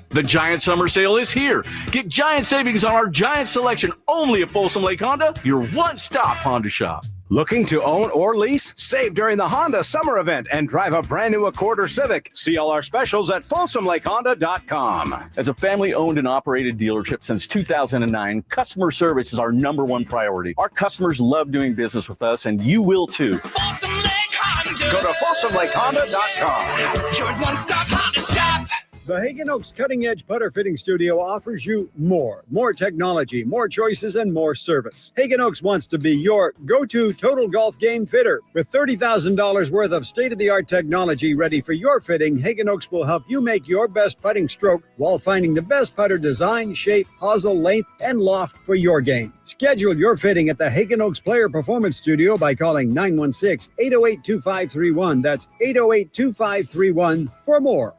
The Giant Summer Sale is here. Get giant savings on our giant selection only at Folsom Lake Honda, your one-stop Honda shop. Looking to own or lease? Save during the Honda Summer Event and drive a brand new Accord or Civic. See all our specials at FolsomLakeHonda.com. As a family-owned and operated dealership since 2009, customer service is our #1 priority. Our customers love doing business with us, and you will too. Folsom Lake Honda. Go to FolsomLakeHonda.com. Your one-stop Honda shop. The Hagen Oaks Cutting Edge Putter Fitting Studio offers you more technology, more choices, and more service. Hagen Oaks wants to be your go-to total golf game fitter. With $30,000 worth of state-of-the-art technology ready for your fitting, Hagen Oaks will help you make your best putting stroke while finding the best putter design, shape, hosel, length, and loft for your game. Schedule your fitting at the Hagen Oaks Player Performance Studio by calling 916-808-2531. That's 808-2531 for more.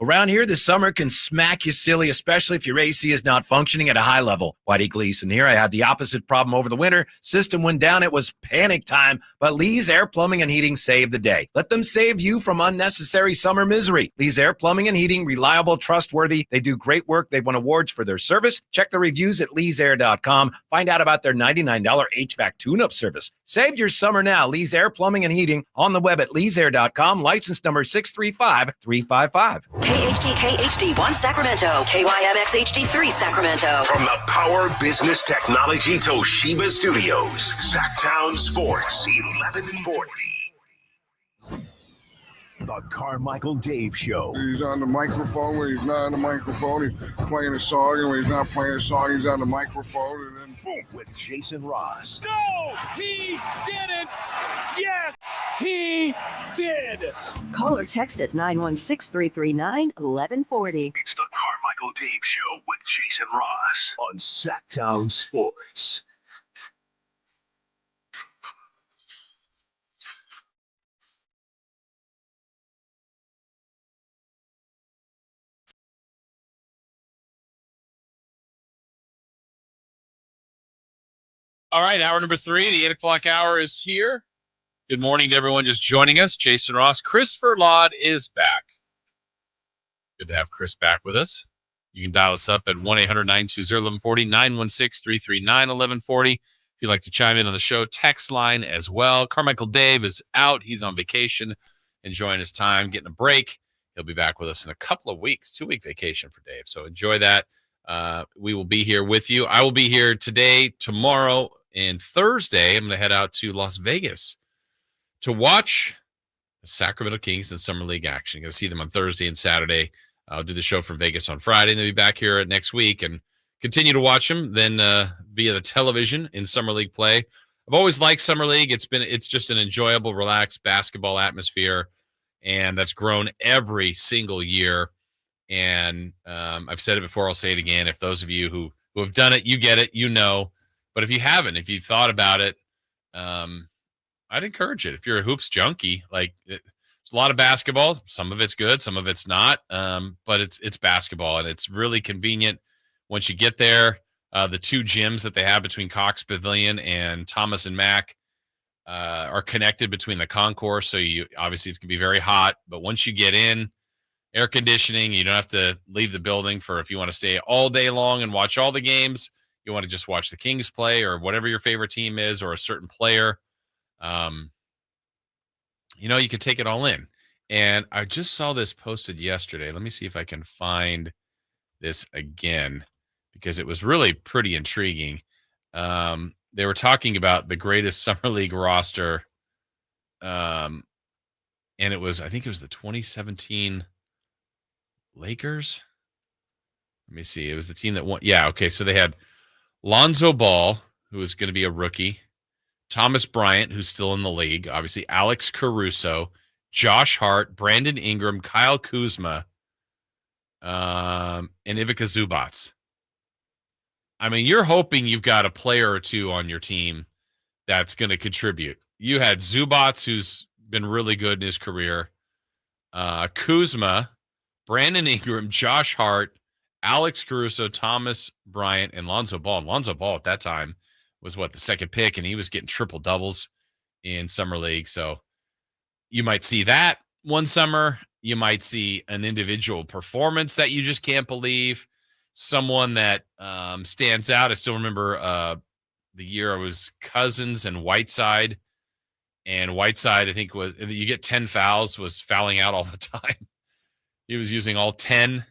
Around here, the summer can smack you silly, especially if your AC is not functioning at a high level. Whitey Gleason here. I had the opposite problem over the winter. System went down. It was panic time. But Lee's Air Plumbing and Heating saved the day. Let them save you from unnecessary summer misery. Lee's Air Plumbing and Heating, reliable, trustworthy. They do great work. They've won awards for their service. Check the reviews at leesair.com. Find out about their $99 HVAC tune-up service. Save your summer now. Lee's Air Plumbing and Heating on the web at leesair.com. License number 635355. KHD1 Sacramento, KYMX HD3 Sacramento. From the Power Business Technology Toshiba Studios, Sacktown Sports 1140. The Carmichael Dave Show. He's on the microphone when he's not on the microphone. He's playing a song, and when he's not playing a song, he's on the microphone, and then boom. With Jason Ross. No, he didn't. Yes, he did. Call or text at 916-339-1140. It's the Carmichael Dave Show with Jason Ross on Sacktown Sports. All right, hour number 3, the 8 o'clock hour is here. Good morning to everyone just joining us. Jason Ross. Christopher Laud is back. Good to have Chris back with us. You can dial us up at 1-800-920-1140, 916-339-1140. If you'd like to chime in on the show, text line as well. Carmichael Dave is out. He's on vacation, enjoying his time, getting a break. He'll be back with us in a couple of weeks, 2-week vacation for Dave. So enjoy that. We will be here with you. I will be here today, tomorrow, and Thursday. I'm going to head out to Las Vegas to watch the Sacramento Kings in Summer League action. Going to see them on Thursday and Saturday. I'll do the show from Vegas on Friday, and they'll be back here next week and continue to watch them then via the television in Summer League play. I've always liked Summer League. It's just an enjoyable, relaxed basketball atmosphere, and that's grown every single year. And I've said it before, I'll say it again. If those of you who have done it, you get it, you know. But if you haven't, if you've thought about it, I'd encourage it. If you're a hoops junkie, it's a lot of basketball. Some of it's good, some of it's not. But it's basketball, and it's really convenient once you get there. The 2 gyms that they have between Cox Pavilion and Thomas and Mack are connected between the concourse. So obviously it's going to be very hot. But once you get in, air conditioning, you don't have to leave the building if you want to stay all day long and watch all the games. You want to just watch the Kings play or whatever your favorite team is or a certain player. You can take it all in. And I just saw this posted yesterday. Let me see if I can find this again because it was really pretty intriguing. They were talking about the greatest Summer League roster. And I think it was the 2017 Lakers. Let me see. It was the team that won. Yeah, okay. So they had Lonzo Ball, who is going to be a rookie, Thomas Bryant, who's still in the league, obviously Alex Caruso, Josh Hart, Brandon Ingram, Kyle Kuzma, and Ivica Zubac. I mean, you're hoping you've got a player or two on your team that's going to contribute. You had Zubac, who's been really good in his career, Kuzma, Brandon Ingram, Josh Hart, Alex Caruso, Thomas Bryant, and Lonzo Ball. And Lonzo Ball at that time was the second pick, and he was getting triple doubles in Summer League. So you might see that one summer. You might see an individual performance that you just can't believe. Someone that stands out. I still remember the year it was Cousins and Whiteside. And Whiteside, I think, you get 10 fouls, was fouling out all the time. He was using all 10.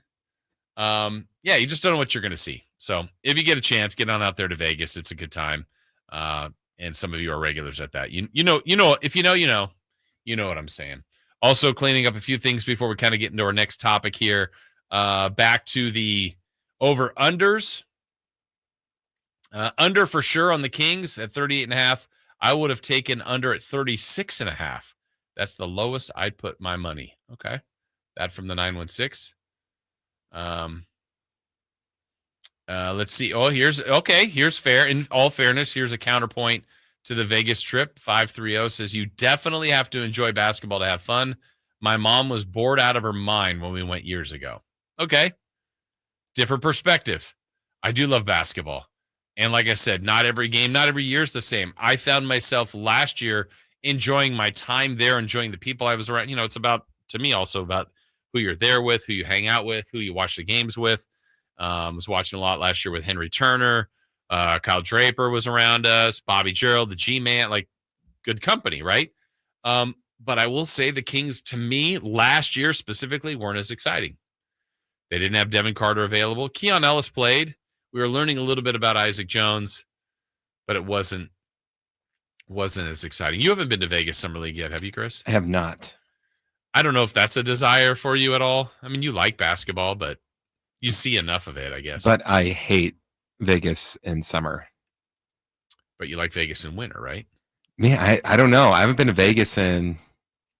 You just don't know what you're going to see. So if you get a chance, get on out there to Vegas. It's a good time. And some of you are regulars at that. You know, if you know, you know. You know what I'm saying. Also cleaning up a few things before we kind of get into our next topic here. Back to the over-unders. Under for sure on the Kings at 38.5. I would have taken under at 36.5. That's the lowest I'd put my money. Okay. That from the 916. Let's see. Oh, here's fair. In all fairness, here's a counterpoint to the Vegas trip. 530 says you definitely have to enjoy basketball to have fun. My mom was bored out of her mind when we went years ago. Okay. Different perspective. I do love basketball. And like I said, not every game, not every year is the same. I found myself last year enjoying my time there, enjoying the people I was around. You know, it's about, to me, also about who you're there with, who you hang out with, who you watch the games with. I was watching a lot last year with Henry Turner. Kyle Draper was around us. Bobby Gerald, the G-Man, like good company, right? But I will say the Kings, to me, last year specifically, weren't as exciting. They didn't have Devin Carter available. Keon Ellis played. We were learning a little bit about Isaac Jones, but it wasn't as exciting. You haven't been to Vegas Summer League yet, have you, Chris? I have not. I don't know if that's a desire for you at all. I mean, you like basketball, but you see enough of it, I guess. But I hate Vegas in summer. But you like Vegas in winter, right? Man, I don't know. I haven't been to Vegas in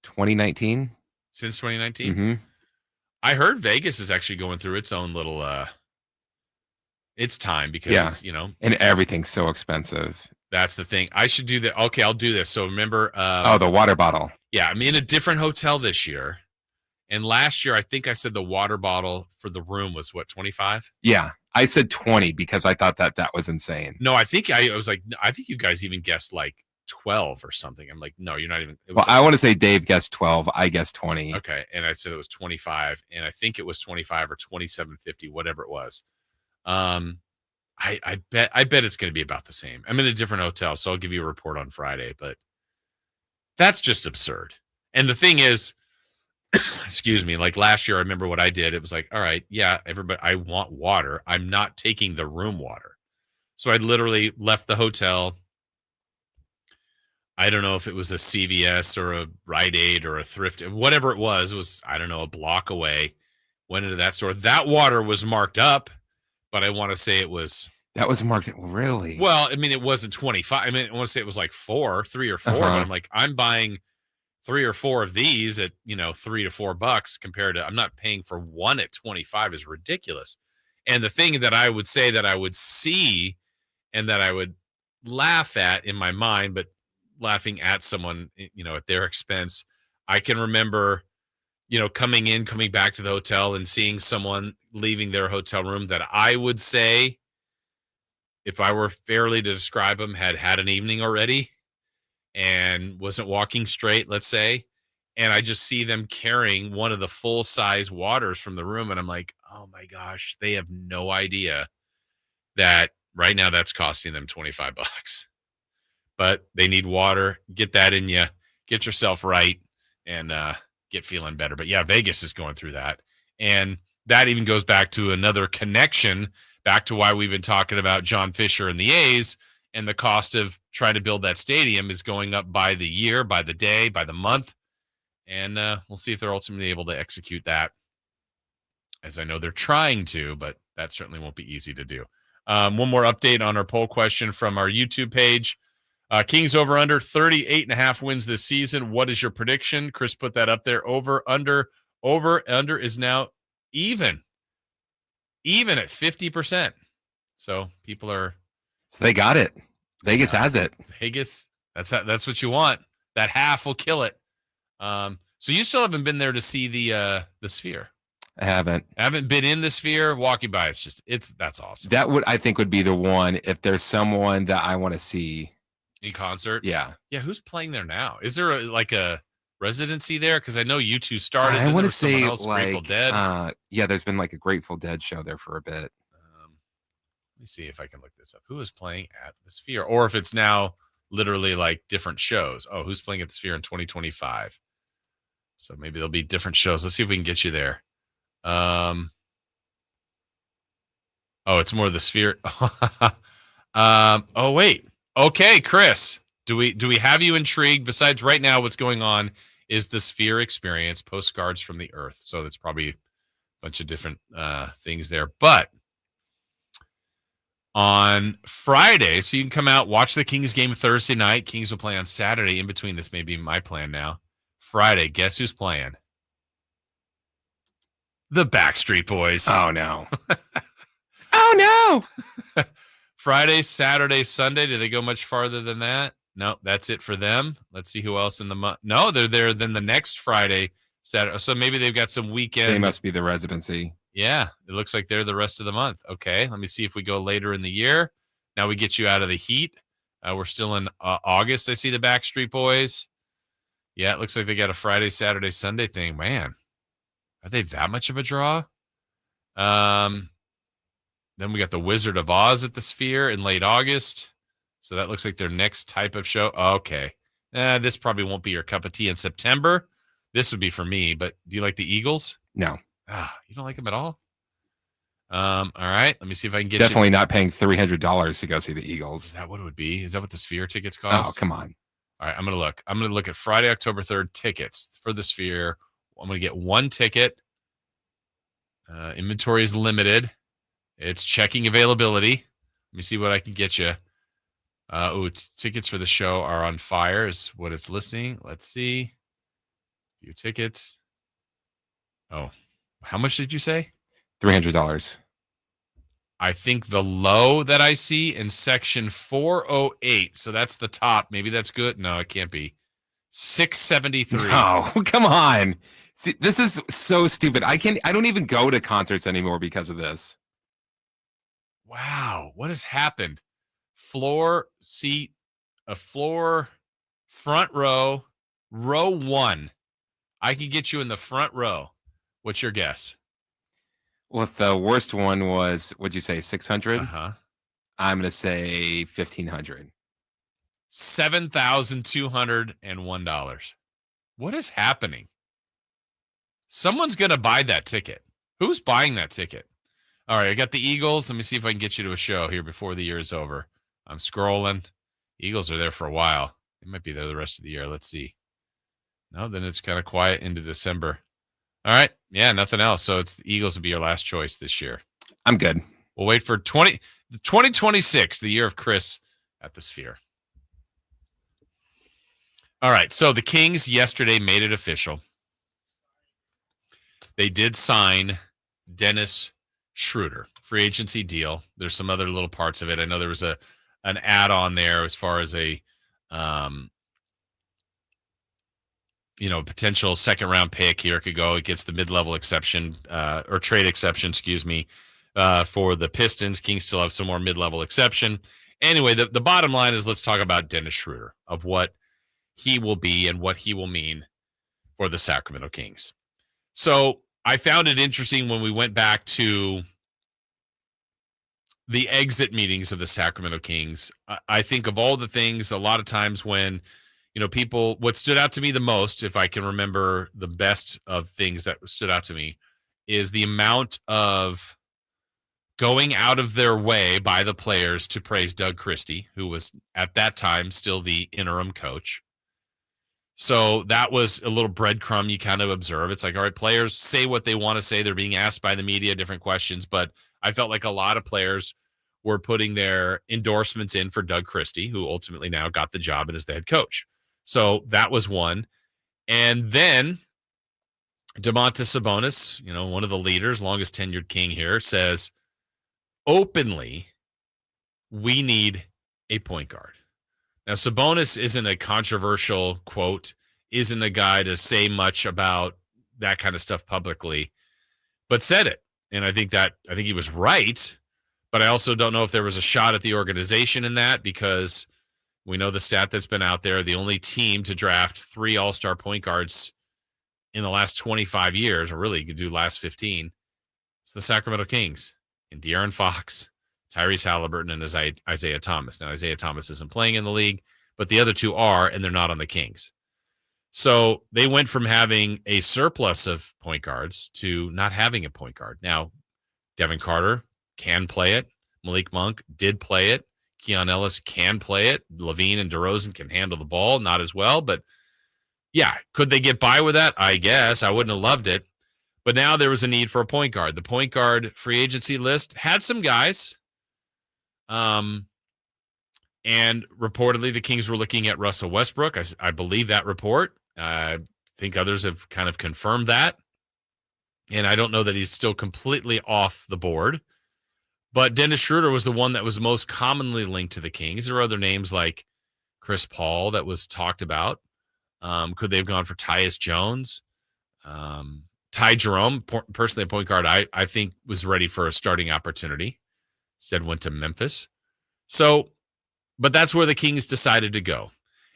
2019. Since 2019? Mm-hmm. I heard Vegas is actually going through its own little its time because it's, you know, and everything's so expensive. That's the thing. I should do that. Okay, I'll do this. So remember the water bottle. Yeah, I'm in a different hotel this year. And last year I think I said the water bottle for the room was what, 25? Yeah. I said 20 because I thought that was insane. No, I think I was like, I think you guys even guessed like 12 or something. I'm like, no, you're not even. Well, I want to say Dave guessed 12. I guessed 20. Okay. And I said it was 25. And I think it was 25 or 27.50, whatever it was. I bet it's going to be about the same. I'm in a different hotel, so I'll give you a report on Friday, but that's just absurd. And the thing is, excuse me, like last year, I remember what I did. It was like, all right, yeah, everybody, I want water. I'm not taking the room water. So I literally left the hotel. I don't know if it was a CVS or a Rite Aid or a Thrift, whatever it was, I don't know, a block away. Went into that store. That water was marked up, but I want to say it was. That was marked, really? Well, I mean, it wasn't 25. I mean, I want to say it was like 3 or 4. But I'm like, I'm buying 3 or 4 of these at, $3 to $4 compared to, I'm not paying for one at 25 is ridiculous. And the thing that I would say that I would see and that I would laugh at in my mind, but laughing at someone, at their expense, I can remember, coming back to the hotel and seeing someone leaving their hotel room that I would say, if I were fairly to describe them, had an evening already and wasn't walking straight, let's say. And I just see them carrying one of the full-size waters from the room. And I'm like, oh my gosh, they have no idea that right now that's costing them $25. But they need water. Get that in you. Get yourself right and get feeling better. But yeah, Vegas is going through that. And that even goes back to another connection, back to why we've been talking about John Fisher and the A's, and the cost of trying to build that stadium is going up by the year, by the day, by the month. And we'll see if they're ultimately able to execute that, as I know they're trying to, but that certainly won't be easy to do. One more update on our poll question from our YouTube page. Kings over under 38.5 wins this season. What is your prediction? Chris put that up there. Over under is now even at 50%. So people are. So they got it. Vegas has it. Vegas. That's what you want. That half will kill it. So you still haven't been there to see the Sphere. I haven't. I haven't been in the Sphere. Walking by, that's awesome. That would be the one if there's someone that I want to see in concert. Yeah. Yeah. Who's playing there now? Is there a residency there? Because I know you two started. I want to say Grateful Dead. Yeah, there's been like a Grateful Dead show there for a bit. Let me see if I can look this up. Who is playing at the Sphere, or if it's now literally like different shows. Oh, who's playing at the Sphere in 2025? So maybe there'll be different shows. Let's see if we can get you there. Oh, it's more the Sphere. Oh, wait. Okay, Chris, do we have you intrigued besides right now what's going on is the Sphere Experience, Postcards from the Earth. So that's probably a bunch of different things there. But on Friday, so you can come out, watch the Kings game Thursday night. Kings will play on Saturday. In between, this may be my plan now. Friday, guess who's playing? The Backstreet Boys. Oh, no. Oh, no. Friday, Saturday, Sunday. Do they go much farther than that? No, that's it for them. Let's see who else in the month. No, they're there then the next Friday, Saturday. So maybe they've got some weekend. They must be the residency. Yeah, it looks like they're the rest of the month. Okay, let me see if we go later in the year. Now we get you out of the heat. We're still in August. I see the Backstreet Boys. Yeah, it looks like they got a Friday, Saturday, Sunday thing. Man, are they that much of a draw? Then we got the Wizard of Oz at the Sphere in late August. So that looks like their next type of show. Okay. This probably won't be your cup of tea in September. This would be for me, but do you like the Eagles? No. You don't like them at all? All right. Let me see if I can get Definitely not paying $300 to go see the Eagles. Is that what it would be? Is that what the Sphere tickets cost? Oh, come on. All right. I'm going to look. I'm going to look at Friday, October 3rd tickets for the Sphere. I'm going to get one ticket. Inventory is limited. It's checking availability. Let me see what I can get you. Tickets for the show are on fire is what it's listing. Let's see. Few tickets. Oh, how much did you say? $300. I think the low that I see in section 408. So that's the top. Maybe that's good. No, it can't be. $673. Oh, come on. See, this is so stupid. I don't even go to concerts anymore because of this. Wow, what has happened? Floor seat, a floor, front row, row 1. I can get you in the front row. What's your guess? Well, if the worst one was, what'd you say, 600? Uh-huh. I'm going to say 1,500. $7,201. What is happening? Someone's going to buy that ticket. Who's buying that ticket? All right, I got the Eagles. Let me see if I can get you to a show here before the year is over. I'm scrolling. Eagles are there for a while. They might be there the rest of the year. Let's see. No, then it's kind of quiet into December. All right. Yeah, nothing else. So it's the Eagles will be your last choice this year. I'm good. We'll wait for 2026, the year of Chris at the Sphere. All right. So the Kings yesterday made it official. They did sign Dennis Schroder, free agency deal. There's some other little parts of it. I know there was an add-on there as far as a potential second-round pick here. It could go. It gets the mid-level exception or trade exception, for the Pistons. Kings still have some more mid-level exception. Anyway, the bottom line is let's talk about Dennis Schroder, of what he will be and what he will mean for the Sacramento Kings. So I found it interesting when we went back to the exit meetings of the Sacramento Kings. I think of all the things, a lot of times when, people, what stood out to me the most, if I can remember the best of things that stood out to me, is the amount of going out of their way by the players to praise Doug Christie, who was at that time still the interim coach. So that was a little breadcrumb you kind of observe. It's like, all right, players say what they want to say. They're being asked by the media different questions, but I felt like a lot of players were putting their endorsements in for Doug Christie, who ultimately now got the job and is the head coach. So that was one. And then Domantas Sabonis, one of the leaders, longest tenured King here, says openly, we need a point guard. Now, Sabonis isn't a controversial quote, isn't a guy to say much about that kind of stuff publicly, but said it. And I think he was right, but I also don't know if there was a shot at the organization in that, because we know the stat that's been out there, the only team to draft 3 all-star point guards in the last 25 years, or really you could do last 15, it's the Sacramento Kings, and De'Aaron Fox, Tyrese Halliburton, and Isaiah Thomas. Now, Isaiah Thomas isn't playing in the league, but the other two are, and they're not on the Kings. So they went from having a surplus of point guards to not having a point guard. Now, Devin Carter can play it. Malik Monk did play it. Keon Ellis can play it. Levine and DeRozan can handle the ball, not as well, but Yeah, could they get by with that? I guess. I wouldn't have loved it. But now there was a need for a point guard. The point guard free agency list had some guys. And reportedly the Kings were looking at Russell Westbrook. I believe that report. I think others have kind of confirmed that. And I don't know that he's still completely off the board. But Dennis Schroder was the one that was most commonly linked to the Kings. There are other names like Chris Paul that was talked about. Could they have gone for Tyus Jones? Ty Jerome, personally a point guard, I think was ready for a starting opportunity. Instead went to Memphis. So, but that's where the Kings decided to go.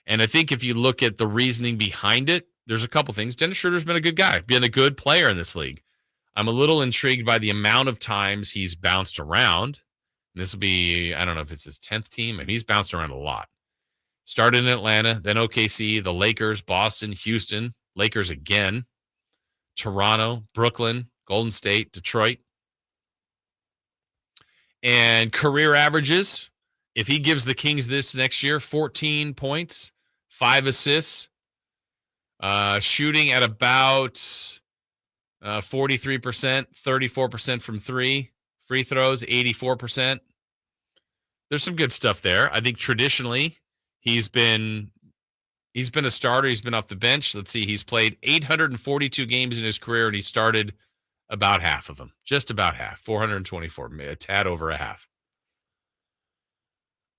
And I think if you look at the reasoning behind it, there's a couple things. Dennis Schroeder's been a good guy, been a good player in this league. I'm a little intrigued by the amount of times he's bounced around. And this will be, I don't know if it's his 10th team, and he's bounced around a lot. Started in Atlanta, then OKC, the Lakers, Boston, Houston, Lakers again, Toronto, Brooklyn, Golden State, Detroit. And career averages, if he gives the Kings this next year, 14 points, 5 assists, shooting at about 43%, 34% from three, free throws, 84%. There's some good stuff there. I think traditionally he's been a starter. He's been off the bench. Let's see. He's played 842 games in his career, and he started about half of them. Just about half. 424, a tad over a half.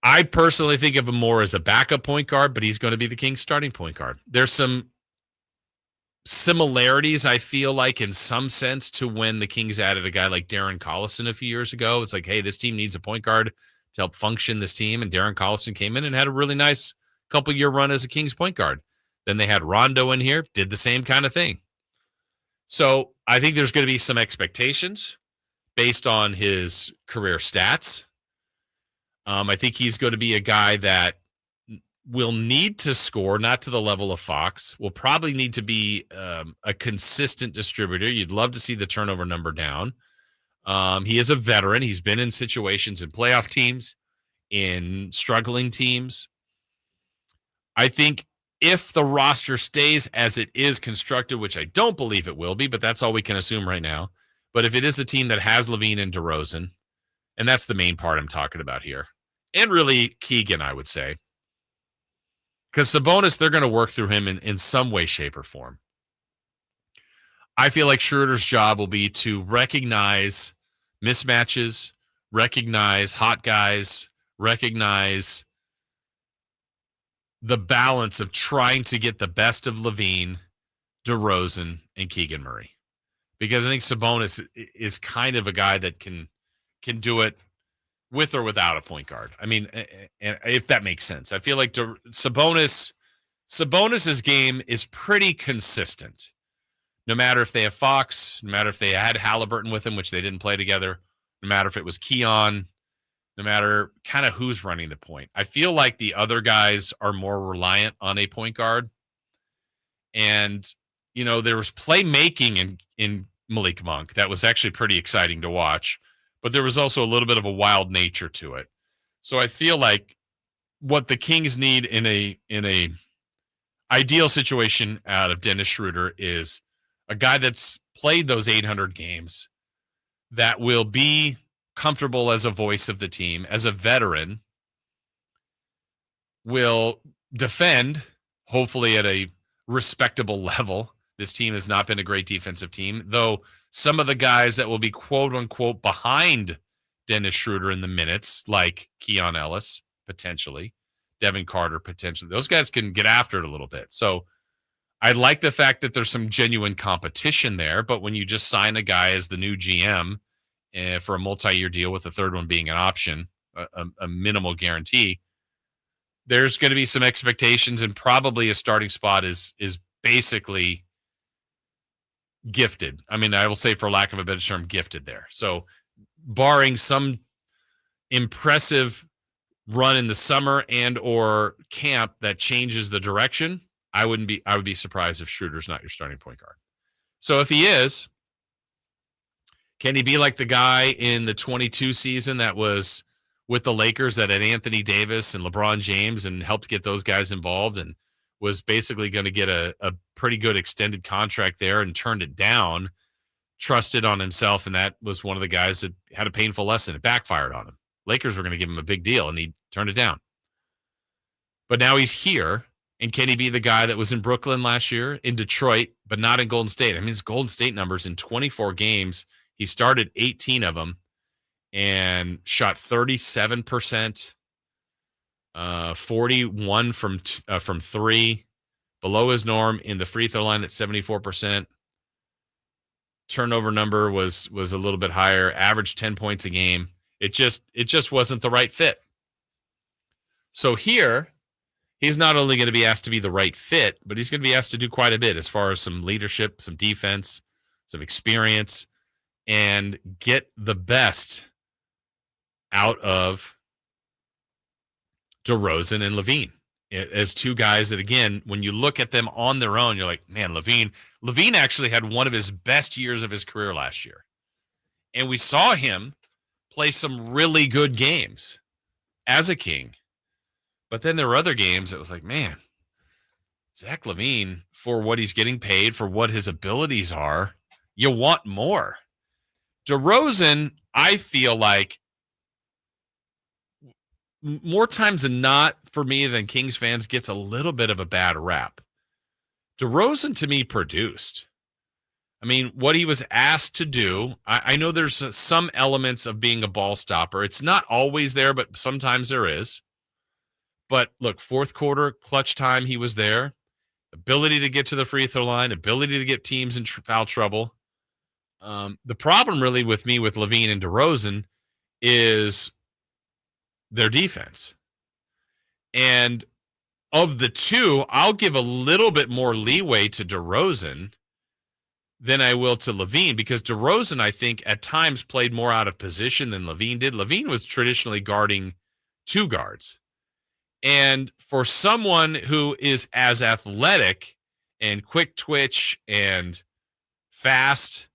I personally think of him more as a backup point guard, but he's going to be the Kings' starting point guard. There's some similarities, I feel like, in some sense, to when the Kings added a guy like Darren Collison a few years ago. It's like, hey, this team needs a point guard to help function this team, and Darren Collison came in and had a really nice couple-year run as a Kings point guard. Then they had Rondo in here, did the same kind of thing. So I think there's going to be some expectations based on his career stats. I think he's going to be a guy that will need to score, not to the level of Fox, will probably need to be a consistent distributor. You'd love to see the turnover number down. He is a veteran. He's been in situations in playoff teams, in struggling teams. I think if the roster stays as it is constructed, which I don't believe it will be, but that's all we can assume right now. But if it is a team that has Levine and DeRozan, and that's the main part I'm talking about here, and really Keegan, I would say, because Sabonis, they're going to work through him in some way, shape, or form. I feel like Schroeder's job will be to recognize mismatches, recognize hot guys, recognize the balance of trying to get the best of Levine, DeRozan, and Keegan Murray. Because I think Sabonis is kind of a guy that can do it with or without a point guard. I mean, if that makes sense. I feel like Sabonis's game is pretty consistent. No matter if they have Fox, no matter if they had Halliburton with him, which they didn't play together, no matter if it was Keon, no matter kind of who's running the point. I feel like the other guys are more reliant on a point guard. And, you know, there was playmaking in Malik Monk that was actually pretty exciting to watch, but there was also a little bit of a wild nature to it. So I feel like what the Kings need in a ideal situation out of Dennis Schroeder is a guy that's played those 800 games that will be comfortable as a voice of the team, as a veteran, will defend, hopefully at a respectable level. This team has not been a great defensive team, though some of the guys that will be quote-unquote behind Dennis Schroeder in the minutes, like Keon Ellis, potentially, Devin Carter, potentially, those guys can get after it a little bit. So I like the fact that there's some genuine competition there, but when you just sign a guy as the new GM for a multi-year deal with the third one being an option, a minimal guarantee, there's going to be some expectations, and probably a starting spot is basically gifted. I mean, I will say, for lack of a better term, gifted there. So barring some impressive run in the summer and or camp that changes the direction, I would be surprised if Schroeder's not your starting point guard. So if he is, can he be like the guy in the 22 season that was with the Lakers that had Anthony Davis and LeBron James and helped get those guys involved and was basically going to get a pretty good extended contract there and turned it down, trusted on himself, and that was one of the guys that had a painful lesson. It backfired on him. Lakers were going to give him a big deal, and he turned it down. But now he's here, and can he be the guy that was in Brooklyn last year, in Detroit, but not in Golden State? I mean, his Golden State numbers in 24 games, he started 18 of them and shot 37%. 41 from three, below his norm in the free throw line at 74%. Turnover number was a little bit higher, averaged 10 points a game. It just wasn't the right fit. So here, he's not only going to be asked to be the right fit, but he's going to be asked to do quite a bit as far as some leadership, some defense, some experience, and get the best out of DeRozan and LaVine as two guys that, again, when you look at them on their own, you're like, man, LaVine actually had one of his best years of his career last year. And we saw him play some really good games as a King. But then there were other games that was like, man, Zach LaVine, for what he's getting paid, for what his abilities are, you want more. DeRozan, I feel like, more times than not, for me, than Kings fans, gets a little bit of a bad rap. DeRozan, to me, produced. I mean, what he was asked to do, I know there's some elements of being a ball stopper. It's not always there, but sometimes there is. But look, fourth quarter, clutch time, he was there. Ability to get to the free throw line, ability to get teams in foul trouble. The problem really with me with LaVine and DeRozan is their defense. And of the two, I'll give a little bit more leeway to DeRozan than I will to LaVine, because DeRozan, I think, at times played more out of position than LaVine did. LaVine was traditionally guarding two guards. And for someone who is as athletic and quick twitch and fast,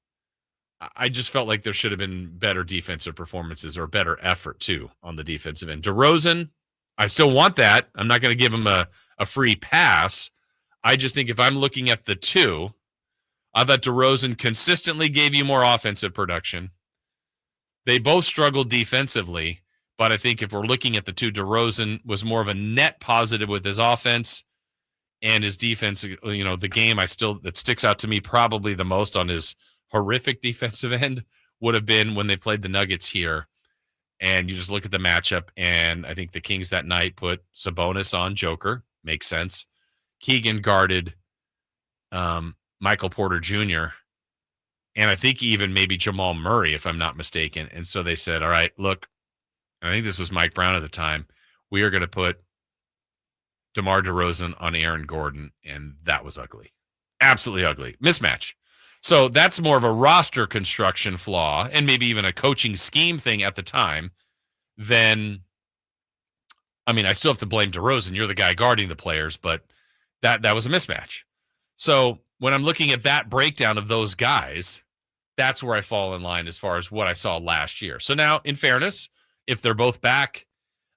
I just felt like there should have been better defensive performances or better effort, too, on the defensive end. DeRozan, I still want that. I'm not going to give him a free pass. I just think if I'm looking at the two, I thought DeRozan consistently gave you more offensive production. They both struggled defensively, but I think if we're looking at the two, DeRozan was more of a net positive with his offense and his defense. You know, the game that sticks out to me probably the most on his horrific defensive end would have been when they played the Nuggets here. And you just look at the matchup, and I think the Kings that night put Sabonis on Joker. Makes sense. Keegan guarded Michael Porter Jr., and I think even maybe Jamal Murray, if I'm not mistaken. And so they said, all right, look, I think this was Mike Brown at the time, we are going to put DeMar DeRozan on Aaron Gordon, and that was ugly. Absolutely ugly. Mismatch. So that's more of a roster construction flaw and maybe even a coaching scheme thing at the time than, I mean, I still have to blame DeRozan. You're the guy guarding the players, but that was a mismatch. So when I'm looking at that breakdown of those guys, that's where I fall in line as far as what I saw last year. So now, in fairness, if they're both back,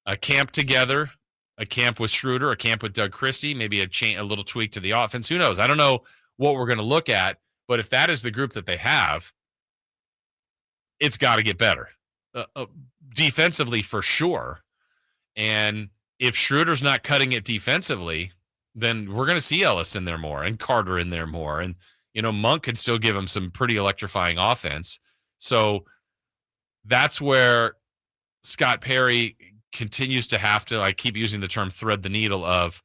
a camp together, a camp with Schroder, a camp with Doug Christie, maybe a little tweak to the offense, who knows? I don't know what we're going to look at. But if that is the group that they have, it's got to get better. Defensively, for sure. And if Schroeder's not cutting it defensively, then we're going to see Ellis in there more and Carter in there more. And, you know, Monk could still give him some pretty electrifying offense. So that's where Scott Perry continues to have to, I keep using the term thread the needle of,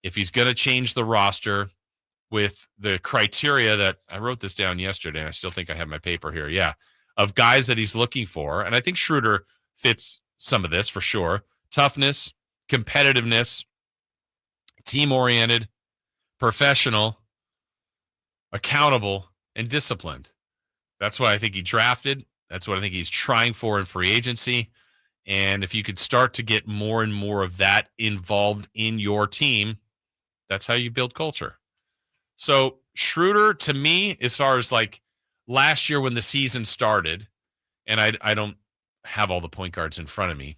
if he's going to change the roster with the criteria that I wrote this down yesterday, and I still think I have my paper here. Yeah. Of guys that he's looking for. And I think Schroeder fits some of this for sure. Toughness, competitiveness, team-oriented, professional, accountable, and disciplined. That's what I think he drafted. That's what I think he's trying for in free agency. And if you could start to get more and more of that involved in your team, that's how you build culture. So Schroeder, to me, as far as like last year when the season started, and I don't have all the point guards in front of me,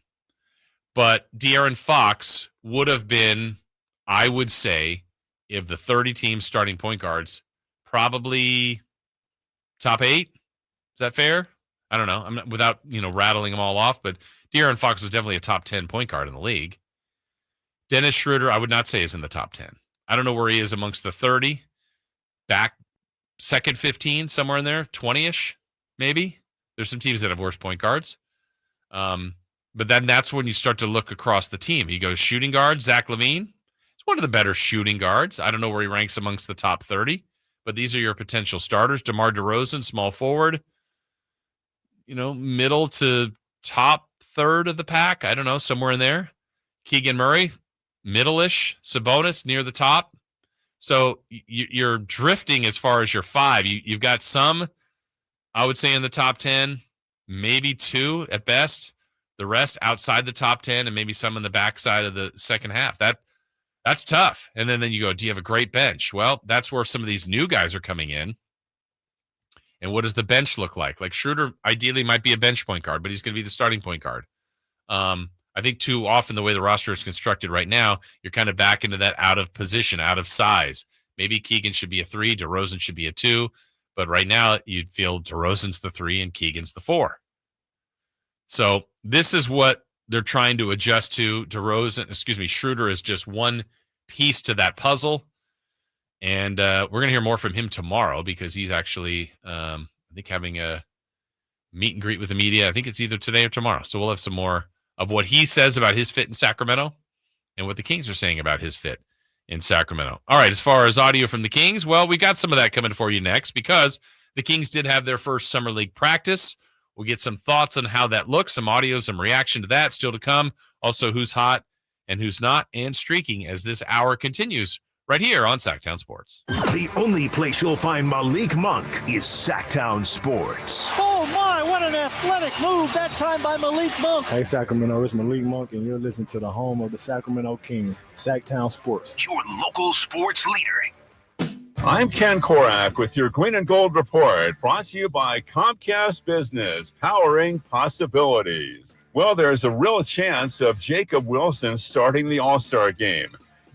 but De'Aaron Fox would have been, I would say, of the 30 teams starting point guards, probably top 8. Is that fair? I don't know. I'm not, without, rattling them all off, but De'Aaron Fox was definitely a top 10 point guard in the league. Dennis Schroder, I would not say is in the top 10. I don't know where he is amongst the 30. Back second 15, somewhere in there, 20-ish, maybe. There's some teams that have worse point guards. But then that's when you start to look across the team. You go shooting guard, Zach LaVine. He's one of the better shooting guards. I don't know where he ranks amongst the top 30, but these are your potential starters. DeMar DeRozan, small forward, middle to top third of the pack. I don't know, somewhere in there. Keegan Murray, middle-ish. Sabonis, near the top. So you're drifting as far as your 5. You've got some, I would say, in the top 10, maybe 2 at best. The rest outside the top 10 and maybe some in the backside of the second half. That's tough. And then you go, do you have a great bench? Well, that's where some of these new guys are coming in. And what does the bench look like? Like Schroder ideally might be a bench point guard, but he's going to be the starting point guard. I think too often the way the roster is constructed right now, you're kind of back into that out of position, out of size. Maybe Keegan should be a 3, DeRozan should be a 2, but right now you'd feel DeRozan's the 3 and Keegan's the 4. So this is what they're trying to adjust to. Schroder is just one piece to that puzzle. And we're going to hear more from him tomorrow because he's actually, I think, having a meet and greet with the media. I think it's either today or tomorrow. So we'll have some more of what he says about his fit in Sacramento and what the Kings are saying about his fit in Sacramento. All right, as far as audio from the Kings, well, we got some of that coming for you next because the Kings did have their first Summer League practice. We'll get some thoughts on how that looks, some audio, some reaction to that still to come. Also, who's hot and who's not, and streaking as this hour continues right here on Sacktown Sports. The only place you'll find Malik Monk is Sacktown Sports. Oh my, what an athletic move that time by Malik Monk. Hey Sacramento, it's Malik Monk and you're listening to the home of the Sacramento Kings, Sacktown Sports. Your local sports leader. I'm Ken Korak with your Green and Gold Report, brought to you by Comcast Business, powering possibilities. Well, there's a real chance of Jacob Wilson starting the All-Star game.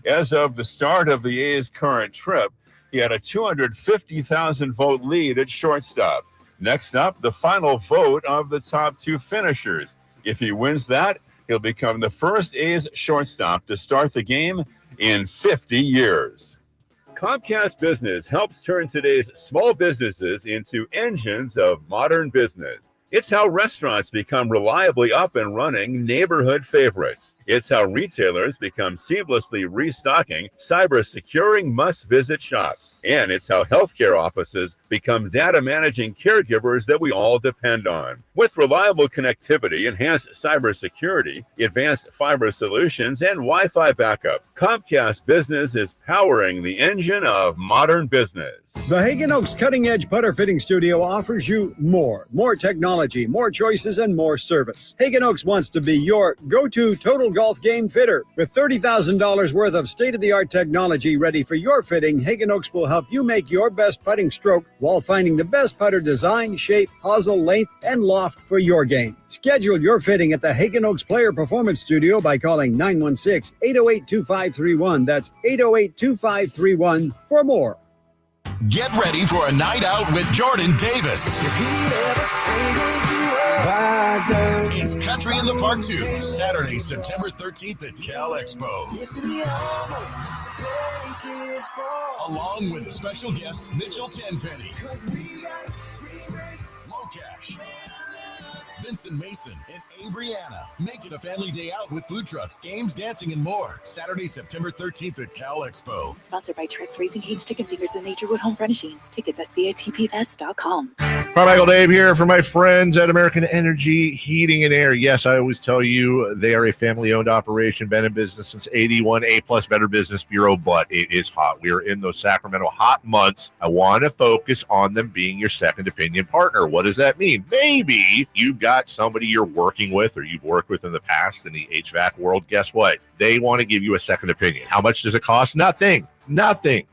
As of the start of the A's current trip, he had a 250,000 vote lead at shortstop. Next up, the final vote of the top 2 finishers. If he wins that, he'll become the first A's shortstop to start the game in 50 years. Comcast Business helps turn today's small businesses into engines of modern business. It's how restaurants become reliably up and running neighborhood favorites. It's how retailers become seamlessly restocking, cyber-securing must-visit shops. And it's how healthcare offices become data-managing caregivers that we all depend on. With reliable connectivity, enhanced cybersecurity, advanced fiber solutions, and Wi-Fi backup, Comcast Business is powering the engine of modern business. The Hagen Oaks Cutting Edge Putter Fitting Studio offers you more technology, more choices, and more service. Hagen Oaks wants to be your go-to total golf game fitter. With $30,000 worth of state-of-the-art technology ready for your fitting, Hagen Oaks will help you make your best putting stroke while finding the best putter design, shape, hosel, length, and loft for your game. Schedule your fitting at the Hagen Oaks Player Performance Studio by calling 916-808-2531. That's 808-2531 for more. Get ready for a night out with Jordan Davis. It's Country in the Park 2, Saturday, September 13th at Cal Expo. Along with special guests Mitchell Tenpenny, Locash, Vincent Mason, and Averyana. Make it a family day out with food trucks, games, dancing, and more. Saturday, September 13th at Cal Expo. Sponsored by Tricks, Racing Canes, Chicken Fingers, and Naturewood Home Furnishings. Tickets at catpfest.com. Carmichael Dave here for my friends at American Energy Heating and Air. Yes, I always tell you they are a family-owned operation, been in business since 81, A-plus Better Business Bureau, but it is hot. We are in those Sacramento hot months. I want to focus on them being your second opinion partner. What does that mean? Maybe you've got somebody you're working with or you've worked with in the past in the HVAC world. Guess what? They want to give you a second opinion. How much does it cost? Nothing.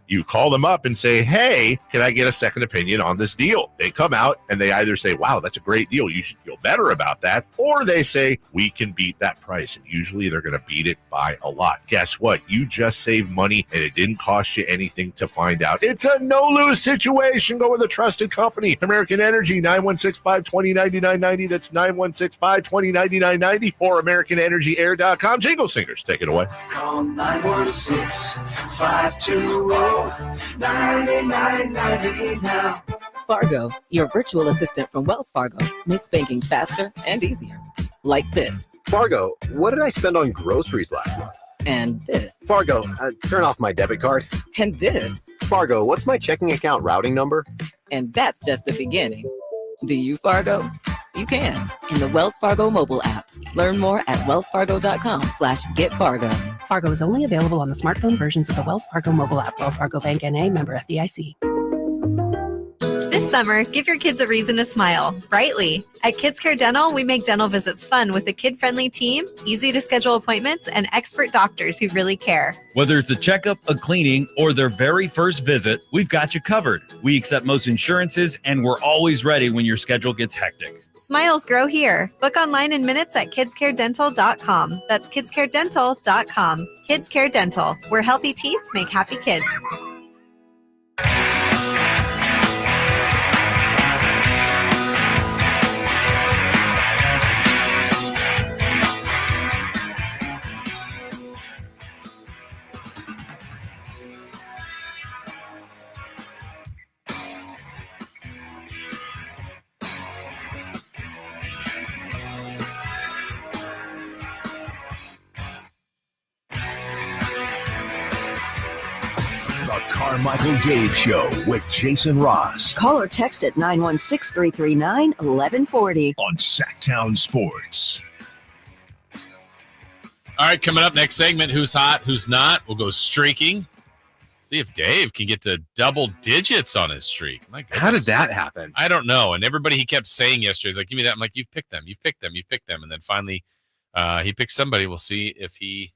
You call them up and say, hey, can I get a second opinion on this deal? They come out and they either say, wow, that's a great deal, you should feel better about that, or they say, we can beat that price. And usually they're going to beat it by a lot. Guess what? You just saved money and it didn't cost you anything to find out. It's a no-lose situation. Go with a trusted company. American Energy, 916-520-9990. That's 916-520-9990 or AmericanEnergyAir.com. Jingle Singers, take it away. Call 916-520-9990 now. Fargo, your virtual assistant from Wells Fargo, makes banking faster and easier. Like this. Fargo, what did I spend on groceries last month? And this. Fargo, turn off my debit card. And this. Fargo, what's my checking account routing number? And that's just the beginning. Do you, Fargo? You can in the Wells Fargo mobile app. Learn more at wellsfargo.com/getfargo. Fargo is only available on the smartphone versions of the Wells Fargo mobile app. Wells Fargo Bank N.A., member FDIC. This summer, give your kids a reason to smile, brightly. At Kids Care Dental, we make dental visits fun with a kid-friendly team, easy to schedule appointments, and expert doctors who really care. Whether it's a checkup, a cleaning, or their very first visit, we've got you covered. We accept most insurances, and we're always ready when your schedule gets hectic. Smiles grow here. Book online in minutes at kidscaredental.com. That's kidscaredental.com. Kids Care Dental, where healthy teeth make happy kids. The Carmichael Dave Show with Jason Ross. Call or text at 916-339-1140 on Sacktown Sports. All right, coming up next segment, who's hot, who's not. We'll go streaking. See if Dave can get to double digits on his streak. My goodness. How did that happen? I don't know. And everybody he kept saying yesterday is like, give me that. I'm like, you've picked them. You've picked them. You've picked them. And then finally he picked somebody. We'll see if he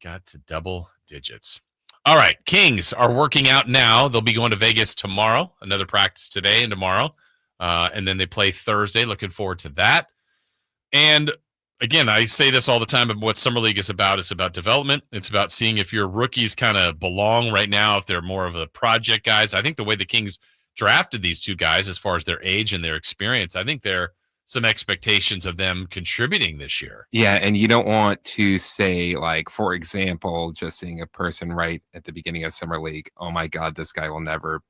got to double digits. All right, Kings are working out now. They'll be going to Vegas tomorrow, another practice today and tomorrow. And then they play Thursday. Looking forward to that. And again, I say this all the time, but what Summer League is about, it's about development. It's about seeing if your rookies kind of belong right now, if they're more of the project guys. I think the way the Kings drafted these two guys as far as their age and their experience, I think there are some expectations of them contributing this year. Yeah, and you don't want to say, like, for example, just seeing a person right at the beginning of Summer League, oh my God, this guy will never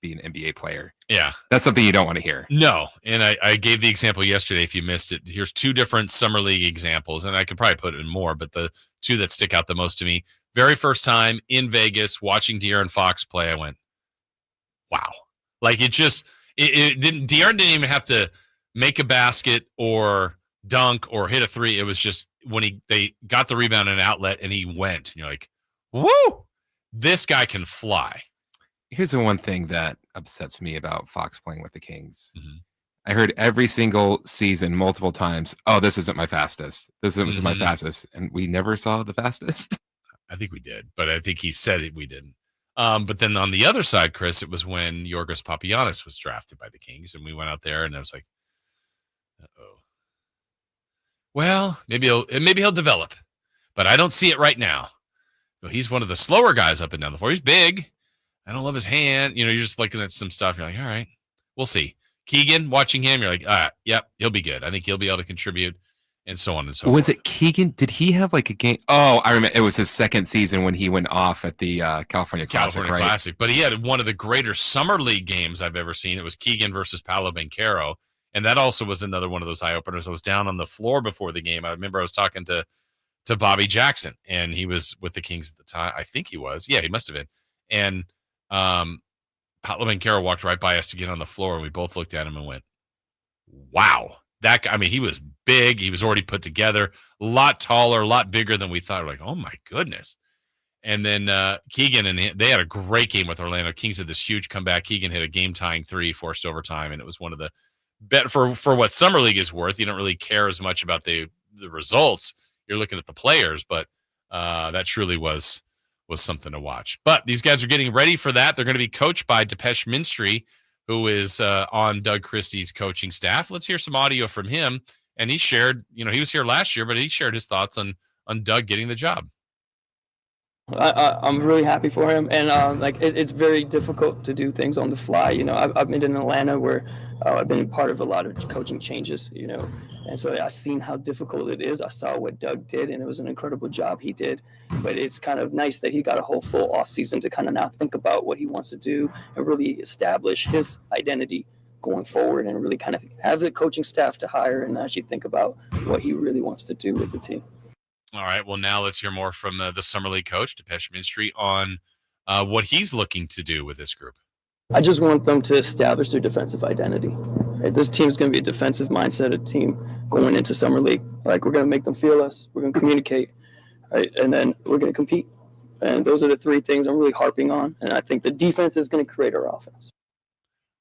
be an NBA player. Yeah. That's something you don't want to hear. No, and I gave the example yesterday if you missed it. Here's two different Summer League examples, and I could probably put it in more, but the two that stick out the most to me, very first time in Vegas watching De'Aaron Fox play, I went, wow. Like it didn't, De'Aaron didn't even have to make a basket or dunk or hit a three. It was just when they got the rebound and outlet and he went. And you're like, woo, this guy can fly. Here's the one thing that upsets me about Fox playing with the Kings. Mm-hmm. I heard every single season multiple times, oh, this isn't my fastest. This isn't my fastest. And we never saw the fastest. I think we did, but I think he said it. We didn't. But then on the other side, Chris, it was when Yorgos Papagiannis was drafted by the Kings, and we went out there, and I was like, uh-oh. Well, maybe he'll develop, but I don't see it right now. Well, he's one of the slower guys up and down the floor. He's big. I don't love his hand. You're just looking at some stuff. You're like, all right, we'll see. Keegan, watching him, you're like, yep, he'll be good. I think he'll be able to contribute, and so on and so forth. Was it Keegan? Did he have like a game? Oh, I remember. It was his second season when he went off at the California Classic, right? Classic. But he had one of the greater Summer League games I've ever seen. It was Keegan versus Paolo Banchero, and that also was another one of those eye-openers. I was down on the floor before the game. I remember I was talking to Bobby Jackson, and he was with the Kings at the time. I think he was. Yeah, he must have been. And Paolo Banchero walked right by us to get on the floor, and we both looked at him and went, wow. That guy, I mean, he was big. He was already put together, a lot taller, a lot bigger than we thought. We're like, oh, my goodness. And then Keegan, and they had a great game with Orlando. Kings had this huge comeback. Keegan hit a game-tying three, forced overtime, and it was one of the bet for what Summer League is worth. You don't really care as much about the results. You're looking at the players, but that truly was was something to watch. But these guys are getting ready for that. They're going to be coached by Depeche Minstrey, who is on Doug Christie's coaching staff. Let's hear some audio from him. And he shared, he was here last year, but he shared his thoughts on Doug getting the job. I'm really happy for him, and it's very difficult to do things on the fly. I've been in Atlanta where I've been part of a lot of coaching changes, and so I've seen how difficult it is. I saw what Doug did, and it was an incredible job he did. But it's kind of nice that he got a whole full off season to kind of now think about what he wants to do and really establish his identity going forward, and really kind of have the coaching staff to hire and actually think about what he really wants to do with the team. All right. Well, now let's hear more from the Summer League coach, Depeche Minstrey, on what he's looking to do with this group. I just want them to establish their defensive identity. Right? This team is going to be a defensive mindset team going into Summer League. We're going to make them feel us. We're going to communicate, right? And then we're going to compete. And those are the three things I'm really harping on. And I think the defense is going to create our offense.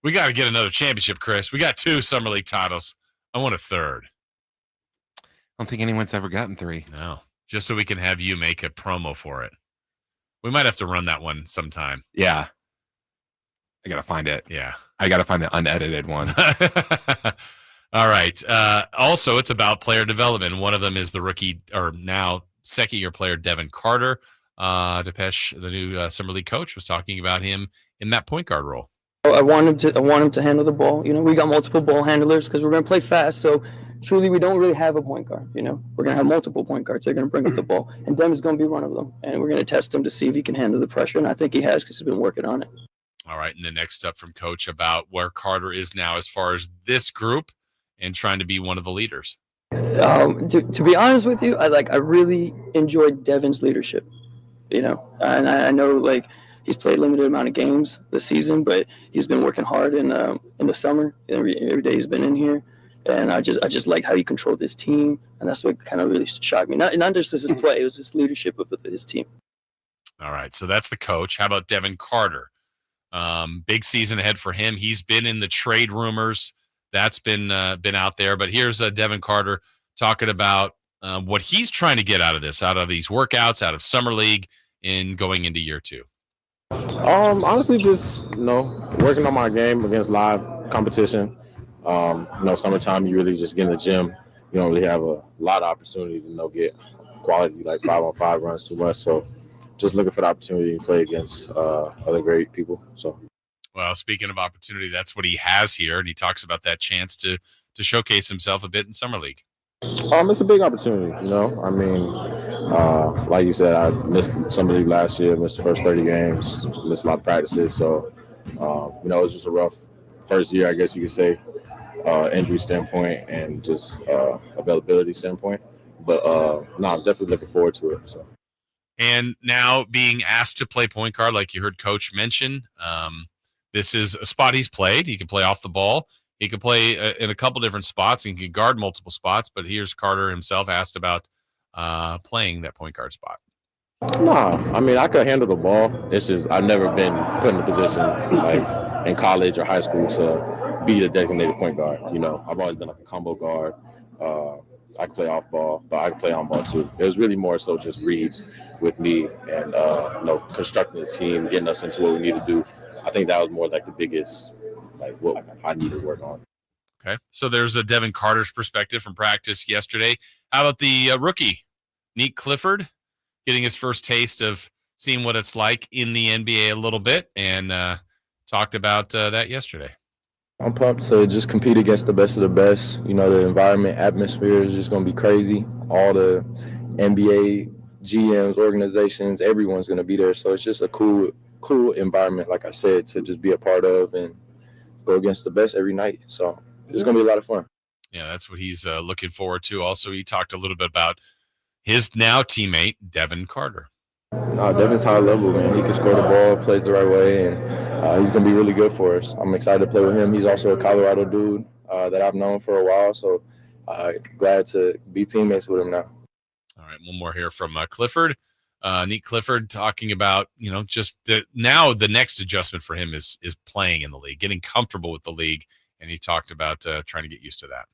We got to get another championship, Chris. We got 2 Summer League titles. I want a third. I don't think anyone's ever gotten 3. No, just so we can have you make a promo for it. We might have to run that one sometime. Yeah. I got to find it. Yeah. I got to find the unedited one. All right. Also, it's about player development. One of them is the rookie, or now second-year player, Devin Carter. Depeche, the new Summer League coach, was talking about him in that point guard role. I want him to handle the ball. We got multiple ball handlers because we're going to play fast. So truly, we don't really have a point guard. We're going to have multiple point guards. They're going to bring up the ball, and Dem is going to be one of them. And we're going to test him to see if he can handle the pressure. And I think he has because he's been working on it. All right. And the next up from Coach about where Carter is now as far as this group and trying to be one of the leaders. To be honest with you, I really enjoyed Devin's leadership. And I know he's played a limited amount of games this season, but he's been working hard in the summer. Every day he's been in here. And I just like how he controlled his team, and that's what kind of really shocked me. Not just his play, it was his leadership of his team. All right, so that's the coach. How about Devin Carter? Big season ahead for him. He's been in the trade rumors. That's been out there. But here's Devin Carter talking about what he's trying to get out of these workouts, out of Summer League, in going into year 2. Honestly, just working on my game against live competition. Summertime, you really just get in the gym. You don't really have a lot of opportunity to get quality 5-on-5 runs too much. So just looking for the opportunity to play against other great people. So, well, speaking of opportunity, that's what he has here, and he talks about that chance to showcase himself a bit in Summer League. It's a big opportunity. Like you said, I missed Summer League last year, missed the first 30 games, missed a lot of practices. So, it was just a rough first year, I guess you could say. Injury standpoint and just availability standpoint, but I'm definitely looking forward to it. So, and now being asked to play point guard, like you heard Coach mention, this is a spot he's played. He can play off the ball. He can play in a couple different spots and can guard multiple spots. But here's Carter himself asked about playing that point guard spot. No, I could handle the ball. It's just I've never been put in a position in college or high school to be the designated point guard. I've always been a combo guard. I can play off ball, but I can play on ball too. It was really more so just reads with me and constructing the team, getting us into what we need to do. I think that was more the biggest what I need to work on. Okay, so there's a Devin Carter's perspective from practice yesterday. How about the rookie, Nick Clifford, getting his first taste of seeing what it's like in the NBA a little bit, and talked about that yesterday. I'm pumped to just compete against the best of the best. The environment, atmosphere is just going to be crazy. All the NBA, GMs, organizations, everyone's going to be there. So it's just a cool environment, like I said, to just be a part of and go against the best every night. So it's going to be a lot of fun. Yeah, that's what he's looking forward to. Also, he talked a little bit about his now teammate, Devin Carter. No, Devin's high level, man. He can score the ball, plays the right way, and he's going to be really good for us. I'm excited to play with him. He's also a Colorado dude that I've known for a while, so glad to be teammates with him now. All right, one more here from Clifford. Nick Clifford talking about, just the next adjustment for him is playing in the league, getting comfortable with the league, and he talked about trying to get used to that.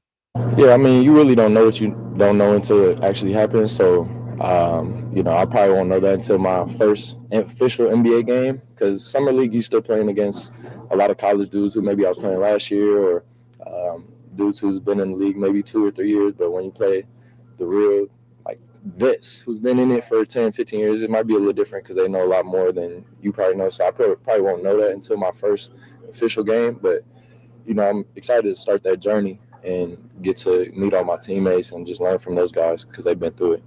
Yeah, you really don't know what you don't know until it actually happens, so I probably won't know that until my first official NBA game, because summer league, you still playing against a lot of college dudes who maybe I was playing last year, or dudes who's been in the league maybe 2 or 3 years. But when you play the real, like vets, who's been in it for 10, 15 years, it might be a little different because they know a lot more than you probably know. So I probably won't know that until my first official game. But, I'm excited to start that journey and get to meet all my teammates and just learn from those guys because they've been through it.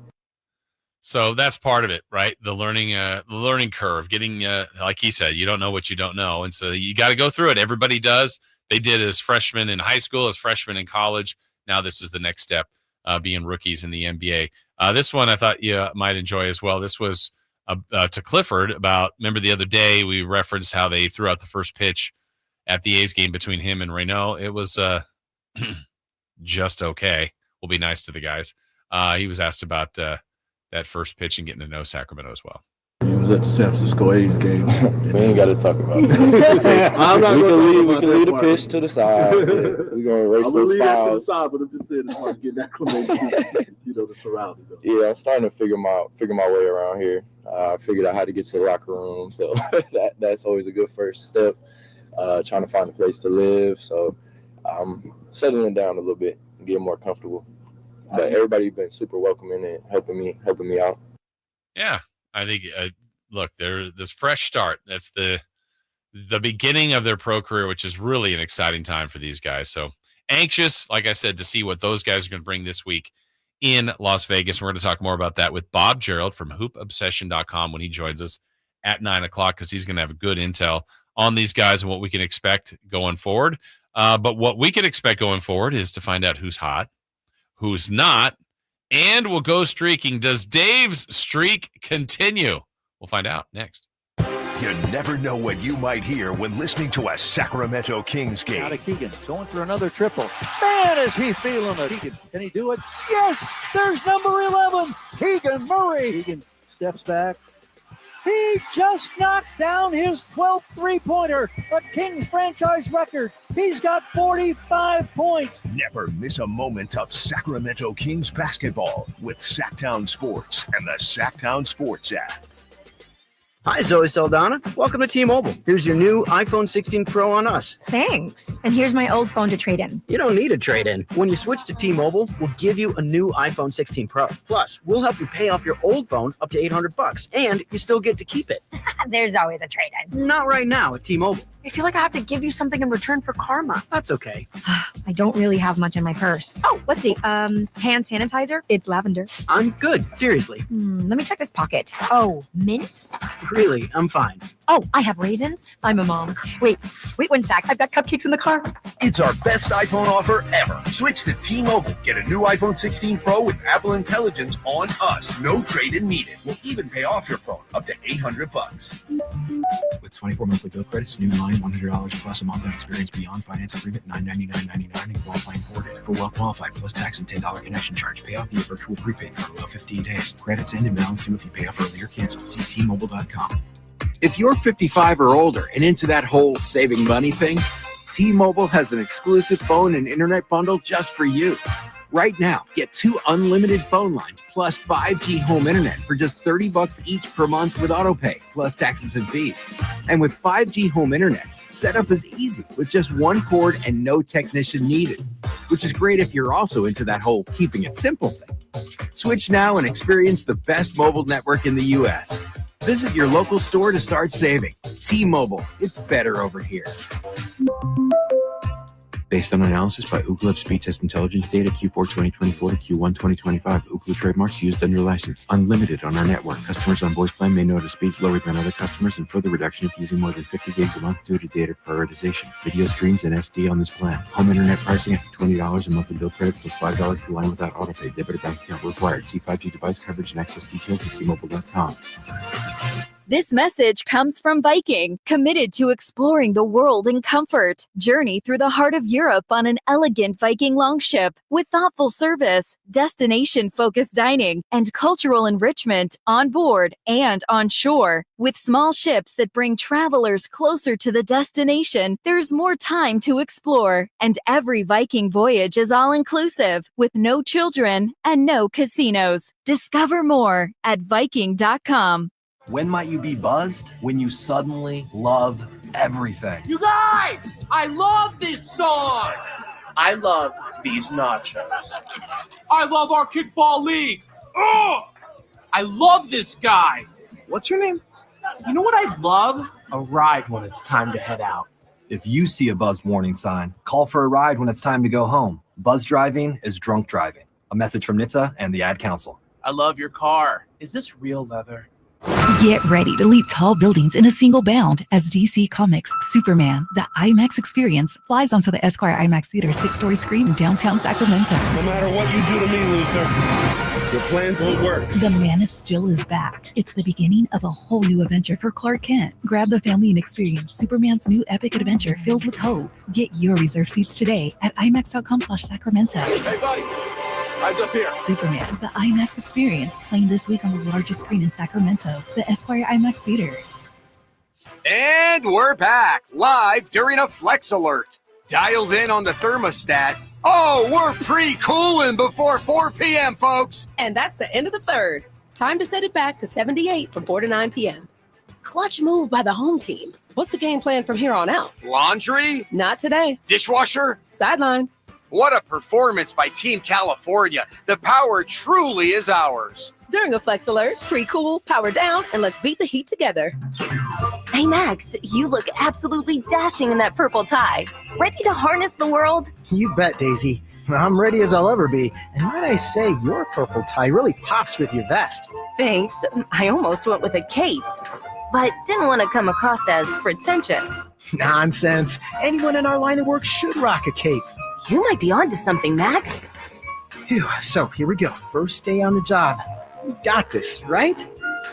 So that's part of it, right? The learning curve, getting, like he said, you don't know what you don't know. And so you got to go through it. Everybody does. They did as freshmen in high school, as freshmen in college. Now this is the next step, being rookies in the NBA. This one I thought you might enjoy as well. This was to Clifford remember the other day we referenced how they threw out the first pitch at the A's game between him and Reynaud. It was just okay. We'll be nice to the guys. He was asked about that first pitch and getting to know Sacramento as well. He was at the San Francisco A's game. We ain't got to talk about it. We can leave the pitch to the side. We're going to erase those fouls. To the side, but I'm just saying it's hard to get acclimated to, the surroundings. Yeah, I'm starting to figure my way around here. I figured out how to get to the locker room, so that's always a good first step. Trying to find a place to live, so I'm settling down a little bit and getting more comfortable. But everybody's been super welcoming and helping me out. Yeah, I think. Look, this fresh start. That's the beginning of their pro career, which is really an exciting time for these guys. So anxious, like I said, to see what those guys are going to bring this week in Las Vegas. We're going to talk more about that with Bob Gerald from HoopObsession.com when he joins us at 9:00, because he's going to have good intel on these guys and what we can expect going forward. But what we can expect going forward is to find out who's hot, who's not, and we'll go streaking. Does Dave's streak continue? We'll find out next. You never know what you might hear when listening to a Sacramento Kings game. Out of Keegan, going for another triple. Man, is he feeling it. Keegan, can he do it? Yes, there's number 11, Keegan Murray. Keegan steps back. He just knocked down his 12th three-pointer, a Kings franchise record. He's got 45 points. Never miss a moment of Sacramento Kings basketball with Sacktown Sports and the Sacktown Sports app. Hi, Zoe Saldana. Welcome to T-Mobile. Here's your new iPhone 16 Pro on us. Thanks. And here's my old phone to trade in. You don't need a trade-in. When you switch to T-Mobile, we'll give you a new iPhone 16 Pro. Plus, we'll help you pay off your old phone up to $800, and you still get to keep it. There's always a trade-in. Not right now at T-Mobile. I feel like I have to give you something in return for karma. That's okay. I don't really have much in my purse. Oh, let's see. Hand sanitizer. It's lavender. I'm good. Seriously. Let me check this pocket. Oh, mints? Really, I'm fine. Oh, I have raisins. I'm a mom. Wait 1 sec. I've got cupcakes in the car. It's our best iPhone offer ever. Switch to T-Mobile. Get a new iPhone 16 Pro with Apple Intelligence on us. No trade-in needed. We'll even pay off your phone up to $800. With 24 monthly bill credits, new line $100 plus a month and experience beyond finance agreement $999.99 and qualifying for it. For well qualified plus tax and $10 connection charge. Pay off via virtual prepaid card. Allow 15 days. Credits end and balance due if you pay off early or cancel. See T-Mobile.com. If you're 55 or older and into that whole saving money thing, T-Mobile has an exclusive phone and internet bundle just for you. Right now, get 2 unlimited phone lines plus 5G home internet for just $30 each per month with autopay, plus taxes and fees. And with 5G home internet, setup is easy with just 1 cord and no technician needed, which is great if you're also into that whole keeping it simple thing. Switch now and experience the best mobile network in the U.S. Visit your local store to start saving. T-Mobile, it's better over here. Based on analysis by Ookla of speed test intelligence data Q4 2024 to Q1 2025, Ookla trademarks used under license. Unlimited on our network. Customers on voice plan may notice speeds lower than other customers and further reduction if using more than 50 gigs a month due to data prioritization. Video streams and SD on this plan. Home internet pricing after $20 a month in bill credit plus $5 per line without autopay. Debit or bank account required. See 5G device coverage and access details at T-Mobile.com. This message comes from Viking, committed to exploring the world in comfort. Journey through the heart of Europe on an elegant Viking longship with thoughtful service, destination-focused dining, and cultural enrichment on board and on shore. With small ships that bring travelers closer to the destination, there's more time to explore. And every Viking voyage is all-inclusive, with no children and no casinos. Discover more at Viking.com. When might you be buzzed? When you suddenly love everything. You guys, I love this song. I love these nachos. I love our kickball league. Oh, I love this guy. What's your name? You know what I love? A ride when it's time to head out. If you see a buzzed warning sign, call for a ride when it's time to go home. Buzz driving is drunk driving. A message from NHTSA and the Ad Council. I love your car. Is this real leather? Get ready to leap tall buildings in a single bound as DC Comics' Superman, the IMAX experience, flies onto the Esquire IMAX Theater 6-story screen in downtown Sacramento. No matter what you do to me, Luther, your plans won't work. The Man of Steel is back. It's the beginning of a whole new adventure for Clark Kent. Grab the family and experience Superman's new epic adventure filled with hope. Get your reserved seats today at IMAX.com/Sacramento. Hey, buddy. Eyes up here. Superman, the IMAX experience, playing this week on the largest screen in Sacramento, the Esquire IMAX Theater. And we're back, live during a Flex Alert. Dialed in on the thermostat. Oh, we're pre-cooling before 4 p.m., folks. And that's the end of the third. Time to set it back to 78 from 4 to 9 p.m. Clutch move by the home team. What's the game plan from here on out? Laundry? Not today. Dishwasher? Sidelined. What a performance by Team California. The power truly is ours. During a Flex Alert, pre-cool, power down, and let's beat the heat together. Hey, Max, you look absolutely dashing in that purple tie. Ready to harness the world? You bet, Daisy. I'm ready as I'll ever be. And might I say, your purple tie really pops with your vest. Thanks. I almost went with a cape, but didn't want to come across as pretentious. Nonsense. Anyone in our line of work should rock a cape. You might be onto something, Max. Phew, so here we go. First day on the job. We've got this, right?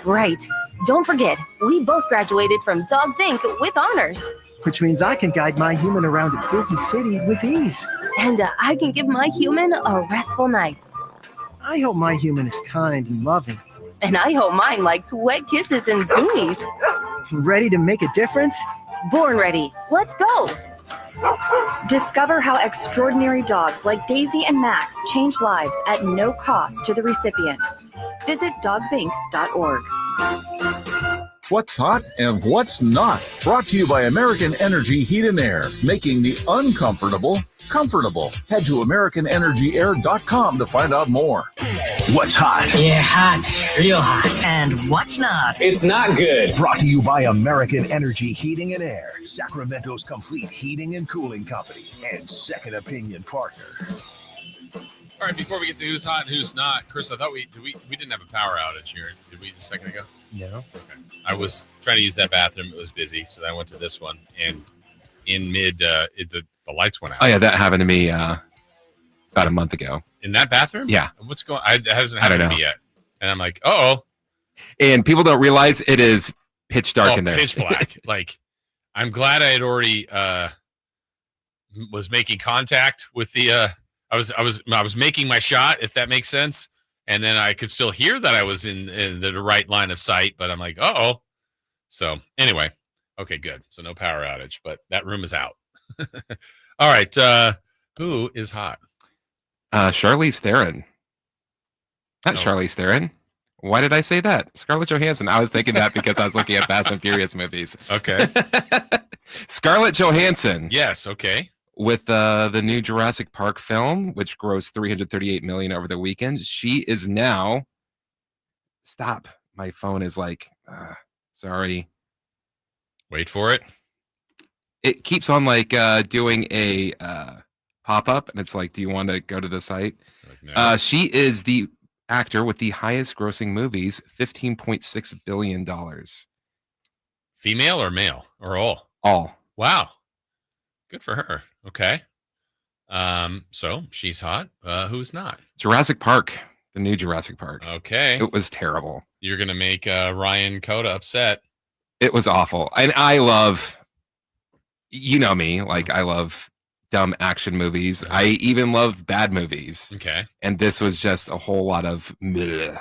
Right. Don't forget, we both graduated from Dogs Inc. with honors. Which means I can guide my human around a busy city with ease. And I can give my human a restful night. I hope my human is kind and loving. And I hope mine likes wet kisses and zoomies. Ready to make a difference? Born ready. Let's go. Discover how extraordinary dogs like Daisy and Max change lives at no cost to the recipients. Visit dogsinc.org. What's hot and what's not. Brought to you by American Energy Heat and Air, making the uncomfortable comfortable. Head to AmericanEnergyAir.com to find out more. What's hot? Yeah, hot. Real hot. And what's not? It's not good. Brought to you by American Energy Heating and Air, Sacramento's complete heating and cooling company, and second opinion partner. All right, before we get to who's hot and who's not, Chris, I thought we didn't have a power outage here, did we, a second ago? No. Okay. I was trying to use that bathroom; it was busy, so I went to this one, and in mid, the lights went out. Oh yeah, that happened to me about a month ago. In that bathroom? Yeah. What's going? It hasn't happened to me yet, and I'm like, oh. And people don't realize it is pitch dark in there. Pitch black. Like, I'm glad I had already was making contact with the. I was making my shot, if that makes sense, and then I could still hear that I was in the right line of sight, but I'm like, uh-oh. So anyway, okay, good. So no power outage, but that room is out. All right, who is hot? Charlize Theron. Not Charlize Theron. Why did I say that? Scarlett Johansson. I was thinking that because I was looking at Fast and Furious movies. Okay. Scarlett Johansson. Yes, okay. With the new Jurassic Park film, which grossed $338 million over the weekend, she is now. Stop! My phone is like, sorry. Wait for it. It keeps on like doing a pop up, and it's like, do you want to go to the site? Like, no. She is the actor with the highest grossing movies, $15.6 billion. Female or male or all? All. Wow. Good for her. Okay. So she's hot. Who's not? Jurassic Park The new Jurassic Park. Okay. It was terrible. You're going to make Ryan Coda upset. It was awful. And I love, you know me, like I love dumb action movies. I even love bad movies. Okay. And this was just a whole lot of meh.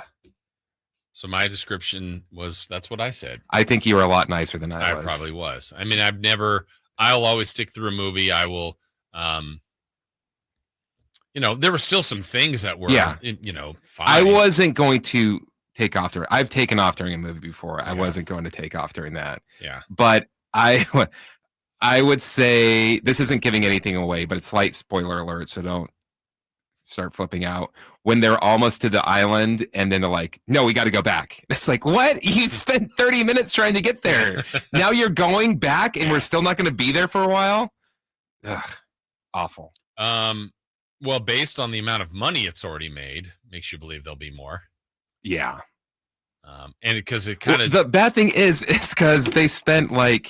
So my description was, that's what I said. I think you were a lot nicer than I was. I probably was. I mean, I'll always stick through a movie. I will, there were still some things that were, fine. I wasn't going to take off during. I've taken off during a movie before. I wasn't going to take off during that. Yeah. But I would say this isn't giving anything away, but it's slight spoiler alert, so don't start flipping out. When they're almost to the island and then they're like, no, we got to go back. It's like, what? You spent 30 minutes trying to get there. Now you're going back and we're still not going to be there for a while? Ugh, awful. Well, based on the amount of money it's already made, makes you believe there'll be more. Yeah. And because it kind of... the bad thing is because they spent like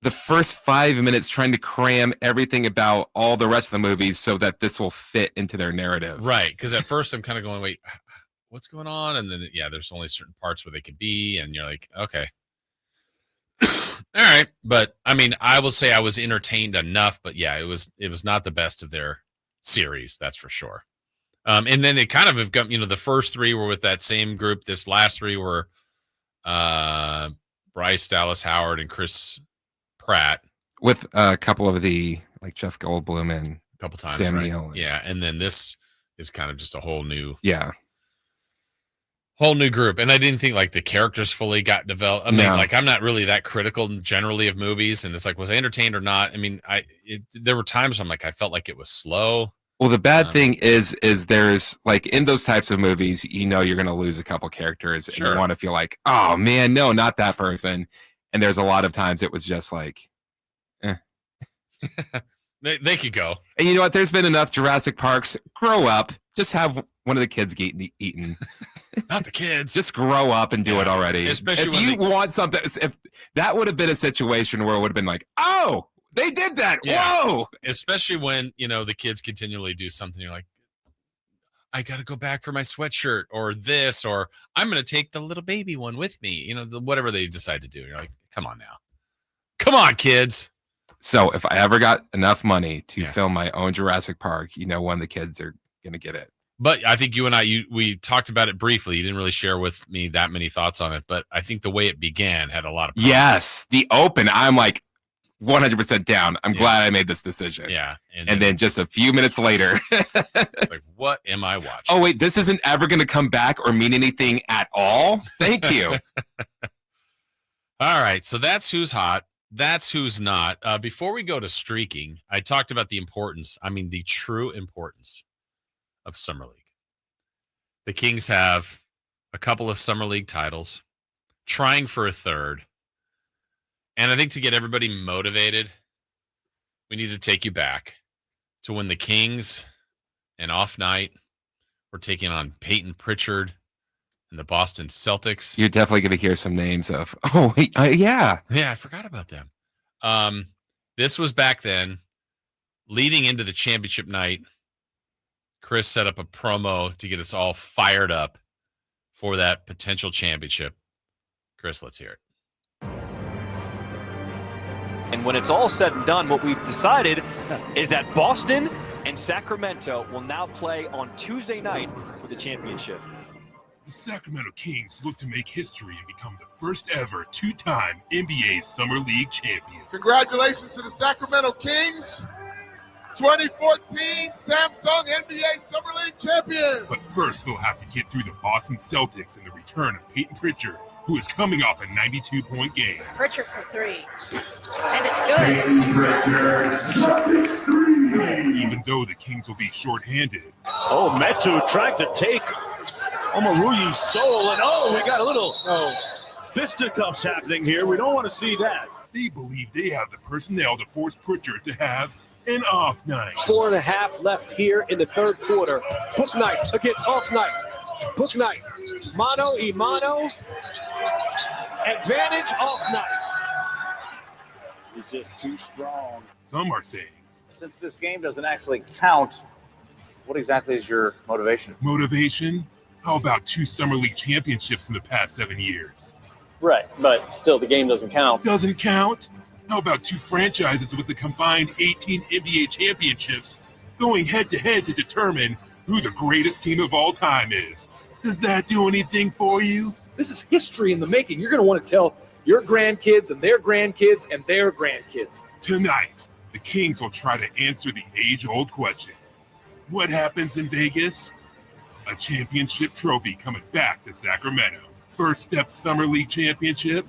the first 5 minutes trying to cram everything about all the rest of the movies so that this will fit into their narrative. Right. Because at first I'm kind of going, wait, what's going on? And then, there's only certain parts where they could be. And you're like, okay. All right. But I mean, I will say I was entertained enough, but it was not the best of their series. That's for sure. And then they kind of have got, the first three were with that same group. This last three were Bryce Dallas Howard and Chris Pratt, with a couple of the like Jeff Goldblum and a couple times, Sam right? Neill. Yeah, and then this is kind of just a whole new group. And I didn't think like the characters fully got developed. I mean, like I'm not really that critical generally of movies, and it's like, was I entertained or not? I mean, there were times I'm like I felt like it was slow. Well, the bad thing is there's like in those types of movies, you're going to lose a couple characters, and you want to feel like, oh man, no, not that person. And there's a lot of times it was just like, they could go. And you know what? There's been enough Jurassic Parks. Grow up. Just have one of the kids get eaten. Not the kids. Just grow up and do it already. Especially if you want something. If that would have been a situation where it would have been like, oh, they did that. Yeah. Whoa. Especially when, the kids continually do something. You're like, I got to go back for my sweatshirt or this, or I'm going to take the little baby one with me, whatever they decide to do. You're like, come on now. Come on, kids. So if I ever got enough money to film my own Jurassic Park, one of the kids are going to get it. But I think you and we talked about it briefly. You didn't really share with me that many thoughts on it, but I think the way it began had a lot of promise. Yes, the open. I'm like 100% down. I'm glad I made this decision. Yeah. And then just a few minutes later. It's like, what am I watching? Oh, wait, this isn't ever going to come back or mean anything at all? Thank you. All right, so that's who's hot. That's who's not. Before we go to streaking, I talked about the true importance of Summer League. The Kings have a couple of Summer League titles, trying for a third. And I think to get everybody motivated, we need to take you back to when the Kings and off night were taking on Peyton Pritchard and the Boston Celtics. You're definitely going to hear some names of, yeah. Yeah, I forgot about them. This was back then, leading into the championship night. Chris set up a promo to get us all fired up for that potential championship. Chris, let's hear it. And when it's all said and done, what we've decided is that Boston and Sacramento will now play on Tuesday night for the championship. The Sacramento Kings look to make history and become the first ever two-time NBA Summer League champion. Congratulations to the Sacramento Kings, 2014 Samsung NBA Summer League champion. But first, they'll have to get through the Boston Celtics and the return of Peyton Pritchard, who is coming off a 92-point game. Pritchard for three. And it's good. Even though the Kings will be shorthanded. Oh, Metu tried to take Omoruyi's soul, and we got a little fisticuffs happening here. We don't want to see that. They believe they have the personnel to force Pritchard to have an off night. 4.5 left here in the third quarter. Book night against off night. Book night. Mano y mano. Advantage off night. He's just too strong. Some are saying, since this game doesn't actually count What exactly is your motivation? Motivation? How about 2 Summer League championships in the past 7 years? Right, but still the game doesn't count. Doesn't count? How about 2 franchises with the combined 18 NBA championships going head-to-head to determine who the greatest team of all time is? Does that do anything for you? This is history in the making. You're going to want to tell your grandkids and their grandkids and their grandkids. Tonight, the Kings will try to answer the age-old question. What happens in Vegas? A championship trophy coming back to Sacramento. First step, Summer League championship.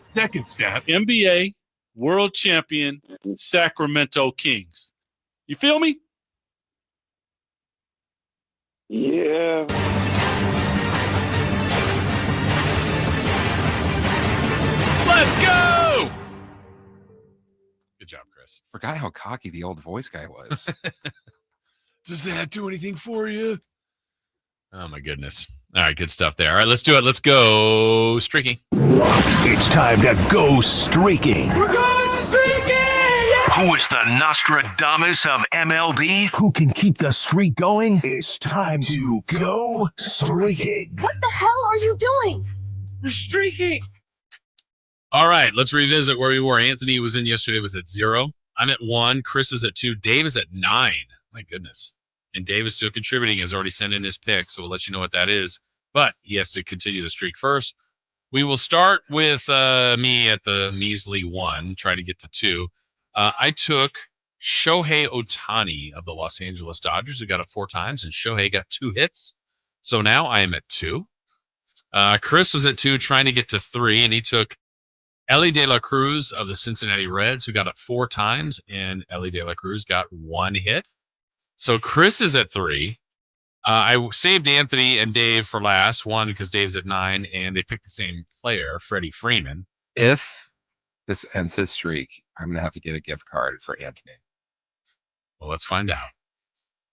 Second step, NBA world champion Sacramento Kings. You feel me? Yeah. Let's go! Good job, Chris. Forgot how cocky the old voice guy was. Does that do anything for you? Oh, my goodness. All right, good stuff there. All right, let's do it. Let's go streaking. It's time to go streaking. We're going streaking! Yeah! Who is the Nostradamus of MLB? Who can keep the streak going? It's time to go streaking. What the hell are you doing? We're streaking. All right, let's revisit where we were. Anthony was in yesterday, was at 0. I'm at 1. Chris is at 2. Dave is at 9. My goodness. And Dave is still contributing, has already sent in his pick, so we'll let you know what that is. But he has to continue the streak first. We will start with me at the measly 1, trying to get to 2. I took Shohei Ohtani of the Los Angeles Dodgers, who got it 4 times, and Shohei got 2 hits. So now I am at 2. Chris was at 2, trying to get to 3, and he took Ellie De La Cruz of the Cincinnati Reds, who got it 4 times, and Ellie De La Cruz got 1 hit. So Chris is at 3. I saved Anthony and Dave for last, 1 because Dave's at 9, and they picked the same player, Freddie Freeman. If this ends his streak, I'm going to have to get a gift card for Anthony. Well, let's find out.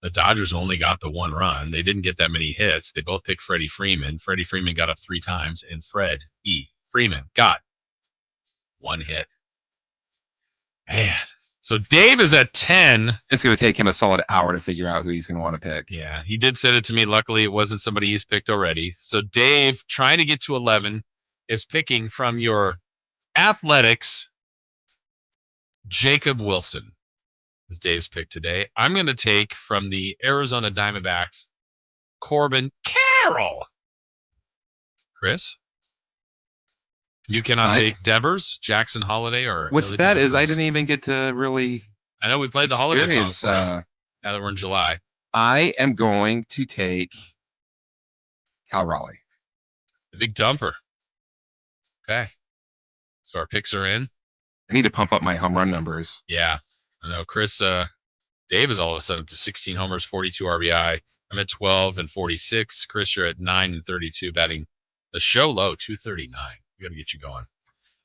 The Dodgers only got the 1 run. They didn't get that many hits. They both picked Freddie Freeman. Freddie Freeman got up 3 times, and Fred E. Freeman got 1 hit. Man. So Dave is at 10. It's going to take him a solid hour to figure out who he's going to want to pick. Yeah, he did send it to me. Luckily, it wasn't somebody he's picked already. So Dave, trying to get to 11, is picking from your Athletics, Jacob Wilson is Dave's pick today. I'm going to take from the Arizona Diamondbacks, Corbin Carroll. Chris? You cannot take Devers, Jackson Holiday, or... What's bad is I didn't even get to really... I know we played the holiday song now that we're in July. I am going to take Cal Raleigh. The big dumper. Okay. So our picks are in. I need to pump up my home run numbers. Yeah. I know. Chris, Dave is all of a sudden up to 16 homers, 42 RBI. I'm at 12 and 46. Chris, you're at 9 and 32, batting the show low, 239. We got to get you going.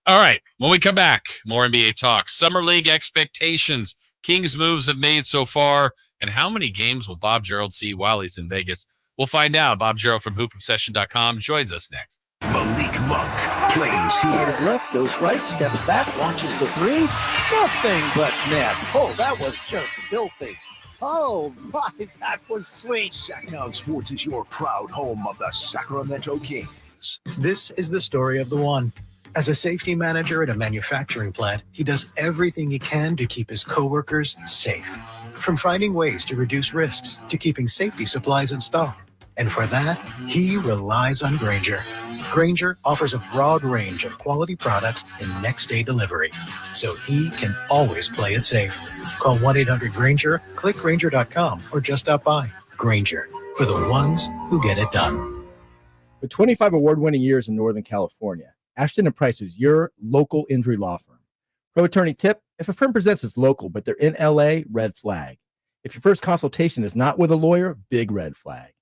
All right. When we come back, more NBA talk. Summer League expectations. Kings moves have made so far. And how many games will Bob Gerald see while he's in Vegas? We'll find out. Bob Gerald from HoopObsession.com joins us next. Malik Monk plays here. Left, goes right, steps back, launches the 3. Nothing but net. Oh, that was just filthy. Oh, my, that was sweet. Sacktown Sports is your proud home of the Sacramento Kings. This is the story of the one. As a safety manager at a manufacturing plant, he does everything he can to keep his coworkers safe. From finding ways to reduce risks to keeping safety supplies in stock. And for that, he relies on Grainger. Grainger offers a broad range of quality products and next-day delivery, so he can always play it safe. Call 1-800-GRAINGER, click Grainger.com, or just stop by. Grainger, for the ones who get it done. With 25 award-winning years in Northern California, Ashton & Price is your local injury law firm. Pro attorney tip, if a firm presents as local but they're in LA, red flag. If your first consultation is not with a lawyer, big red flag.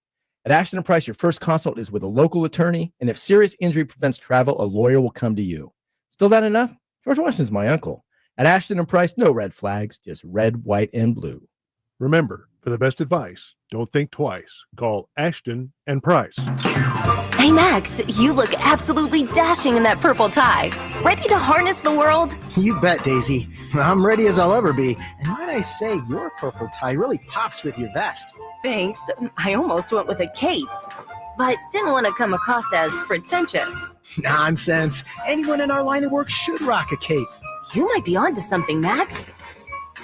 At Ashton & Price, your first consult is with a local attorney, and if serious injury prevents travel, a lawyer will come to you. Still not enough? George Washington's my uncle. At Ashton & Price, no red flags, just red, white, and blue. Remember, for the best advice, don't think twice. Call Ashton and Price. Hey, Max, you look absolutely dashing in that purple tie. Ready to harness the world? You bet, Daisy. I'm ready as I'll ever be. And might I say, your purple tie really pops with your vest. Thanks. I almost went with a cape, but didn't want to come across as pretentious. Nonsense. Anyone in our line of work should rock a cape. You might be onto something, Max.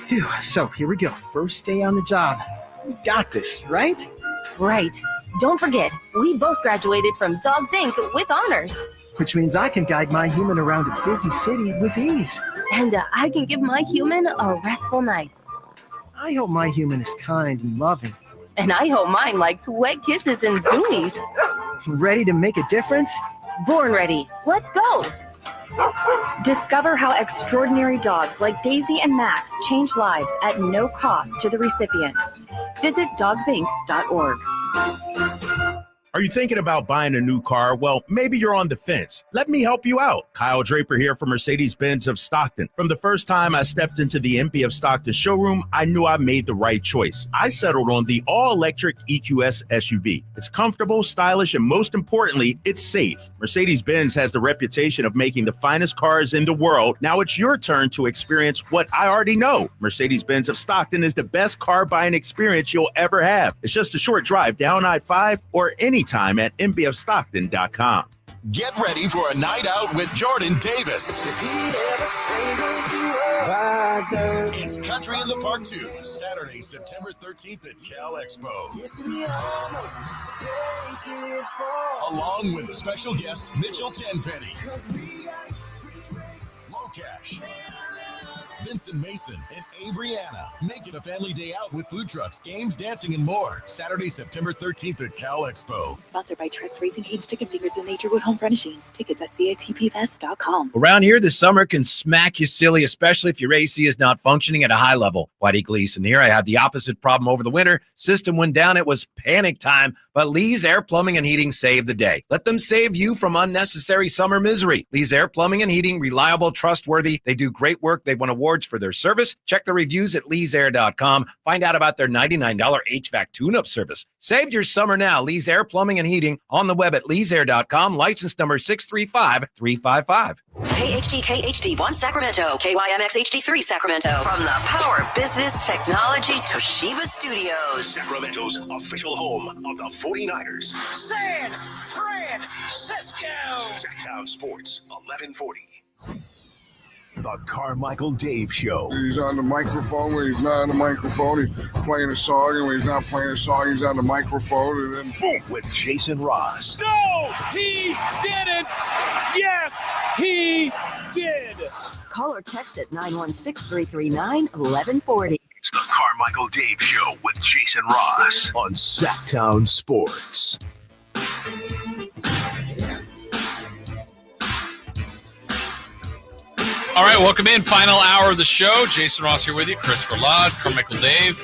Phew, so here we go. First day on the job. We've got this, right? Right. Don't forget, we both graduated from Dogs Inc. with honors. Which means I can guide my human around a busy city with ease. And I can give my human a restful night. I hope my human is kind and loving. And I hope mine likes wet kisses and zoomies. Ready to make a difference? Born ready. Let's go. Discover how extraordinary dogs like Daisy and Max change lives at no cost to the recipients. Visit dogsinc.org. Are you thinking about buying a new car? Well, maybe you're on the fence. Let me help you out. Kyle Draper here from Mercedes-Benz of Stockton. From the first time I stepped into the MP of Stockton showroom, I knew I made the right choice. I settled on the all-electric EQS SUV. It's comfortable, stylish, and most importantly, it's safe. Mercedes-Benz has the reputation of making the finest cars in the world. Now it's your turn to experience what I already know. Mercedes-Benz of Stockton is the best car buying experience you'll ever have. It's just a short drive down I-5 or anytime at mbofstockton.com. Get ready for a night out with Jordan Davis. It's Country in the Park 2, Saturday, September 13th at Cal Expo. Along with the special guests Mitchell Tenpenny, Low Cash, Vincent Mason, and Averyana. Make it a family day out with food trucks, games, dancing, and more. Saturday, September 13th at Cal Expo. Sponsored by Trex Racing Canes, Chicken Fingers, and Naturewood Home Furnishings. Tickets at catpfest.com. Around here, the summer can smack you silly, especially if your AC is not functioning at a high level. Whitey Gleason here. I had the opposite problem over the winter. System went down. It was panic time, but Lee's Air Plumbing and Heating saved the day. Let them save you from unnecessary summer misery. Lee's Air Plumbing and Heating, reliable, trustworthy. They do great work. They won awards for their service. Check the reviews at leesair.com. Find out about their $99 HVAC tune-up service. Save your summer now. Lee's Air Plumbing and Heating on the web at leesair.com. License number 635355. KHD1 Sacramento, KYMX HD3 Sacramento. From the Power Business Technology Toshiba Studios. Sacramento's official home of the 49ers. San Francisco. Sacktown Sports 1140. The Carmichael Dave Show. He's on the microphone when he's not on the microphone. He's playing a song, and when he's not playing a song, he's on the microphone, and then boom. With Jason Ross. No, he didn't. Yes, he did. Call or text at 916-339-1140. It's the Carmichael Dave Show with Jason Ross on Sacktown Sports. All right, welcome in. Final hour of the show. Jason Ross here with you. Christopher Laud, Carmichael Dave.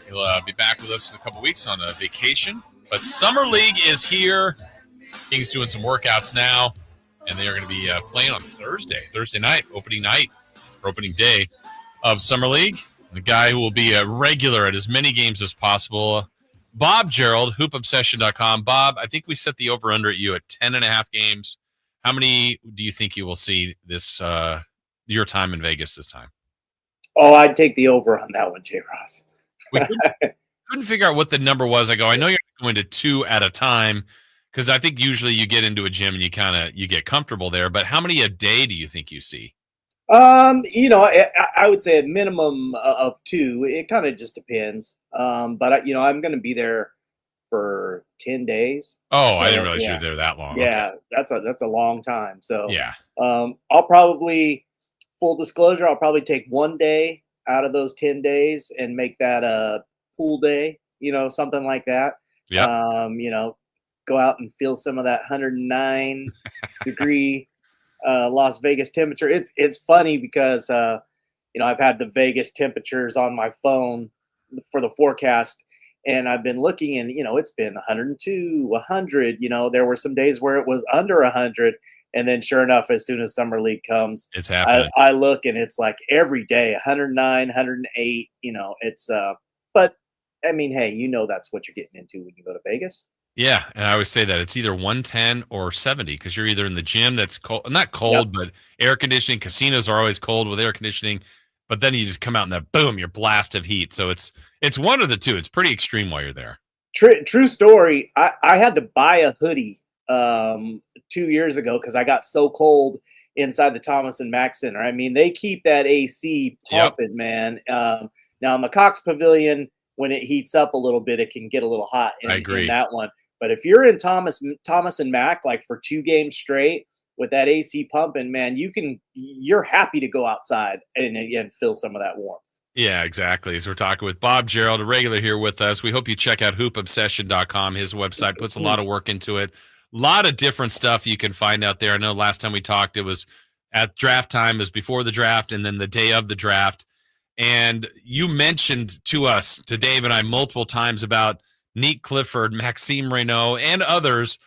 He'll be back with us in a couple weeks on a vacation. But Summer League is here. Kings doing some workouts now, and they are going to be playing on Thursday night, opening day of Summer League. The guy who will be a regular at as many games as possible, Bob Gerald, hoopobsession.com. Bob, I think we set the over-under at you at 10.5 games. How many do you think you will see this your time in Vegas this time? Oh, I'd take the over on that one, Jay Ross. We couldn't figure out what the number was. I know you're going to 2 at a time because I think usually you get into a gym and you get comfortable there. But how many a day do you think you see? I would say a minimum of 2. It kind of just depends. But I'm going to be there for 10 days. Oh, so, I didn't realize you were there that long. Yeah, okay. That's a long time. So yeah, I'll probably, full disclosure, I'll probably take 1 day out of those 10 days and make that a pool day, something like that. Yeah. Go out and feel some of that 109 degree Las Vegas temperature. It's funny because I've had the Vegas temperatures on my phone for the forecast. And I've been looking and, it's been 102, 100, there were some days where it was under 100. And then sure enough, as soon as Summer League comes, it's happening. I look and it's like every day, 109, 108, it's But I mean, hey, that's what you're getting into when you go to Vegas. Yeah, and I always say that it's either 110 or 70 because you're either in the gym that's cold, not cold, but air conditioning. Casinos are always cold with air conditioning, but then you just come out and that boom, your blast of heat. So it's one of the two. It's pretty extreme while you're there. True story. I had to buy a hoodie 2 years ago because I got so cold inside the Thomas and Mack Center. I mean, they keep that AC pumping, man. Now in the Cox Pavilion, when it heats up a little bit, it can get a little hot in that one. But if you're in Thomas and Mack, like for 2 games straight with that AC pumping, man, you're happy to go outside and feel some of that warmth. Yeah, exactly. So we're talking with Bob Gerald, a regular here with us. We hope you check out hoopobsession.com. His website puts a lot of work into it. A lot of different stuff you can find out there. I know last time we talked, it was at draft time, it was before the draft, and then the day of the draft. And you mentioned to Dave and I, multiple times about Neat Clifford, Maxime Reynaud, and others.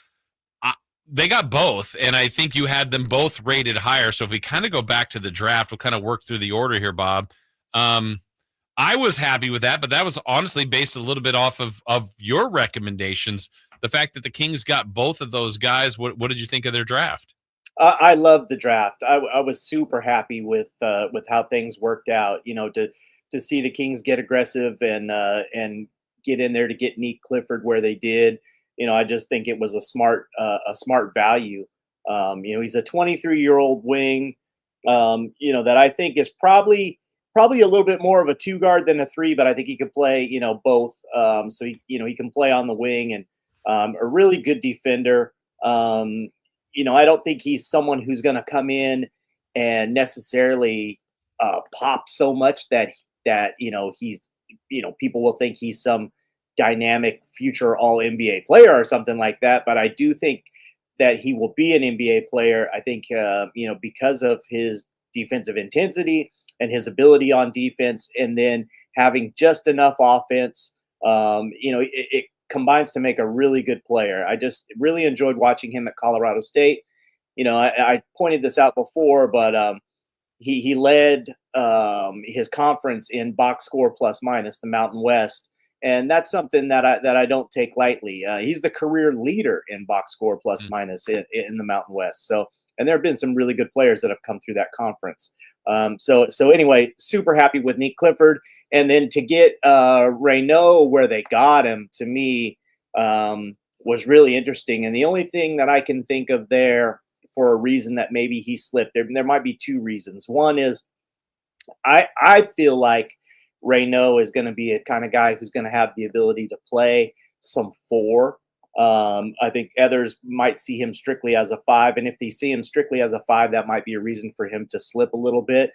They got both, and I think you had them both rated higher. So if we kind of go back to the draft, we'll kind of work through the order here, Bob. I was happy with that, but that was honestly based a little bit off of your recommendations. The fact that the Kings got both of those guys, what did you think of their draft? I loved the draft. I was super happy with how things worked out. To see the Kings get aggressive and get in there to get Neat Clifford where they did. I just think it was a smart value. He's a 23-year-old wing. That I think is probably a little bit more of a 2 guard than a 3, but I think he could play both. So he can play on the wing and a really good defender. I don't think he's someone who's going to come in and necessarily pop so much that he's people will think he's some dynamic future all-NBA player or something like that. But I do think that he will be an NBA player. I think because of his defensive intensity and his ability on defense, and then having just enough offense, it combines to make a really good player. I just really enjoyed watching him at Colorado State. I pointed this out before, but he led his conference in box score plus minus, the Mountain West, and that's something that I don't take lightly. He's the career leader in box score plus minus in the Mountain West. So, and there have been some really good players that have come through that conference. So anyway, super happy with Neat Clifford. And then to get Reynaud where they got him, to me, was really interesting. And the only thing that I can think of there for a reason that maybe he slipped, there might be 2 reasons. One is I feel like Reynaud is going to be a kind of guy who's going to have the ability to play some 4. I think others might see him strictly as a 5. And if they see him strictly as a 5, that might be a reason for him to slip a little bit.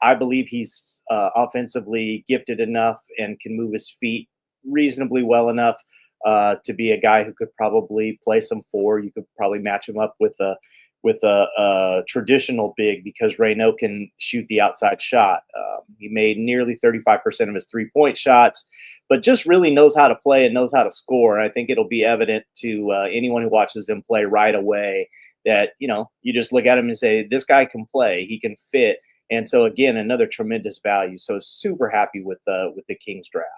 I believe he's offensively gifted enough and can move his feet reasonably well enough to be a guy who could probably play some 4. You could probably match him up with a traditional big, because Reynaud can shoot the outside shot. He made nearly 35% of his 3-point shots, but just really knows how to play and knows how to score. And I think it'll be evident to anyone who watches him play right away that, you just look at him and say, this guy can play, he can fit. And so again, another tremendous value. So super happy with the Kings draft.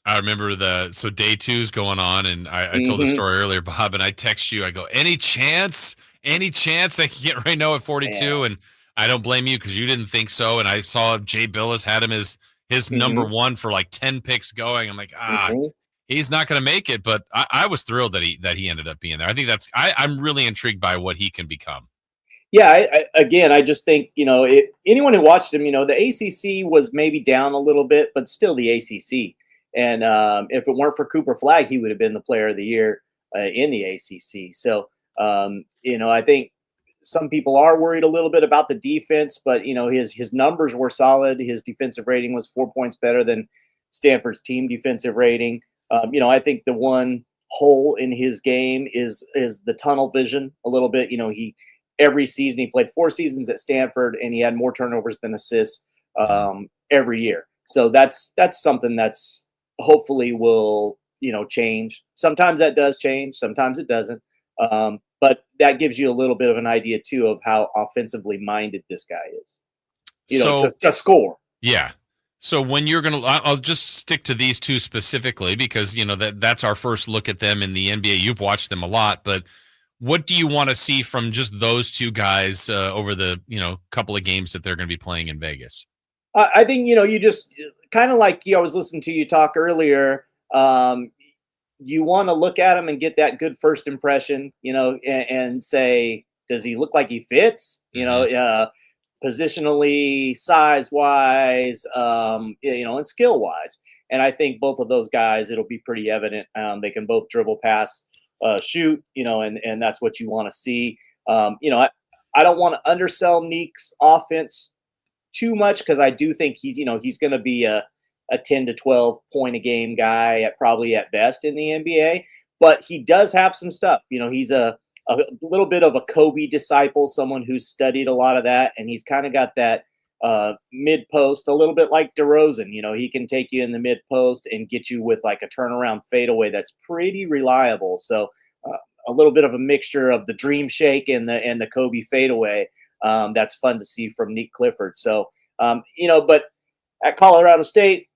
I remember so day 2's going on, and I told the story earlier, Bob, and I text you, I go, any chance they can get Reynaud at 42? Yeah. And I don't blame you because you didn't think so. And I saw Jay Billis had him as his number 1 for like 10 picks going. I'm like, he's not going to make it. But I was thrilled that he ended up being there. I think I'm really intrigued by what he can become. Yeah, I just think, anyone who watched him, the ACC was maybe down a little bit, but still the ACC. And if it weren't for Cooper Flagg, he would have been the player of the year in the ACC. So, I think some people are worried a little bit about the defense, but, his numbers were solid. His defensive rating was 4 points better than Stanford's team defensive rating. I think the one hole in his game is the tunnel vision a little bit. Every season he played 4 seasons at Stanford, and he had more turnovers than assists every year. So that's something that's hopefully will change. Sometimes that does change, sometimes it doesn't. But that gives you a little bit of an idea too of how offensively minded this guy is. To score. Yeah. So when you're going to, I'll just stick to these two specifically because, that's our first look at them in the NBA. You've watched them a lot, but what do you want to see from just those two guys over the, couple of games that they're going to be playing in Vegas? I think, you just kind of like I was listening to you talk earlier. You want to look at him and get that good first impression, and say, does he look like he fits? Positionally, size-wise, and skill-wise. And I think both of those guys, it'll be pretty evident. They can both dribble, pass, shoot, and that's what you want to see. I don't want to undersell Neek's offense too much because I do think he's going to be a 10 to 12 point a game guy probably at best in the NBA. But he does have some stuff. He's a little bit of a Kobe disciple, someone who's studied a lot of that, and he's kind of got that mid post, a little bit like DeRozan. He can take you in the mid post and get you with like a turnaround fadeaway that's pretty reliable. So a little bit of a mixture of the dream shake and the Kobe fadeaway. That's fun to see from Nick Clifford. So but at Colorado State,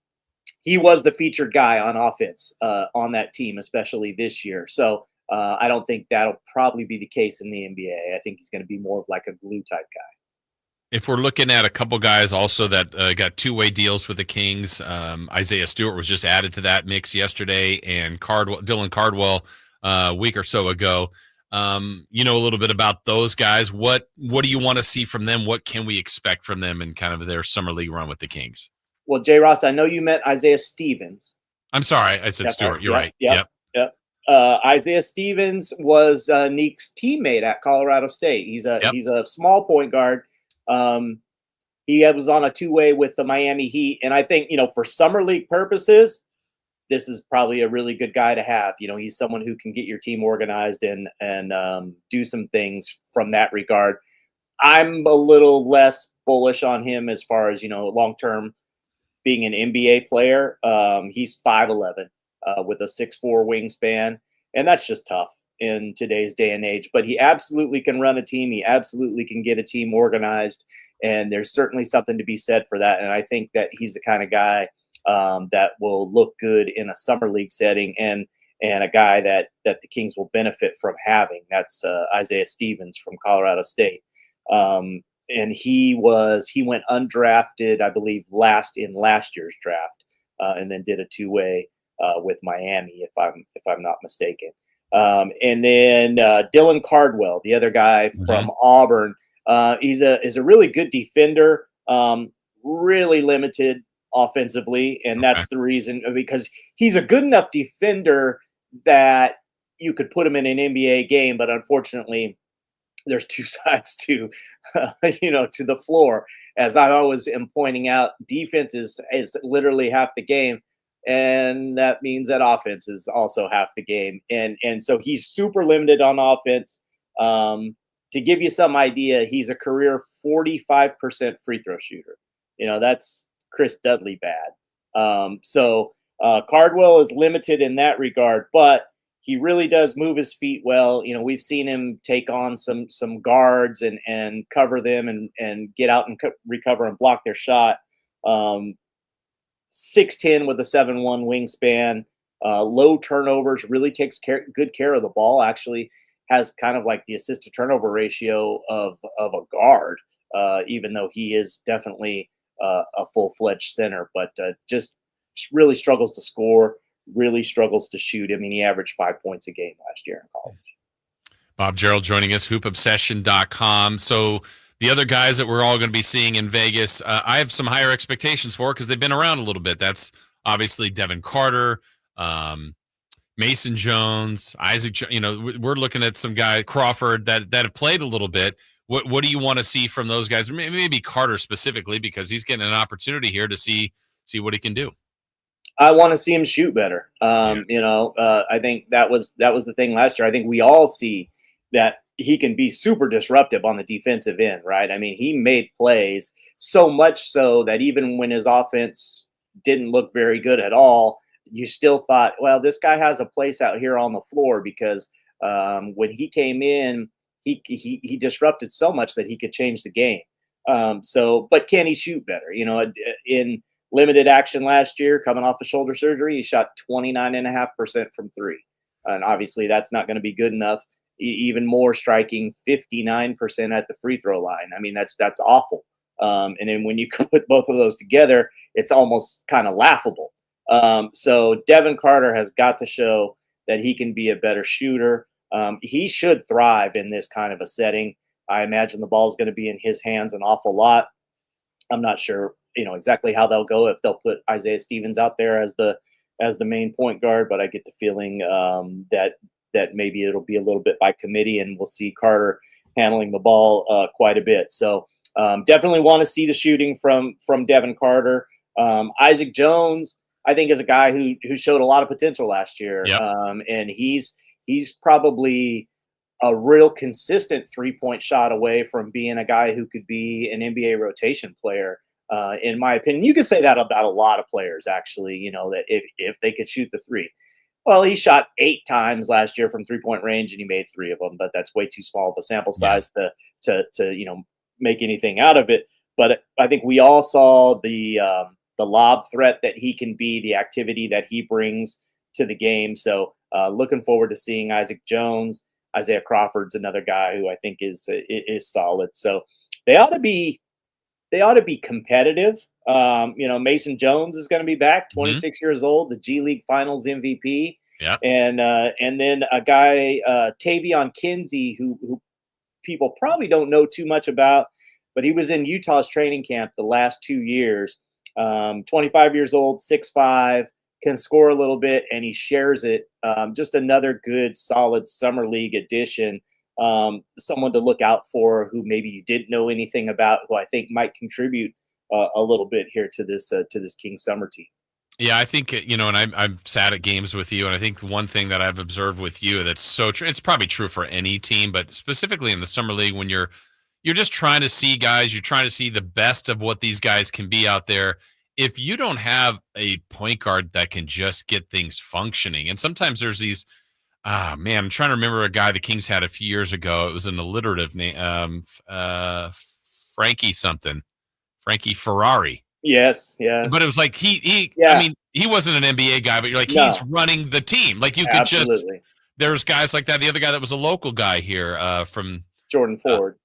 he was the featured guy on offense on that team, especially this year. So I don't think that'll probably be the case in the NBA. I think he's going to be more of like a glue type guy. If we're looking at a couple guys also that got two-way deals with the Kings, Isaiah Stewart was just added to that mix yesterday, and Dylan Cardwell a week or so ago. A little bit about those guys. What do you want to see from them? What can we expect from them in kind of their summer league run with the Kings? Well, J. Ross, I know you meant Isaiah Stevens. I'm sorry, I said That's Stewart. right. You're right. Yep. Isaiah Stevens was Neek's teammate at Colorado State. He's a small point guard. He was on a two-way with the Miami Heat, and I think for summer league purposes, this is probably a really good guy to have. He's someone who can get your team organized and do some things from that regard. I'm a little less bullish on him as far as long-term being an NBA player. He's 5'11". With a 6'4" wingspan, and that's just tough in today's day and age. But he absolutely can run a team. He absolutely can get a team organized, and there's certainly something to be said for that. And I think that he's the kind of guy that will look good in a summer league setting, and a guy that the Kings will benefit from having. That's Isaiah Stevens from Colorado State. And he went undrafted, I believe, last year's draft, and then did a two-way with Miami, if I'm not mistaken. And then Dylan Cardwell, the other guy from Auburn, is a really good defender, really limited offensively, and that's the reason, because he's a good enough defender that you could put him in an NBA game, but unfortunately, there's two sides to to the floor. As I always am pointing out, defense is literally half the game. And that means that offense is also half the game. And so he's super limited on offense. To give you some idea, he's a career 45% free throw shooter. That's Chris Dudley bad. So Cardwell is limited in that regard, but he really does move his feet well. We've seen him take on some guards and cover them and get out and recover and block their shot. 6'10" with a 7'1" wingspan, low turnovers, really takes good care of the ball, actually has kind of like the assist to turnover ratio of a guard, even though he is definitely a full-fledged center, but just really struggles to score, really struggles to shoot. I mean, he averaged 5 points a game last year in college. Bob Gerald joining us, hoopobsession.com. So the other guys that we're all going to be seeing in Vegas, I have some higher expectations for because they've been around a little bit. That's obviously Devin Carter, Mason Jones, Isaac. We're looking at some guy, Crawford, that have played a little bit. What do you want to see from those guys? Maybe Carter specifically, because he's getting an opportunity here to see what he can do. I want to see him shoot better. I think that was the thing last year. I think we all see that he can be super disruptive on the defensive end, right? I mean, he made plays so much so that even when his offense didn't look very good at all, you still thought, well, this guy has a place out here on the floor, because when he came in, he disrupted so much that he could change the game. But can he shoot better? In limited action last year, coming off of shoulder surgery. He shot 29.5% from three. And obviously that's not going to be good enough. Even more striking, 59% at the free throw line. I mean, that's awful. And then when you put both of those together, it's almost kind of laughable. So Devin Carter has got to show that he can be a better shooter. He should thrive in this kind of a setting. I imagine the ball is going to be in his hands an awful lot. I'm not sure, exactly how they'll go, if they'll put Isaiah Stevens out there as the main point guard, but I get the feeling that maybe it'll be a little bit by committee, and we'll see Carter handling the ball quite a bit. So definitely want to see the shooting from Devin Carter. Isaac Jones, I think, is a guy who showed a lot of potential last year. Yep. And he's probably a real consistent 3-point shot away from being a guy who could be an NBA rotation player. In my opinion, you could say that about a lot of players, actually, that if they could shoot the three. Well, he shot 8 times last year from 3-point range and he made 3 of them, but that's way too small of a sample size to make anything out of it. But I think we all saw the lob threat that he can be, the activity that he brings to the game. So looking forward to seeing Isaac Jones. Isaiah Crawford's another guy who I think is solid. So they ought to be competitive. Mason Jones is going to be back, 26 years old, the G League Finals MVP. Yeah. And then a guy, Tavion Kinsey, who people probably don't know too much about, but he was in Utah's training camp the last 2 years. 25 years old, 6'5", can score a little bit, and he shares it. Just another good, solid summer league addition. Someone to look out for who maybe you didn't know anything about, who I think might contribute a little bit here to this Kings summer team. Yeah, I think, and I've sat at games with you, and I think one thing that I've observed with you that's so true, it's probably true for any team, but specifically in the summer league, when you're just trying to see guys, you're trying to see the best of what these guys can be out there. If you don't have a point guard that can just get things functioning, and sometimes there's these, I'm trying to remember a guy the Kings had a few years ago. It was an alliterative name, Frankie Ferrari. Yes. But it was like he wasn't an NBA guy, but you're like, he's running the team. Like you could there's guys like that. The other guy that was a local guy here from Jordan Ford.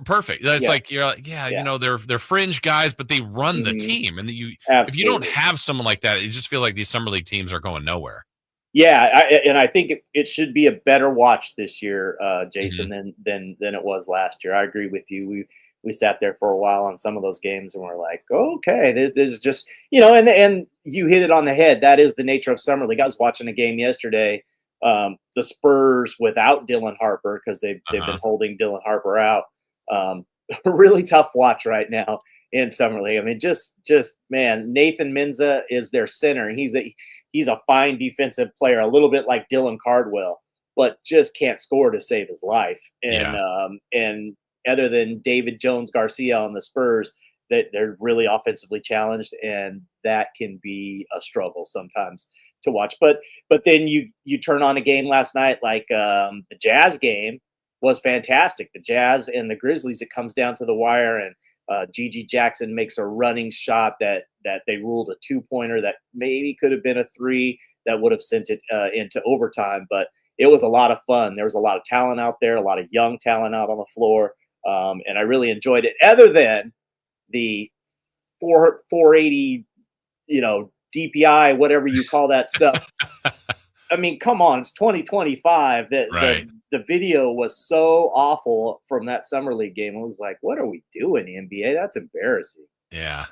Perfect. That's like, you're like, they're fringe guys, but they run the team. And if you don't have someone like that, you just feel like these summer league teams are going nowhere. Yeah, I think it should be a better watch this year, Jason, than it was last year. I agree with you. We sat there for a while on some of those games and we're like, okay, there's just, and you hit it on the head. That is the nature of summer league. I was watching a game yesterday, the Spurs without Dylan Harper, because they've been holding Dylan Harper out. A really tough watch right now in summer league. I mean, just man, Nathan Menza is their center. He's a fine defensive player, a little bit like Dylan Cardwell, but just can't score to save his life. And other than David Jones Garcia on the Spurs, that they're really offensively challenged, and that can be a struggle sometimes to watch. But then you turn on a game last night, like the Jazz game was fantastic. The Jazz and the Grizzlies, it comes down to the wire, and Gigi Jackson makes a running shot that they ruled a 2-pointer that maybe could have been a 3 that would have sent it into overtime. But it was a lot of fun. There was a lot of talent out there, a lot of young talent out on the floor. And I really enjoyed it, other than the 480, DPI, whatever you call that stuff. I mean, come on, it's 2025. The video was so awful from that summer league game. I was like, what are we doing, NBA? That's embarrassing. Yeah.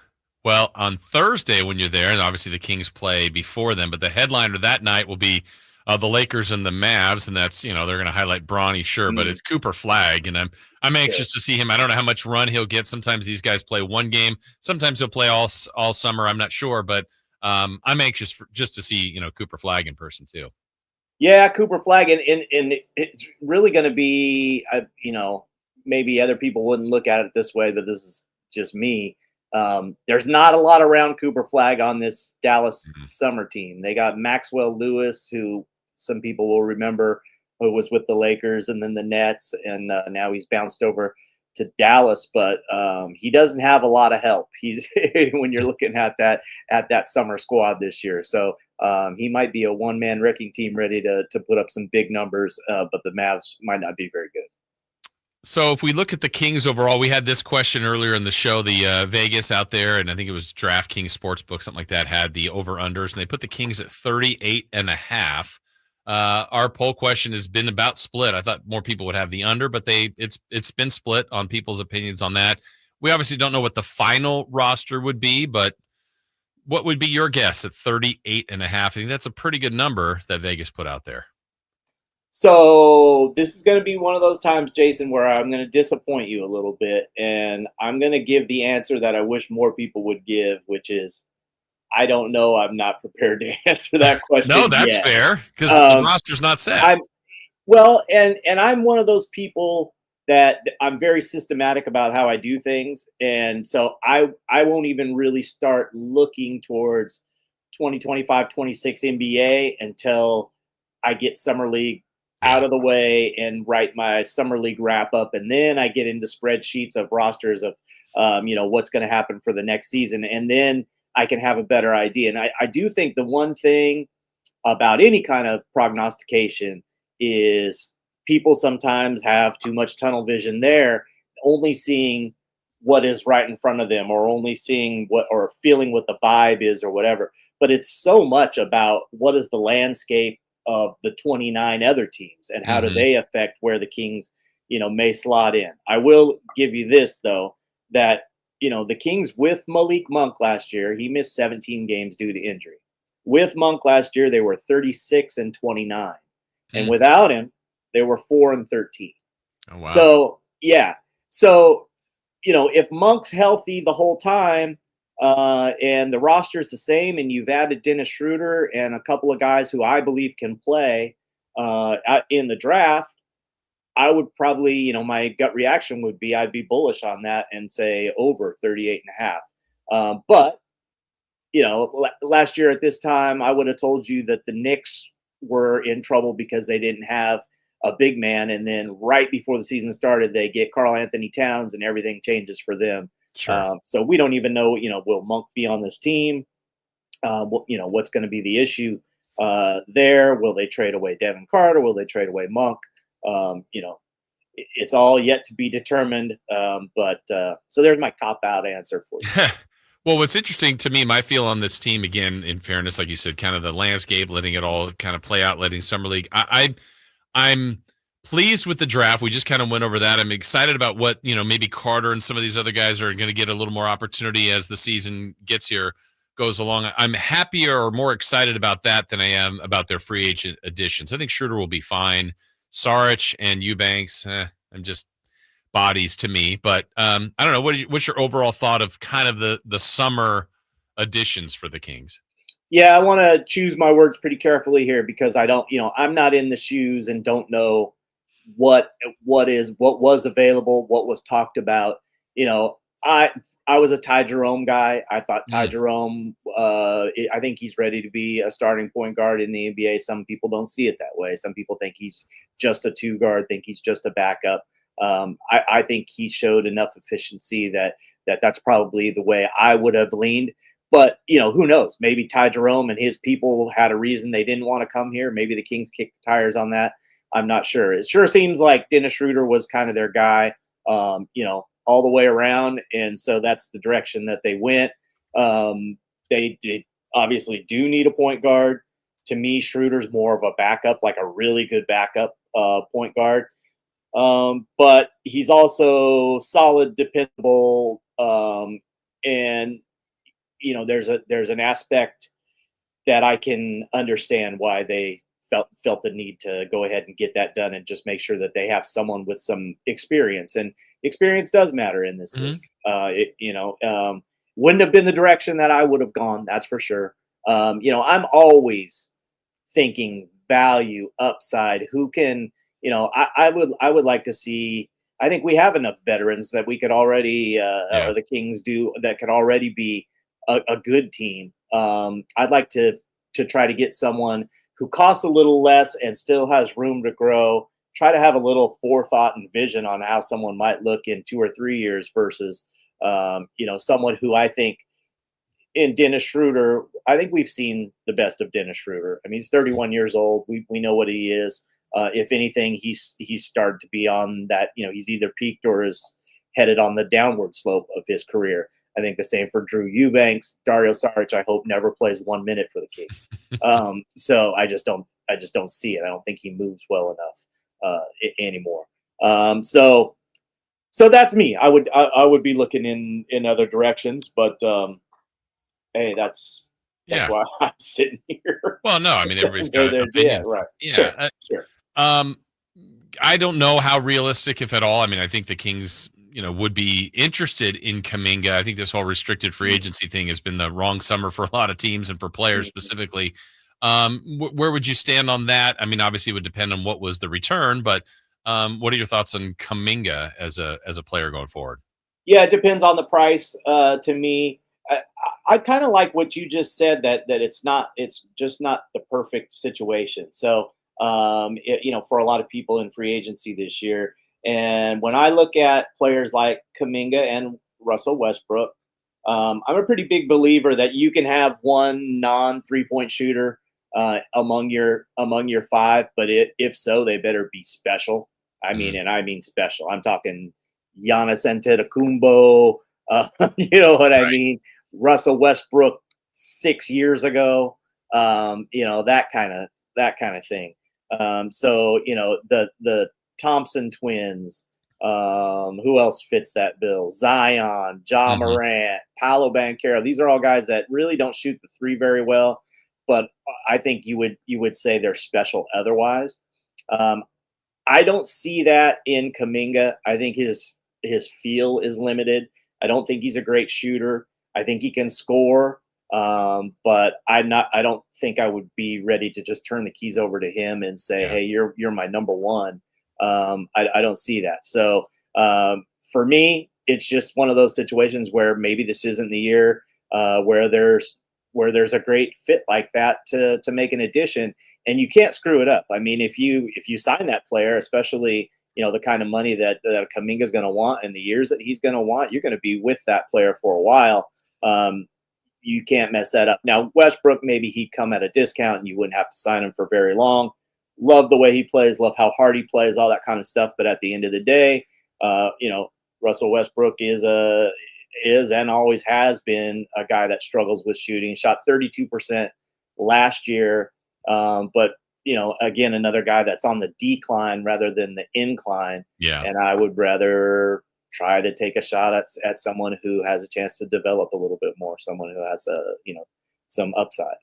Well, on Thursday when you're there, and obviously the Kings play before them, but the headliner that night will be the Lakers and the Mavs, and that's, they're going to highlight Bronny, sure, but it's Cooper Flagg, and I'm anxious to see him. I don't know how much run he'll get. Sometimes these guys play one game. Sometimes he'll play all summer. I'm not sure, but I'm anxious just to see, Cooper Flagg in person too. Yeah, Cooper Flagg, and it's really going to be, maybe other people wouldn't look at it this way, but this is just me. There's not a lot around Cooper Flagg on this Dallas summer team. They got Maxwell Lewis, who some people will remember, who was with the Lakers and then the Nets, and now he's bounced over Dallas, but he doesn't have a lot of help. He's when you're looking at that summer squad this year. So he might be a one-man wrecking team ready to put up some big numbers, but the Mavs might not be very good. So if we look at the Kings overall, we had this question earlier in the show. The Vegas out there, and I think it was DraftKings Sportsbook, something like that, had the over-unders, and they put the Kings at 38.5. Our poll question has been about split. I thought more people would have the under, but it's been split on people's opinions on that. We obviously don't know what the final roster would be, but what would be your guess at 38.5? I think that's a pretty good number that Vegas put out there. So this is going to be one of those times, Jason, where I'm going to disappoint you a little bit, and I'm going to give the answer that I wish more people would give, which is I don't know. I'm not prepared to answer that question. No, that's yet. fair because the roster's not set. I'm one of those people that I'm very systematic about how I do things, and so I won't even really start looking towards 2025-26 NBA until I get Summer League out of the way and write my Summer League wrap up, and then I get into spreadsheets of rosters of what's going to happen for the next season, and then I can have a better idea. And I do think the one thing about any kind of prognostication is people sometimes have too much tunnel vision there, only seeing what is right in front of them, or only seeing what, or feeling what the vibe is or whatever. But it's so much about what is the landscape of the 29 other teams and how do they affect where the Kings, may slot in. I will give you this though, that, the Kings with Malik Monk last year, he missed 17 games due to injury. With Monk last year, they were 36-29. And without him, they were 4-13. Oh, wow. So, yeah. So, if Monk's healthy the whole time, and the roster's the same, and you've added Dennis Schroder and a couple of guys who I believe can play in the draft, I would probably, my gut reaction would be I'd be bullish on that and say over 38.5. But, last year at this time, I would have told you that the Knicks were in trouble because they didn't have a big man. And then right before the season started, they get Karl Anthony Towns and everything changes for them. Sure. So we don't even know, will Monk be on this team? What's going to be the issue there? Will they trade away Devin Carter? Will they trade away Monk? It's all yet to be determined. But so there's my cop-out answer for you. Well, what's interesting to me, my feel on this team, again, in fairness, like you said, kind of the landscape, letting it all kind of play out, letting Summer League. I'm pleased with the draft. We just kind of went over that. I'm excited about what, maybe Carter and some of these other guys are going to get a little more opportunity as the season goes along. I'm happier or more excited about that than I am about their free agent additions. I think Schroder will be fine. Saric and Eubanks, I'm just bodies to me. But I don't know. What's your overall thought of kind of the summer additions for the Kings? Yeah, I want to choose my words pretty carefully here because I don't, I'm not in the shoes and don't know what was available, what was talked about. I was a Ty Jerome guy. I thought Ty Jerome, I think he's ready to be a starting point guard in the NBA. Some people don't see it that way. Some people think he's just a two guard, think he's just a backup. I think he showed enough efficiency that's probably the way I would have leaned. But, who knows? Maybe Ty Jerome and his people had a reason they didn't want to come here. Maybe the Kings kicked the tires on that. I'm not sure. It sure seems like Dennis Schroder was kind of their guy, all the way around. And so that's the direction that they went. They obviously do need a point guard. To me, Schroeder's more of a backup, like a really good backup point guard. But he's also solid, dependable, and there's an aspect that I can understand why they felt the need to go ahead and get that done and just make sure that they have someone with some experience, and experience does matter in this league. Wouldn't have been the direction that I would have gone. That's for sure. I'm always thinking value, upside, who can, I would like to see, I think we have enough veterans that we could already, or the Kings do, that could already be a good team. I'd like to try to get someone who costs a little less and still has room to grow try to have a little forethought and vision on how someone might look in 2 or 3 years versus, someone who I think in Dennis Schroder, I think we've seen the best of Dennis Schroder. I mean, he's 31 years old. We know what he is. If anything, he's started to be on that, he's either peaked or is headed on the downward slope of his career. I think the same for Drew Eubanks. Dario Saric, I hope, never plays 1 minute for the Kings. So I just don't see it. I don't think he moves well enough anymore. So that's me. I would be looking in other directions, but hey, that's why I'm sitting here. Well, no, I mean, everybody's got opinions. Yeah, right. Yeah, sure. I don't know how realistic, if at all. I mean, I think the Kings, would be interested in Kuminga. I think this whole restricted free agency thing has been the wrong summer for a lot of teams and for players specifically. Where would you stand on that? I mean, obviously it would depend on what was the return, but what are your thoughts on Kuminga as a player going forward? Yeah, it depends on the price. To me, I kind of like what you just said, that it's just not the perfect situation. So, for a lot of people in free agency this year. And when I look at players like Kuminga and Russell Westbrook, I'm a pretty big believer that you can have one non-3-point shooter among your 5, but if so, they better be special. I mean special. I'm talking Giannis Antetokounmpo. You know what I mean? Russell Westbrook 6 years ago. That kind of thing. So the Thompson twins. Who else fits that bill? Zion, Ja Morant, Paolo Banchero. These are all guys that really don't shoot the three very well, but I think you would say they're special otherwise. I don't see that in Kuminga. I think his feel is limited. I don't think he's a great shooter. I think he can score, but I don't think I would be ready to just turn the keys over to him and say, "Hey, you're my number one." I don't see that. So for me, it's just one of those situations where maybe this isn't the year where there's a great fit like that to make an addition, and you can't screw it up. I mean, if you sign that player, especially the kind of money that Kuminga is going to want and the years that he's going to want, you're going to be with that player for a while. You can't mess that up. Now, Westbrook, maybe he'd come at a discount and you wouldn't have to sign him for very long. Love the way he plays, love how hard he plays, all that kind of stuff. But at the end of the day, Russell Westbrook is and always has been a guy that struggles with shooting. Shot 32% last year, but again, another guy that's on the decline rather than the incline. Yeah, and I would rather try to take a shot at someone who has a chance to develop a little bit more, someone who has some upside.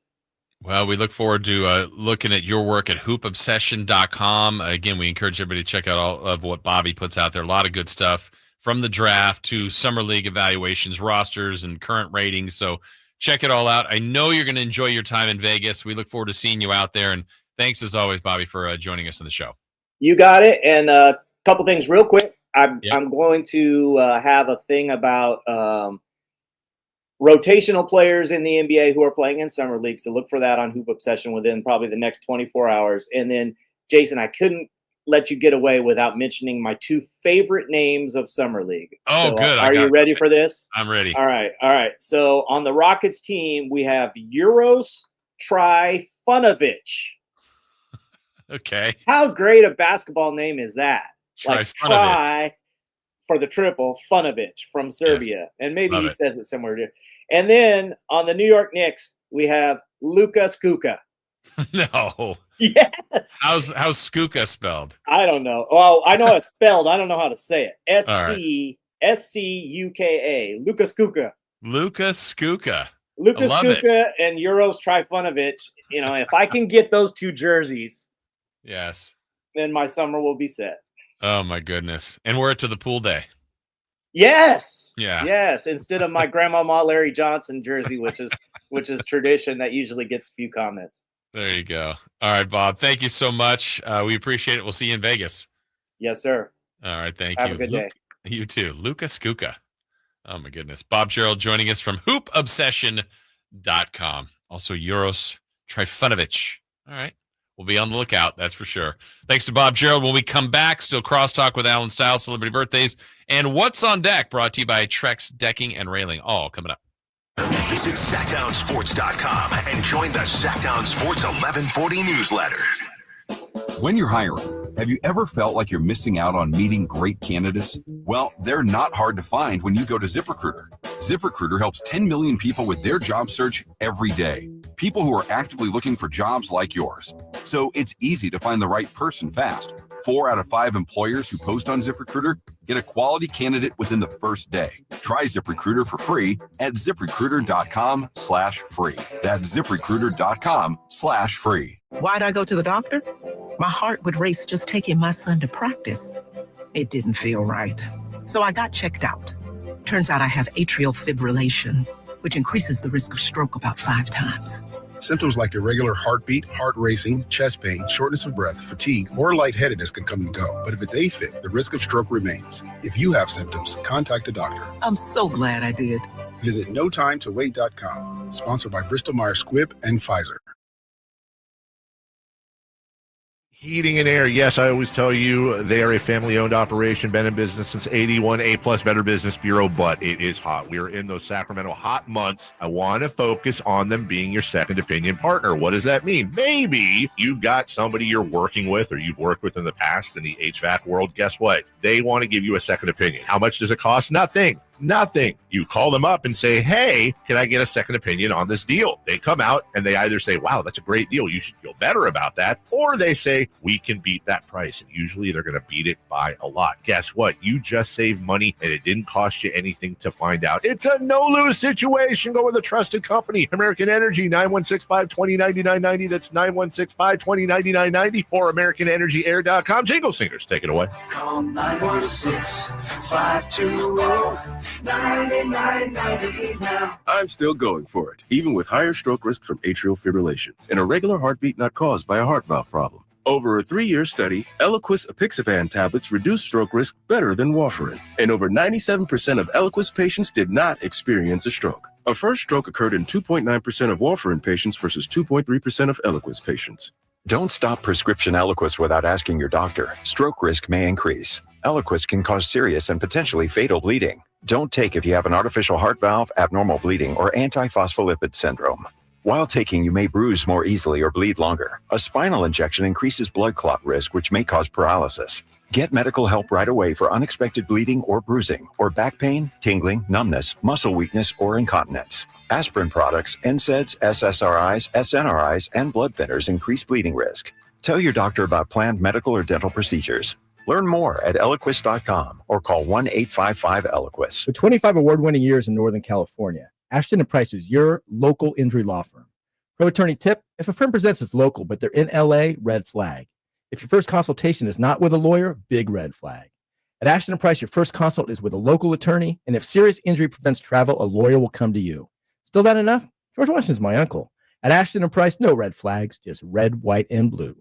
Well, we look forward to looking at your work at hoopobsession.com. Again, we encourage everybody to check out all of what Bobby puts out there. A lot of good stuff from the draft to summer league evaluations, rosters, and current ratings. So check it all out. I know you're going to enjoy your time in Vegas. We look forward to seeing you out there. And thanks, as always, Bobby, for joining us on the show. You got it. And a couple things real quick. I'm going to have a thing about rotational players in the NBA who are playing in summer league. So look for that on Hoop Obsession within probably the next 24 hours. And then, Jason, I couldn't let you get away without mentioning my 2 favorite names of summer league. Oh, so, good. Are you ready for this? I'm ready. All right. So on the Rockets team, we have Euros Trifunovic. Okay. How great a basketball name is that? Try for the triple, Funovic from Serbia. Yes. And maybe he says it somewhere too. And then on the New York Knicks, we have Luka Skuka. No. Yes. How's Skuka spelled? I don't know. Well, I know it's spelled. I don't know how to say it. S-C-U-K-A. Luka Skuka. Luka Skuka. Luka Skuka and Euros Trifunovic. If I can get those 2 jerseys, yes, then my summer will be set. Oh my goodness. And we're to the pool day. Yes. Yeah. Yes. Instead of my grandmama Larry Johnson jersey, which is tradition that usually gets a few comments. There you go. All right, Bob. Thank you so much. We appreciate it. We'll see you in Vegas. Yes, sir. All right. Thank you. Have a good day. You too. Luka Skuka. Oh my goodness. Bob Gerald joining us from hoopobsession.com. Also Euros Trifunovic. All right. We'll be on the lookout, that's for sure. Thanks to Bob Gerald. When we come back, still crosstalk with Alan Stiles, celebrity birthdays, and What's on Deck, brought to you by Trex Decking and Railing. All coming up. Visit SackdownSports.com and join the Sackdown Sports 1140 newsletter. When you're hiring, have you ever felt like you're missing out on meeting great candidates? Well, they're not hard to find when you go to ZipRecruiter. ZipRecruiter helps 10 million people with their job search every day. People who are actively looking for jobs like yours. So it's easy to find the right person fast. 4 out of 5 employers who post on ZipRecruiter get a quality candidate within the first day. Try ZipRecruiter for free at ZipRecruiter.com/free. That's ZipRecruiter.com/free. Why'd I go to the doctor? My heart would race just taking my son to practice. It didn't feel right. So I got checked out. Turns out I have atrial fibrillation, which increases the risk of stroke about 5 times. Symptoms like irregular heartbeat, heart racing, chest pain, shortness of breath, fatigue, or lightheadedness can come and go. But if it's AFib, the risk of stroke remains. If you have symptoms, contact a doctor. I'm so glad I did. Visit NoTimeToWait.com. Sponsored by Bristol-Myers Squibb and Pfizer. Heating and Air. Yes, I always tell you they are a family-owned operation, been in business since 81, A-plus Better Business Bureau, but it is hot. We are in those Sacramento hot months. I want to focus on them being your second opinion partner. What does that mean? Maybe you've got somebody you're working with or you've worked with in the past in the HVAC world. Guess what? They want to give you a second opinion. How much does it cost? Nothing. You call them up and say, hey, can I get a second opinion on this deal? They come out and they either say, wow, that's a great deal, you should feel better about that. Or they say, we can beat that price. And usually they're going to beat it by a lot. Guess what? You just saved money and it didn't cost you anything to find out. It's a no-lose situation. Go with a trusted company. American Energy, 916-520-9990. That's 916-520-9990 or AmericanEnergyAir.com. Jingle Singers, take it away. Call 916-520-9990 now. I'm still going for it, even with higher stroke risk from atrial fibrillation, an irregular heartbeat not caused by a heart valve problem. Over a 3-year study, Eliquis apixaban tablets reduced stroke risk better than warfarin, and over 97% of Eliquis patients did not experience a stroke. A first stroke occurred in 2.9% of warfarin patients versus 2.3% of Eliquis patients. Don't stop prescription Eliquis without asking your doctor. Stroke risk may increase. Eliquis can cause serious and potentially fatal bleeding. Don't take if you have an artificial heart valve, abnormal bleeding, or antiphospholipid syndrome. While taking, you may bruise more easily or bleed longer. A spinal injection increases blood clot risk, which may cause paralysis. Get medical help right away for unexpected bleeding or bruising, or back pain, tingling, numbness, muscle weakness, or incontinence. Aspirin products, NSAIDs, SSRIs, SNRIs, and blood thinners increase bleeding risk. Tell your doctor about planned medical or dental procedures. Learn more at Eliquis.com or call 1-855-ELIQUIS. With 25 award-winning years in Northern California, Ashton & Price is your local injury law firm. Pro attorney tip: if a firm presents as local but they're in LA, red flag. If your first consultation is not with a lawyer, big red flag. At Ashton & Price, your first consult is with a local attorney, and if serious injury prevents travel, a lawyer will come to you. Still not enough? George Washington's my uncle. At Ashton & Price, no red flags, just red, white, and blue.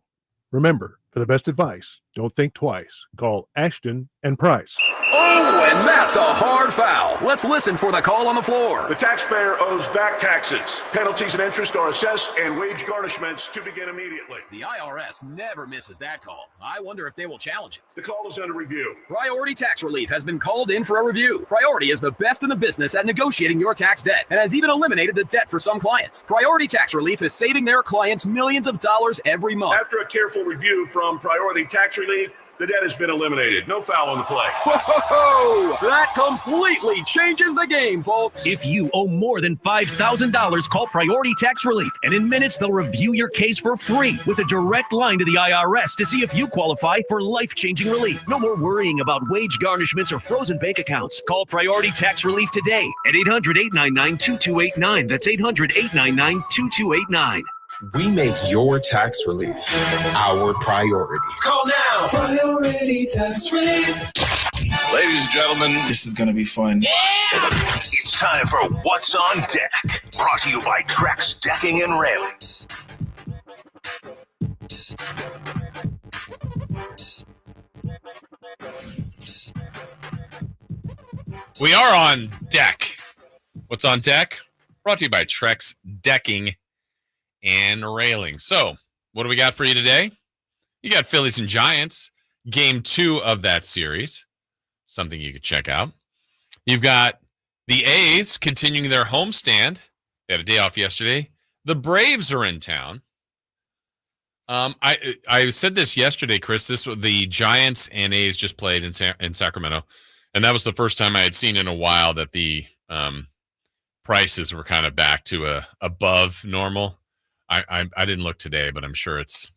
Remember, for the best advice, don't think twice. Call Ashton & Price. Oh, and that's a hard foul. Let's listen for the call on the floor. The taxpayer owes back taxes. Penalties and interest are assessed and wage garnishments to begin immediately. The IRS never misses that call. I wonder if they will challenge it. The call is under review. Priority Tax Relief has been called in for a review. Priority is the best in the business at negotiating your tax debt and has even eliminated the debt for some clients. Priority Tax Relief is saving their clients millions of dollars every month. After a careful review from Priority Tax Relief, the debt has been eliminated. No foul on the play. Whoa! That completely changes the game, folks. If you owe more than $5,000, call Priority Tax Relief, and in minutes they'll review your case for free with a direct line to the IRS to see if you qualify for life-changing relief. No more worrying about wage garnishments or frozen bank accounts. Call Priority Tax Relief today at 800-899-2289. That's 800-899-2289. We make your tax relief our priority. Call now. Priority Tax Relief. Ladies and gentlemen, this is going to be fun. It's time for What's on Deck, brought to you by Trex Decking and Railing. We are on deck. What's on deck? Brought to you by Trex Decking and Railing. So, What do we got for you today? You got Phillies and Giants, game 2 of that series. Something you could check out. You've got the A's continuing their homestand. They had a day off yesterday. The Braves are in town. I said this yesterday, Chris. This was the Giants and A's just played in Sacramento, and that was the first time I had seen in a while that the prices were kind of back to above normal. I didn't look today, but I'm sure it's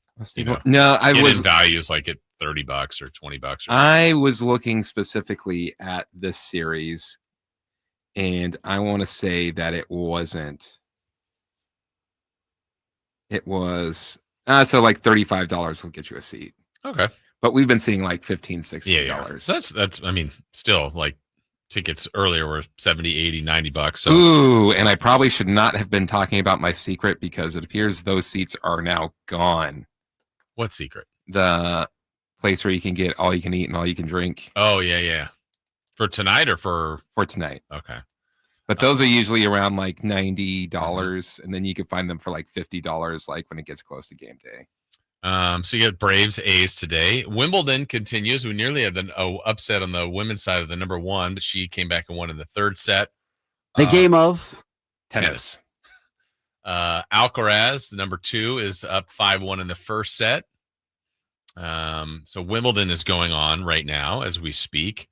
values like at $30 or $20. I was looking specifically at this series, and I want to say that it wasn't. It was so like $35 will get you a seat. Okay, but we've been seeing like $15, $16. Yeah. So that's. I mean, still like tickets earlier were $70, $80, $90. So. Ooh, and I probably should not have been talking about my secret because it appears those seats are now gone. What secret? The place where you can get all you can eat and all you can drink. Oh yeah. For tonight or for tonight? Okay. But those are usually around like $90, and then you can find them for like $50, like when it gets close to game day. So you get Braves A's today. Wimbledon continues. We nearly had an upset on the women's side of the number 1, but she came back and won in the 3rd set. The game of tennis. Alcaraz, the number 2, is up 5-1 in the 1st set. So Wimbledon is going on right now as we speak.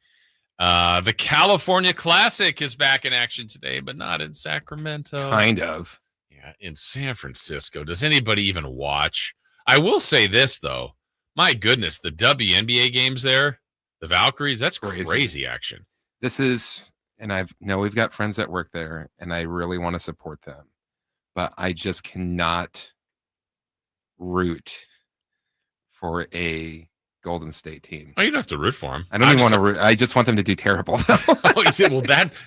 The California Classic is back in action today, but not in Sacramento. Kind of. Yeah, in San Francisco. Does anybody even watch? I will say this, though. My goodness, the WNBA games there, the Valkyries, that's crazy action. This is, and we've got friends that work there, and I really want to support them, but I just cannot root for a Golden State team. Oh, you don't have to root for them. I don't even want to root. I just want them to do terrible. Well,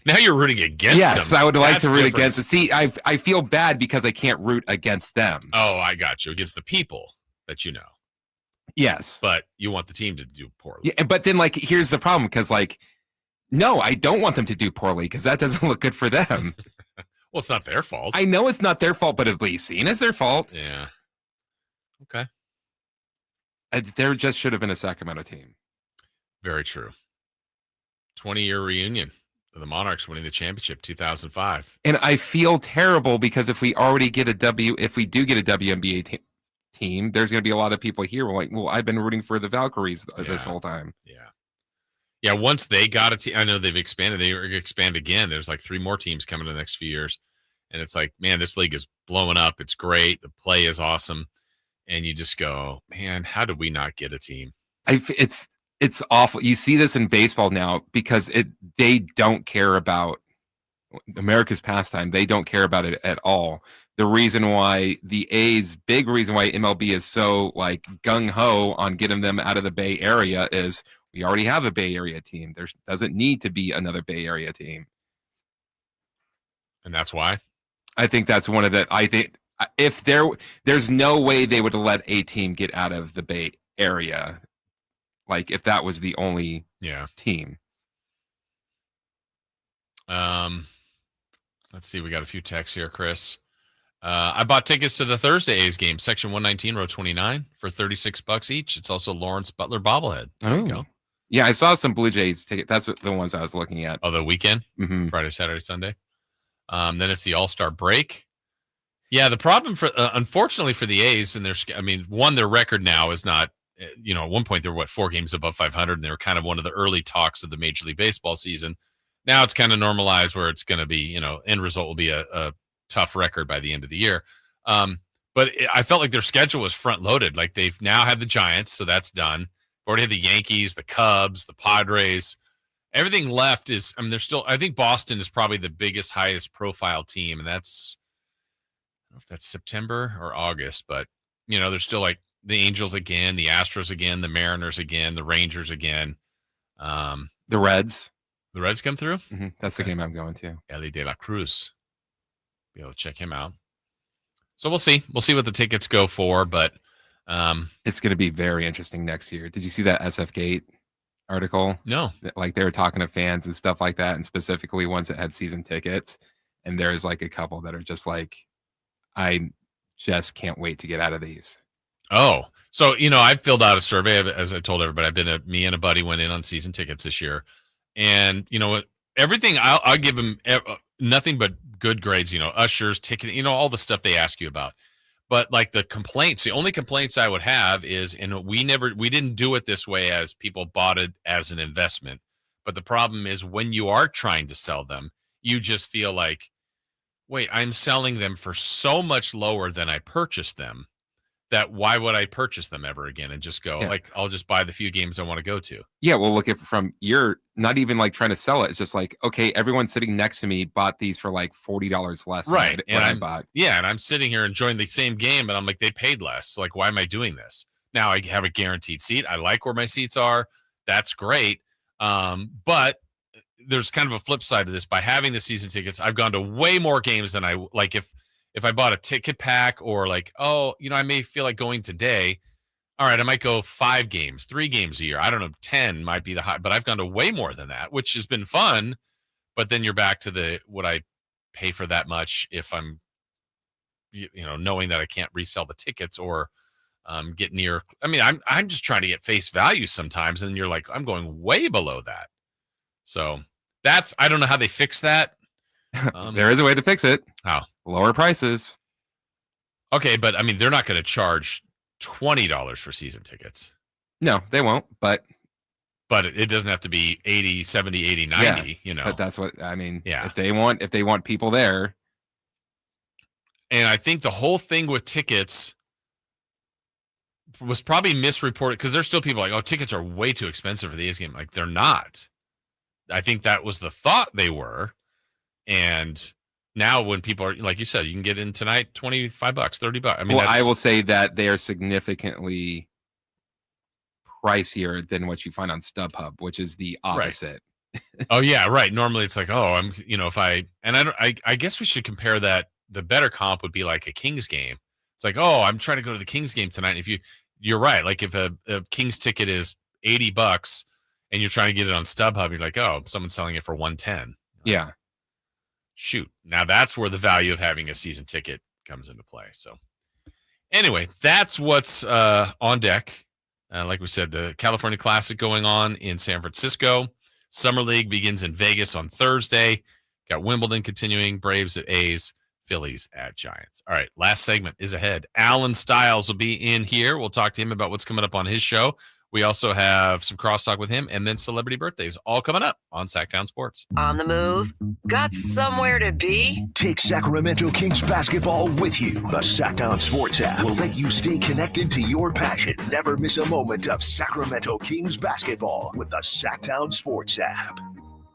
now you're rooting against them. Yes, I would like to root different. against them. See, I feel bad because I can't root against them. Oh, I got you. Against the people that you know. Yes. But you want the team to do poorly. Yeah, but then, like, here's the problem, because, like, no, I don't want them to do poorly because that doesn't look good for them. Well, it's not their fault. I know it's not their fault, but at least seen as their fault. Yeah. Okay. There just should have been a Sacramento team. Very true. 20-year reunion of the Monarchs winning the championship, 2005. And I feel terrible because if we do get a WNBA team, there's going to be a lot of people here like, well, I've been rooting for the Valkyries this whole time. Yeah. Once they got a team, I know they've expanded. They are going to expand again. There's like 3 more teams coming in the next few years. And it's like, man, this league is blowing up. It's great. The play is awesome. And you just go, man, how did we not get a team? It's awful. You see this in baseball now because they don't care about America's pastime. They don't care about it at all. The reason why the A's, big reason why MLB is so like gung-ho on getting them out of the Bay Area is we already have a Bay Area team. There doesn't need to be another Bay Area team. And that's why? I think that's one of the, I think if there's no way they would let a team get out of the Bay Area. Like if that was the only team. Let's see. We got a few texts here, Chris. I bought tickets to the Thursday A's game, section 119, row 29 for $36 each. It's also Lawrence Butler bobblehead. There you go. Yeah, I saw some Blue Jays tickets. That's the ones I was looking at. Oh, the weekend? Mm-hmm. Friday, Saturday, Sunday. Then it's the All-Star break. Yeah, the problem for unfortunately for the A's and their record now is not, at one point they were 4 games above 500 and they were kind of one of the early talks of the Major League Baseball season. Now it's kind of normalized where it's going to be, end result will be a tough record by the end of the year. But I felt like their schedule was front loaded. Like they've now had the Giants, so that's done. Already had the Yankees, the Cubs, the Padres. Everything left is, I think Boston is probably the biggest, highest profile team. And that's, I don't know if that's September or August, but there's still like the Angels again, the Astros again, the Mariners again, the Rangers again. The Reds. The Reds come through? Mm-hmm. That's the game I'm going to. Ellie De La Cruz. Be able to check him out. So we'll see. We'll see what the tickets go for, but it's going to be very interesting next year. Did you see that SF Gate article? No. Like they were talking to fans and stuff like that, and specifically ones that had season tickets. And there's like a couple that are just like, I just can't wait to get out of these. Oh, so, I filled out a survey, as I told everybody. Me and a buddy went in on season tickets this year. And you know what? Everything I'll give them nothing but good grades, ushers, ticket, all the stuff they ask you about. But like the only complaints I would have is, and we didn't do it this way as people bought it as an investment. But the problem is when you are trying to sell them, you just feel like, wait, I'm selling them for so much lower than I purchased them, that why would I purchase them ever again and just go I'll just buy the few games I want to go to. Yeah, well, look, if from you're not even like trying to sell it, it's just like, okay, everyone sitting next to me bought these for like $40 less, right? And I bought. Yeah, and I'm sitting here enjoying the same game, and I'm like, they paid less. So like, why am I doing this? Now I have a guaranteed seat. I like where my seats are. That's great. But there's kind of a flip side to this. By having the season tickets, I've gone to way more games than I like. If I bought a ticket pack, or like, I may feel like going today. All right, I might go 5 games, 3 games a year. I don't know, 10 might be the high, but I've gone to way more than that, which has been fun. But then you're back to would I pay for that much if I'm, knowing that I can't resell the tickets or get near. I mean, I'm just trying to get face value sometimes, and you're like, I'm going way below that. So I don't know how they fix that. There is a way to fix it. How? Lower prices. Okay, but I mean, they're not going to charge $20 for season tickets. No, they won't, but it doesn't have to be 80, 70, 80, 90, But that's what I mean. Yeah. If they want people there. And I think the whole thing with tickets was probably misreported, because there's still people like, oh, tickets are way too expensive for the A's game. Like, they're not. I think that was the thought they were. And now when people are, like you said, you can get in tonight, $25, $30. I mean, I will say that they are significantly pricier than what you find on StubHub, which is the opposite. Right. Oh yeah, right. Normally it's like, I guess we should compare that. The better comp would be like a Kings game. It's like, I'm trying to go to the Kings game tonight. If you're right. Like if a Kings ticket is $80 and you're trying to get it on StubHub, you're like, someone's selling it for $110. Yeah. Shoot. Now that's where the value of having a season ticket comes into play. So anyway, that's what's on deck. Like we said, the California Classic going on in San Francisco. Summer League begins in Vegas on Thursday. Got Wimbledon continuing, Braves at A's, Phillies at Giants. All right, last segment is ahead. Alan Stiles will be in here. We'll talk to him about what's coming up on his show. We also have some crosstalk with him, and then celebrity birthdays all coming up on Sacktown Sports. On the move? Got somewhere to be? Take Sacramento Kings basketball with you. The Sacktown Sports app will let you stay connected to your passion. Never miss a moment of Sacramento Kings basketball with the Sacktown Sports app.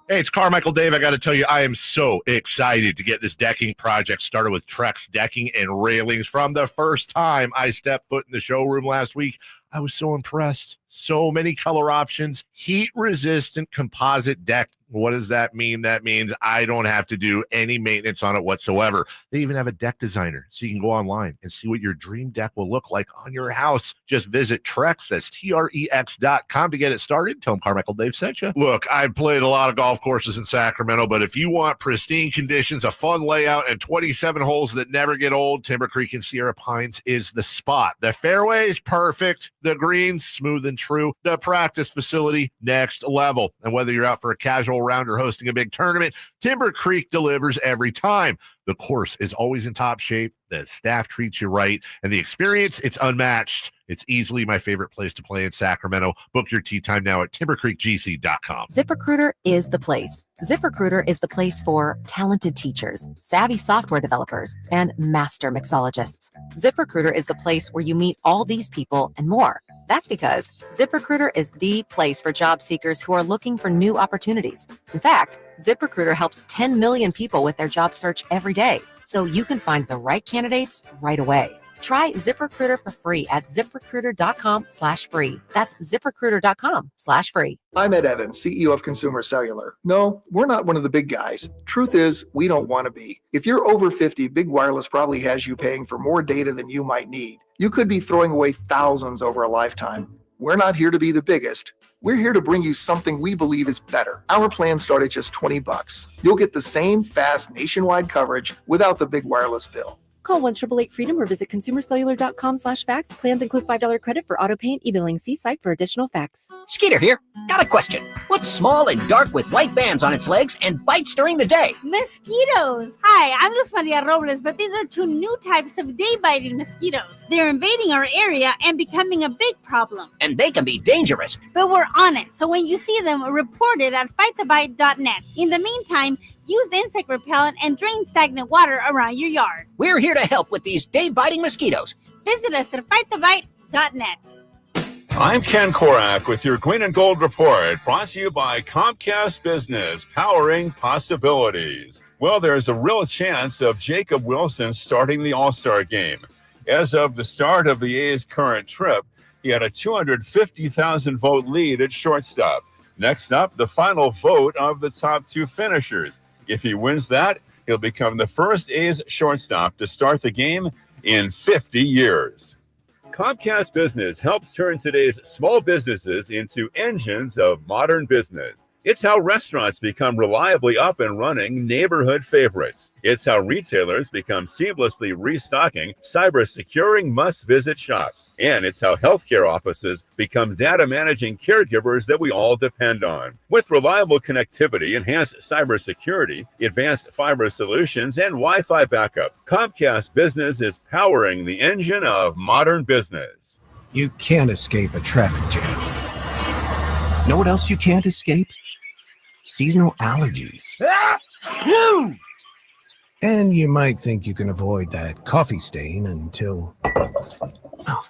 Hey, it's Carmichael Dave. I got to tell you, I am so excited to get this decking project started with Trex Decking and Railings. From the first time I stepped foot in the showroom last week, I was so impressed. So many color options, heat-resistant composite deck. What does that mean? That means I don't have to do any maintenance on it whatsoever. They even have a deck designer, so you can go online and see what your dream deck will look like on your house. Just visit Trex, that's Trex.com to get it started. Tell them Carmichael Dave sent you. Look, I've played a lot of golf courses in Sacramento, but if you want pristine conditions, a fun layout, and 27 holes that never get old, Timber Creek and Sierra Pines is the spot. The fairway is perfect. The greens, smooth and true. The practice facility, next level. And whether you're out for a casual round or hosting a big tournament, Timber Creek delivers every time. The course is always in top shape. The staff treats you right. And the experience, it's unmatched. It's easily my favorite place to play in Sacramento. Book your tee time now at timbercreekgc.com. ZipRecruiter is the place. ZipRecruiter is the place for talented teachers, savvy software developers, and master mixologists. ZipRecruiter is the place where you meet all these people and more. That's because ZipRecruiter is the place for job seekers who are looking for new opportunities. In fact, ZipRecruiter helps 10 million people with their job search every day, so you can find the right candidates right away. Try ZipRecruiter for free at ZipRecruiter.com/free. That's ZipRecruiter.com/free. I'm Ed Evans, CEO of Consumer Cellular. No, we're not one of the big guys. Truth is, we don't want to be. If you're over 50, Big Wireless probably has you paying for more data than you might need. You could be throwing away thousands over a lifetime. We're not here to be the biggest. We're here to bring you something we believe is better. Our plans start at just $20. You'll get the same fast nationwide coverage without the big wireless bill. Call 1-888-FREEDOM or visit consumercellular.com/facts. Plans include $5 credit for auto pay and e-billing. See site for additional facts. Skeeter here. Got a question. What's small and dark with white bands on its legs and bites during the day? Mosquitoes. Hi, I'm Luz Maria Robles, but these are 2 new types of day-biting mosquitoes. They're invading our area and becoming a big problem. And they can be dangerous. But we're on it, so when you see them, report it at fightthebite.net. In the meantime, use insect repellent and drain stagnant water around your yard. We're here to help with these day-biting mosquitoes. Visit us at fightthebite.net. I'm Ken Korak with your Green and Gold Report, brought to you by Comcast Business, powering possibilities. Well, there's a real chance of Jacob Wilson starting the All-Star game. As of the start of the A's current trip, he had a 250,000 vote lead at shortstop. Next up, the final vote of the top 2 finishers. If he wins that, he'll become the first A's shortstop to start the game in 50 years. Comcast Business helps turn today's small businesses into engines of modern business. It's how restaurants become reliably up and running neighborhood favorites. It's how retailers become seamlessly restocking, cyber-securing must-visit shops. And it's how healthcare offices become data-managing caregivers that we all depend on. With reliable connectivity, enhanced cybersecurity, advanced fiber solutions, and Wi-Fi backup, Comcast Business is powering the engine of modern business. You can't escape a traffic jam. Know what else you can't escape? Seasonal allergies. And you might think you can avoid that coffee stain until... Oh,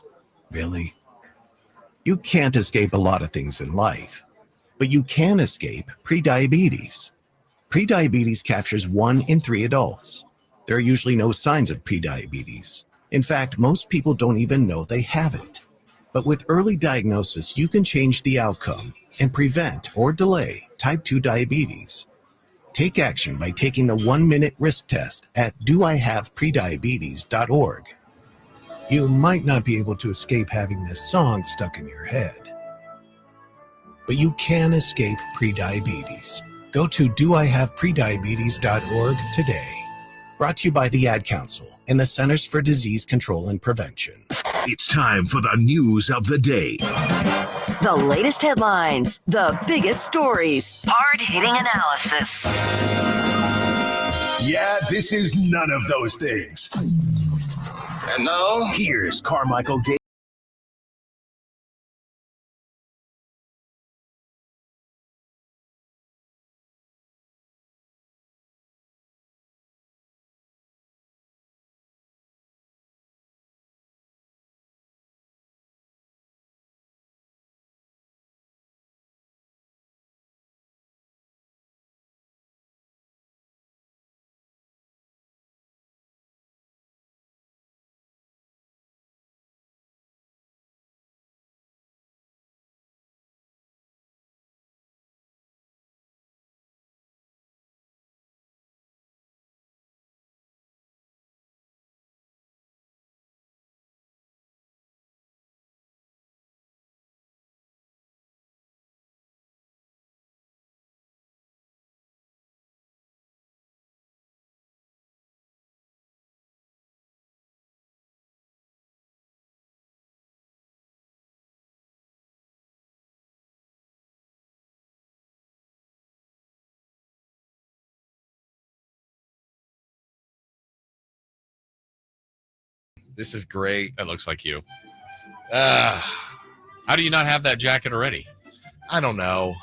really? You can't escape a lot of things in life, but you can escape prediabetes. Prediabetes captures 1 in 3 adults. There are usually no signs of prediabetes. In fact, most people don't even know they have it. But with early diagnosis, you can change the outcome and prevent or delay type 2 diabetes. Take action by taking the 1-minute risk test at doihaveprediabetes.org. You might not be able to escape having this song stuck in your head, but you can escape prediabetes. Go to doihaveprediabetes.org today. Brought to you by the Ad Council and the Centers for Disease Control and Prevention. It's time for the news of the day. The latest headlines, the biggest stories, hard-hitting analysis. Yeah, this is none of those things. And now, here's Carmichael Dave. This is great. That looks like you. How do you not have that jacket already? I don't know.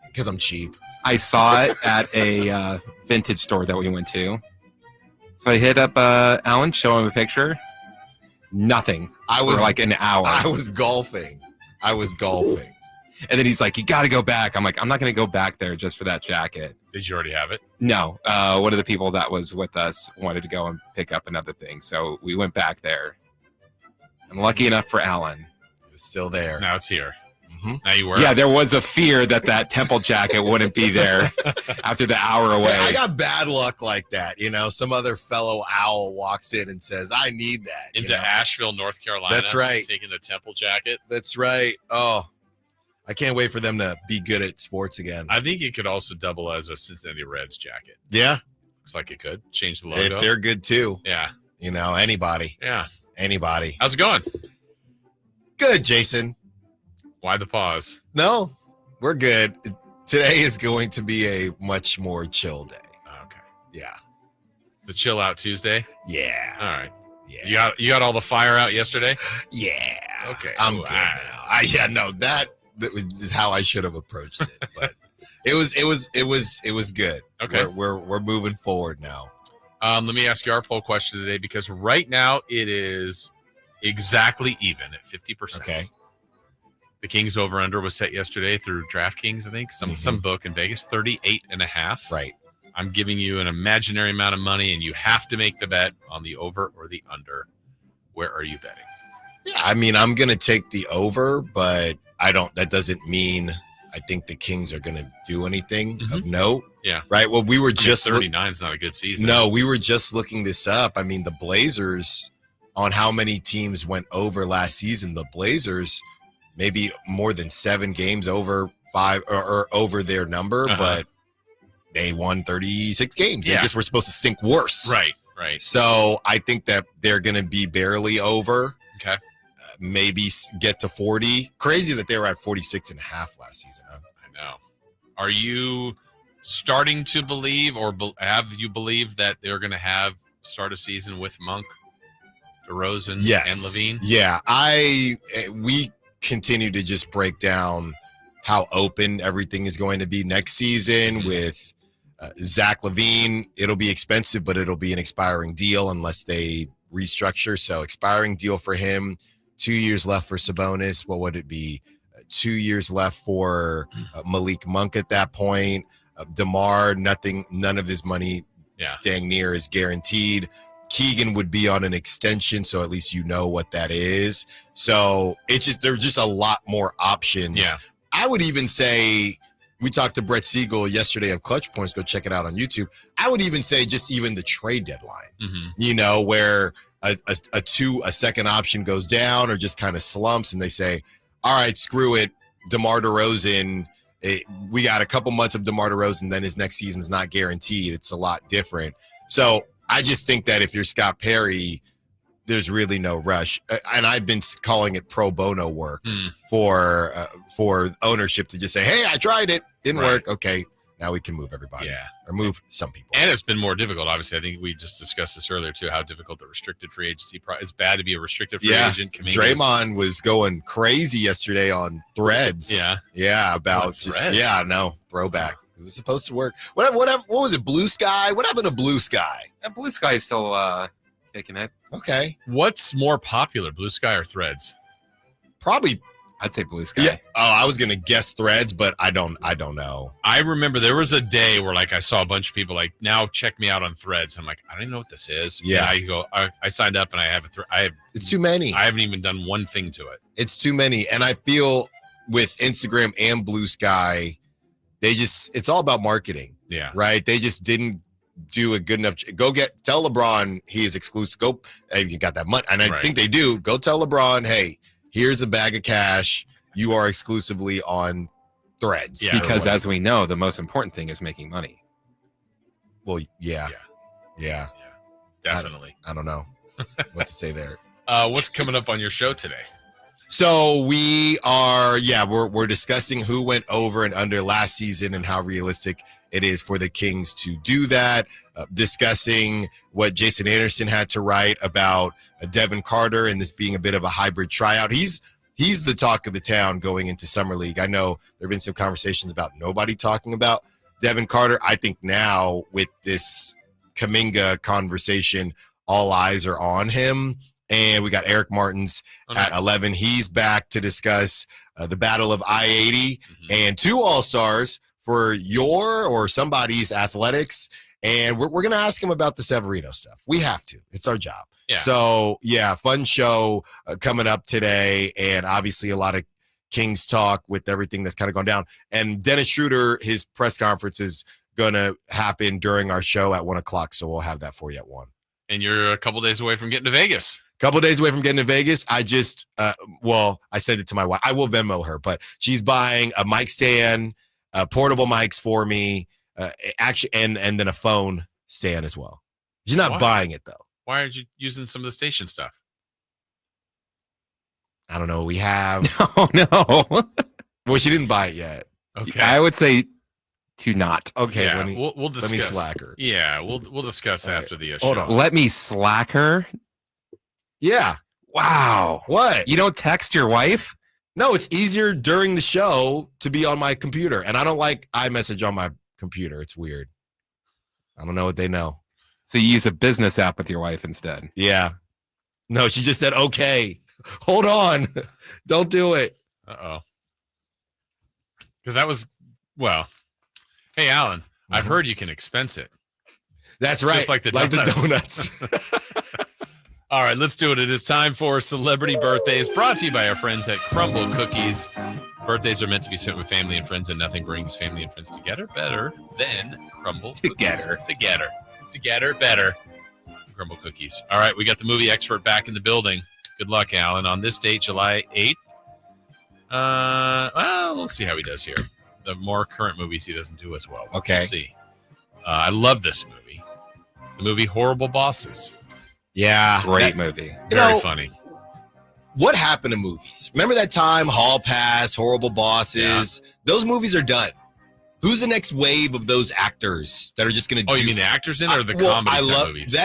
Because I'm cheap. I saw it at a vintage store that we went to. So I hit up Alan, show him a picture. Nothing. For like an hour. I was golfing. And then he's like, you got to go back. I'm like, I'm not going to go back there just for that jacket. Did you already have it? No. One of the people that was with us wanted to go and pick up another thing. So we went back there. I'm lucky enough for Alan. It's still there. Now it's here. Mm-hmm. Now you wear Yeah, it. there was a fear that temple jacket wouldn't be there after the hour away. I got bad luck like that. You know, some other fellow owl walks in and says, I need that. Into Asheville, North Carolina. That's right. Taking the temple jacket. That's right. Oh, I can't wait for them to be good at sports again. I think it could also double as a Cincinnati Reds jacket. Yeah. Looks like it could. Change the logo. If they're good too. Yeah. You know, anybody. Yeah. Anybody. How's it going? Good, Jason. Why the pause? No, we're good. Today is going to be a much more chill day. Okay. Yeah. It's a chill out Tuesday? Yeah. All right. Yeah. You got all the fire out yesterday? Yeah. Okay. I'm good now. That is how I should have approached it. But it was good. Okay. We're moving forward now. Let me ask you our poll question today, because right now it is exactly even at 50%. Okay. The Kings over under was set yesterday through DraftKings, I think. Some book in Vegas, 38.5. Right. I'm giving you an imaginary amount of money, and you have to make the bet on the over or the under. Where are you betting? Yeah, I mean, I'm gonna take the over, but that doesn't mean I think the Kings are gonna do anything of note. Yeah. Right. Well, we were just 39 is not a good season. No, we were just looking this up. I mean, the Blazers, on how many teams went over last season, the Blazers maybe more than 7 games over 5 or over their number, but they won 36 games. They just were supposed to stink worse. Right. So I think that they're going to be barely over. Okay. Maybe get to 40. Crazy that they were at 46.5 last season. Huh? I know. Are you starting to believe, or have you believed that they're going to start a season with Monk, DeRozan, and Levine? Yeah. We continue to just break down how open everything is going to be next season with Zach LaVine. It'll be expensive, but it'll be an expiring deal unless they restructure. So expiring deal for him, 2 years left for Sabonis. What would it be? 2 years left for Malik Monk at that point. DeMar, none of his money dang near is guaranteed. Keegan would be on an extension, so at least you know what that is. So there's just a lot more options. Yeah. I would even say, we talked to Brett Siegel yesterday of Clutch Points. Go check it out on YouTube. I would even say just even the trade deadline, you know, where a second option goes down or just kind of slumps and they say, all right, screw it. DeMar DeRozan, we got a couple months of DeMar DeRozan, then his next season's not guaranteed. It's a lot different. So I just think that if you're Scott Perry, there's really no rush. And I've been calling it pro bono work for ownership to just say, hey, I tried it. Didn't work. Okay, now we can move everybody. Yeah. Or move some people. And it's been more difficult. Obviously, I think we just discussed this earlier, too, how difficult the restricted free agency. It's bad to be a restricted free agent. Draymond was going crazy yesterday on Threads. Yeah, about throwback. It was supposed to work. What was it, Blue Sky? What happened to Blue Sky? Blue Sky is still taking it. Okay. What's more popular, Blue Sky or Threads? Probably, I'd say Blue Sky. Yeah. Oh, I was gonna guess Threads, but I don't know. I remember there was a day where I saw a bunch of people now check me out on Threads. I'm like, I don't even know what this is. Yeah. And I signed up and I have it's too many. I haven't even done one thing to it. It's too many. And I feel with Instagram and Blue Sky, it's all about marketing. Yeah. Right. They just didn't do a good enough. Tell LeBron he is exclusive. Hey, you got that money. And I think they do. Go tell LeBron, hey, here's a bag of cash. You are exclusively on Threads. Yeah, because as we know, the most important thing is making money. Well, yeah. Definitely. I don't know what to say there. What's coming up on your show today? So we are, we're discussing who went over and under last season and how realistic it is for the Kings to do that. Discussing what Jason Anderson had to write about Devin Carter and this being a bit of a hybrid tryout. He's the talk of the town going into Summer League. I know there have been some conversations about nobody talking about Devin Carter. I think now with this Kuminga conversation, all eyes are on him. And we got Eric Martins at 11. He's back to discuss the Battle of I-80 and 2 All-Stars for your or somebody's athletics. And we're going to ask him about the Severino stuff. We have to. It's our job. Yeah. So, fun show coming up today. And obviously a lot of Kings talk with everything that's kind of gone down. And Dennis Schroder, his press conference is going to happen during our show at 1 o'clock. So we'll have that for you at 1. And you're a couple days away from getting to Vegas. Couple days away from getting to Vegas. I just, I sent it to my wife. I will Venmo her, but she's buying a mic stand, portable mics for me, actually, and then a phone stand as well. She's not buying it though. Why aren't you using some of the station stuff? I don't know. We have. Oh no. Well, she didn't buy it yet. Okay. I would say to not. Okay. Yeah, let me we'll discuss. Let me slack her. Yeah, we'll discuss after the show. Hold on. Let me slack her. Yeah. Wow. What? You don't text your wife? No, it's easier during the show to be on my computer. And I don't like iMessage on my computer. It's weird. I don't know what they know. So you use a business app with your wife instead? Yeah. No, she just said, okay, hold on. Don't do it. Uh-oh. Because that was, well, hey, Alan, I've heard you can expense it. That's right. Just like the donuts. donuts. All right, let's do it. It is time for Celebrity Birthdays, brought to you by our friends at Crumble Cookies. Birthdays are meant to be spent with family and friends, and nothing brings family and friends together better than Crumble Together. Cookies. Together better. Crumble Cookies. All right, we got the movie expert back in the building. Good luck, Alan. On this date, July 8th. Well, let's see how he does here. The more current movies he doesn't do as well. Okay. Let's see. I love this movie. The movie Horrible Bosses. Yeah. Great movie. Very funny. What happened to movies? Remember that time, Hall Pass, Horrible Bosses? Yeah. Those movies are done. Who's the next wave of those actors that are just going to do? Oh, you mean the actors in it or the comedy I love movies?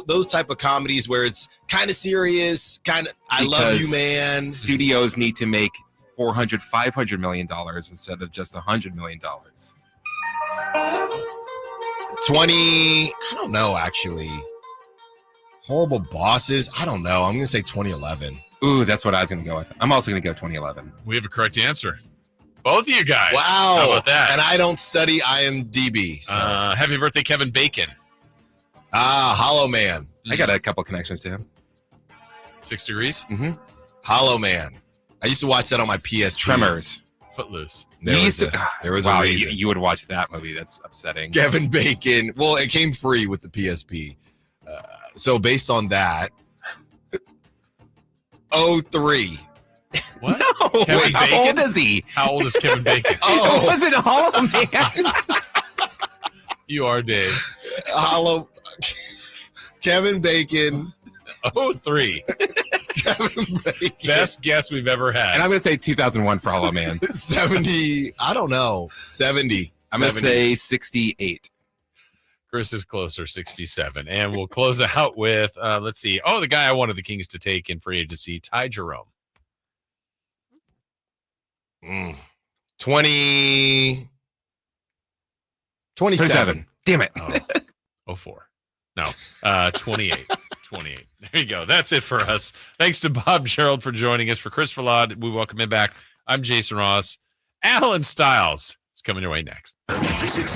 Those type of comedies where it's kind of serious, kind of I love you, man. Studios need to make $400-500 million instead of just $100 million. 20, I don't know, actually. Horrible Bosses, I don't know. I'm going to say 2011. Ooh, that's what I was going to go with. I'm also going to go 2011. We have a correct answer. Both of you guys. Wow. How about that? And I don't study IMDb. So. Happy birthday, Kevin Bacon. Hollow Man. I got a couple connections to him. 6 Degrees? Mm-hmm. Hollow Man. I used to watch that on my PSP. Tremors. Footloose. There was a reason. You would watch that movie. That's upsetting. Kevin Bacon. Well, it came free with the PSP. So based on that, 03. What? No. Kevin How Bacon? old is he? How old is Kevin Bacon? It wasn't Hollow Man. You are Dave. Kevin Bacon. 03. Kevin Bacon. Best guess we've ever had. And I'm going to say 2001 for Hollow Man. 70. I don't know. 70. I'm going to say 68. Chris is closer, 67. And we'll close out with, let's see. Oh, the guy I wanted the Kings to take in free agency, Ty Jerome. 27. Damn it. 04. No, 28. 28. There you go. That's it for us. Thanks to Bob Gerald for joining us. For Chris Verlaud, we welcome him back. I'm Jason Ross. Alan Stiles is coming your way next. Visit